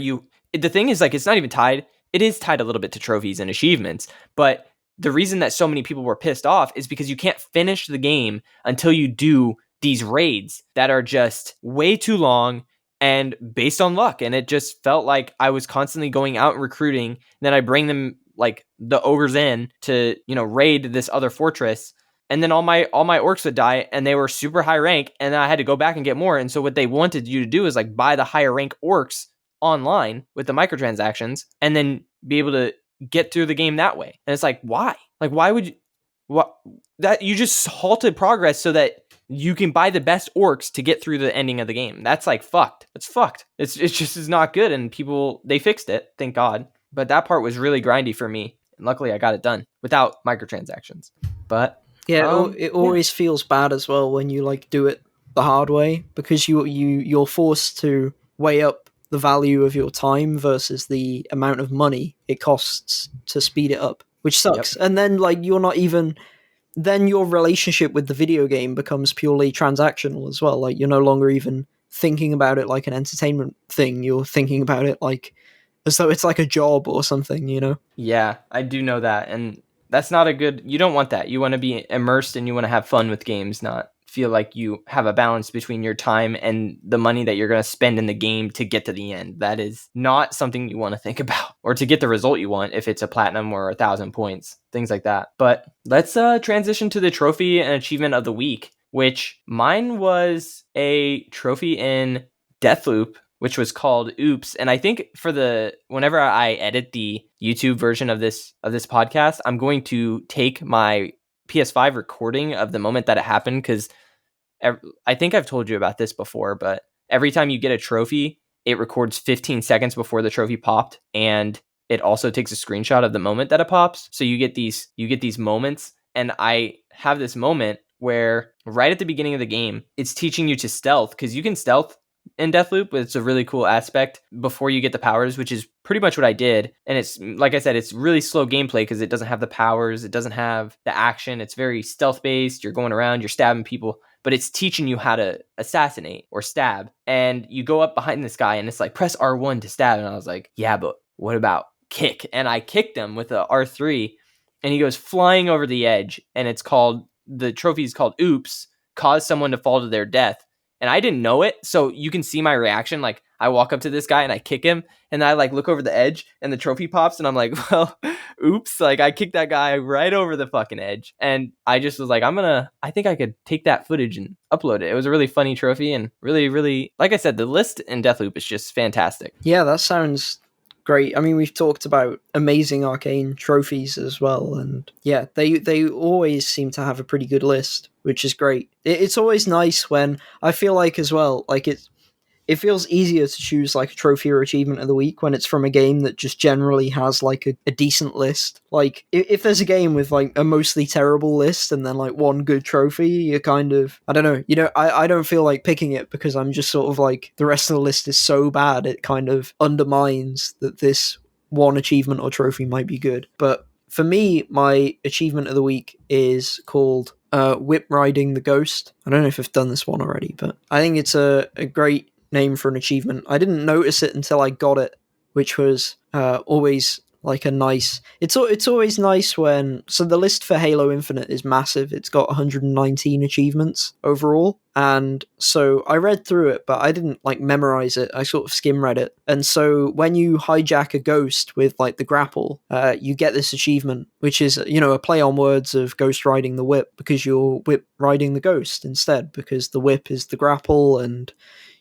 Speaker 1: the thing is, like, it's not even tied. It is tied a little bit to trophies and achievements, but the reason that so many people were pissed off is because you can't finish the game until you do these raids that are just way too long and based on luck. And it just felt like I was constantly going out and recruiting. And then I bring them, like, the ogres in to, raid this other fortress. And then all my orcs would die, and they were super high rank, and then I had to go back and get more. And so what they wanted you to do is like buy the higher rank orcs online with the microtransactions, and then be able to get through the game that way. And it's like, why? Like, why would you? What, that you just halted progress so that you can buy the best orcs to get through the ending of the game. That's like fucked. It's fucked. It's just is not good. And people, they fixed it, thank God. But that part was really grindy for me, and luckily I got it done without microtransactions. But
Speaker 2: yeah, it always feels bad as well when you like do it the hard way, because you're forced to weigh up the value of your time versus the amount of money it costs to speed it up, which sucks. Yep. And then like then your relationship with the video game becomes purely transactional as well. Like, you're no longer even thinking about it like an entertainment thing. You're thinking about it like as though it's like a job or something,
Speaker 1: Yeah, I do know that. And that's not you don't want that. You want to be immersed and you want to have fun with games, not feel like you have a balance between your time and the money that you're going to spend in the game to get to the end. That is not something you want to think about, or to get the result you want, if it's a platinum or 1,000 points, things like that. But let's transition to the trophy and achievement of the week, which mine was a trophy in Deathloop, which was called Oops. And I think whenever I edit the YouTube version of this podcast, I'm going to take my PS5 recording of the moment that it happened, because I think I've told you about this before, but every time you get a trophy, it records 15 seconds before the trophy popped, and it also takes a screenshot of the moment that it pops. So you get these moments, and I have this moment where right at the beginning of the game, it's teaching you to stealth, because you can stealth in Deathloop. It's a really cool aspect before you get the powers, which is pretty much what I did. And it's, like I said, it's really slow gameplay because it doesn't have the powers, it doesn't have the action. It's very stealth based. You're going around, you're stabbing people, but it's teaching you how to assassinate or stab. And you go up behind this guy and it's like, press R1 to stab. And I was like, yeah, but what about kick? And I kicked him with a R3, and he goes flying over the edge. And the trophy is called Oops, cause someone to fall to their death. And I didn't know it, so you can see my reaction. Like, I walk up to this guy and I kick him, and I like look over the edge, and the trophy pops, and I'm like, well, oops, like I kicked that guy right over the fucking edge. And I just was like, I think I could take that footage and upload it. It was a really funny trophy, and really, really, like I said, the list in Deathloop is just fantastic.
Speaker 2: Yeah, that sounds great. I mean, we've talked about amazing arcane trophies as well, and yeah, they always seem to have a pretty good list, which is great. It's always nice when I feel like as well, like it feels easier to choose like a trophy or achievement of the week when it's from a game that just generally has like a decent list. Like if there's a game with like a mostly terrible list and then like one good trophy, you're kind of, I don't know, I don't feel like picking it because I'm just sort of like the rest of the list is so bad it kind of undermines that this one achievement or trophy might be good. But for me, my achievement of the week is called Whip Riding the Ghost. I don't know if I've done this one already, but I think it's a great name for an achievement. I didn't notice it until I got it, which was always like a nice. It's always nice when, so the list for Halo Infinite is massive. It's got 119 achievements overall, and so I read through it, but I didn't like memorize it. I sort of skim read it, and so when you hijack a ghost with like the grapple, you get this achievement, which is a play on words of ghost riding the whip, because you're whip riding the ghost instead, because the whip is the grapple and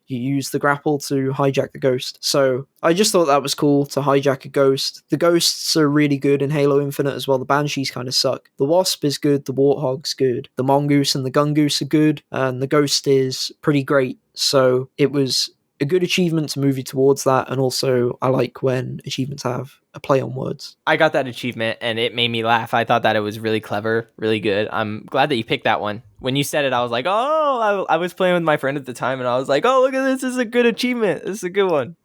Speaker 2: you use the grapple to hijack the ghost. So I just thought that was cool to hijack a ghost. The ghosts are really good in Halo Infinite as well. The Banshees kind of suck. The Wasp is good, the Warthog's good, the Mongoose and the Gungoose are good, and the Ghost is pretty great. So it was a good achievement to move you towards that, and also I like when achievements have a play on words.
Speaker 1: I got that achievement and it made me laugh. I thought that it was really clever, really good. I'm glad that you picked that one. When you said it, I was like, oh, I was playing with my friend at the time and I was like, oh, look at this. This is a good achievement. This is a good one.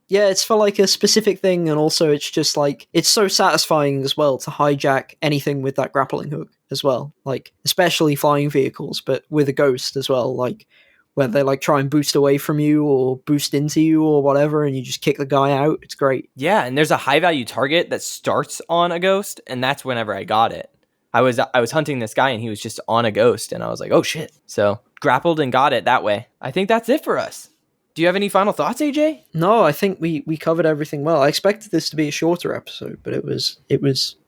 Speaker 2: Yeah, it's for like a specific thing, and also it's just like, it's so satisfying as well to hijack anything with that grappling hook as well. Like, especially flying vehicles, but with a ghost as well, like where they like try and boost away from you or boost into you or whatever, and you just kick the guy out. It's great.
Speaker 1: Yeah, and there's a high value target that starts on a ghost, and that's whenever I got it. I was hunting this guy and he was just on a ghost, and I was like, oh shit. So grappled and got it that way. I think that's it for us. Do you have any final thoughts, AJ?
Speaker 2: No, I think we covered everything well. I expected this to be a shorter episode, but it was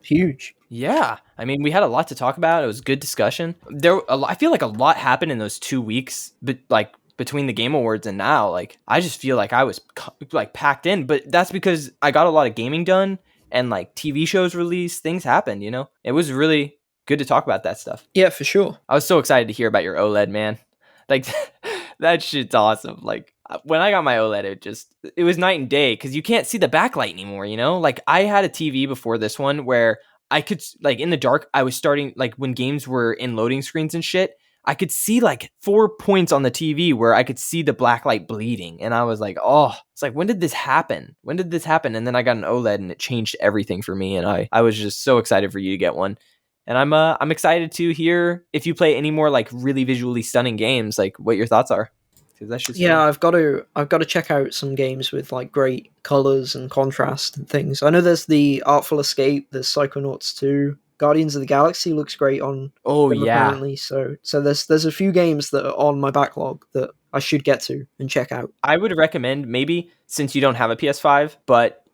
Speaker 2: huge.
Speaker 1: Yeah, I mean, we had a lot to talk about. It was good discussion. I feel like a lot happened in those 2 weeks, but like between the Game Awards and now, like I just feel like I was like packed in. But that's because I got a lot of gaming done and like TV shows released. Things happened, It was really good to talk about that stuff.
Speaker 2: Yeah, for sure.
Speaker 1: I was so excited to hear about your OLED, man. Like that shit's awesome. Like when I got my OLED, it was night and day because you can't see the backlight anymore, Like I had a TV before this one where I could, like in the dark, I was starting, like when games were in loading screens and shit, I could see like 4 points on the TV where I could see the blacklight bleeding. And I was like, oh, it's like, when did this happen? And then I got an OLED and it changed everything for me. And I was just so excited for you to get one. And I'm excited to hear if you play any more like really visually stunning games, like what your thoughts are.
Speaker 2: Yeah, I've got to check out some games with like great colors and contrast and things. I know there's the Artful Escape, there's Psychonauts 2, Guardians of the Galaxy looks great on.
Speaker 1: Oh
Speaker 2: them,
Speaker 1: yeah,
Speaker 2: apparently. So there's a few games that are on my backlog that I should get to and check out.
Speaker 1: I would recommend, maybe since you don't have a PS5, but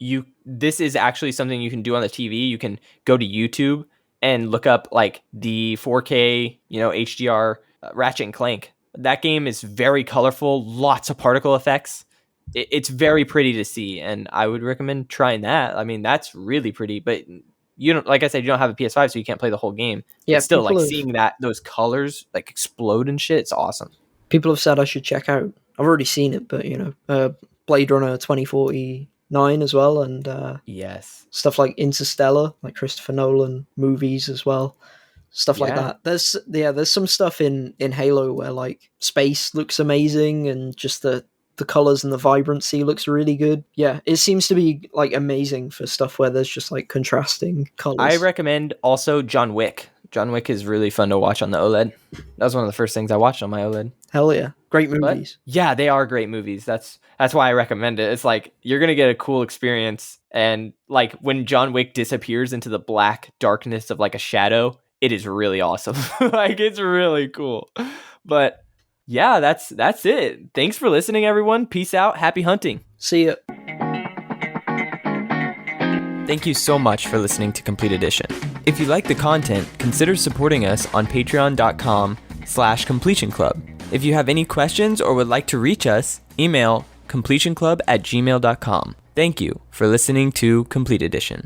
Speaker 1: this is actually something you can do on the TV. You can go to YouTube and look up like the 4K, HDR Ratchet and Clank. That game is very colorful, lots of particle effects. It's very pretty to see, and I would recommend trying that. I mean, that's really pretty, but you don't, like I said, you don't have a PS5, so you can't play the whole game.
Speaker 2: Yeah,
Speaker 1: but still, like seeing those colors like explode and shit, it's awesome.
Speaker 2: People have said I should check out. I've already seen it, but Blade Runner 2049 as well, and
Speaker 1: yes,
Speaker 2: stuff like Interstellar, like Christopher Nolan movies as well. Stuff like that. There's some stuff in Halo where like space looks amazing and just the colors and the vibrancy looks really good. Yeah, it seems to be like amazing for stuff where there's just like contrasting colors.
Speaker 1: I recommend also John Wick. John Wick is really fun to watch on the OLED. That was one of the first things I watched on my OLED.
Speaker 2: Hell yeah. Great movies.
Speaker 1: But, yeah, they are great movies. That's why I recommend it. It's like you're going to get a cool experience, and like when John Wick disappears into the black darkness of like a shadow, it is really awesome. Like it's really cool. But yeah, that's it. Thanks for listening, everyone. Peace out. Happy hunting.
Speaker 2: See ya.
Speaker 1: Thank you so much for listening to Complete Edition. If you like the content, consider supporting us on patreon.com/completionclub. If you have any questions or would like to reach us, email completionclub@gmail.com. Thank you for listening to Complete Edition.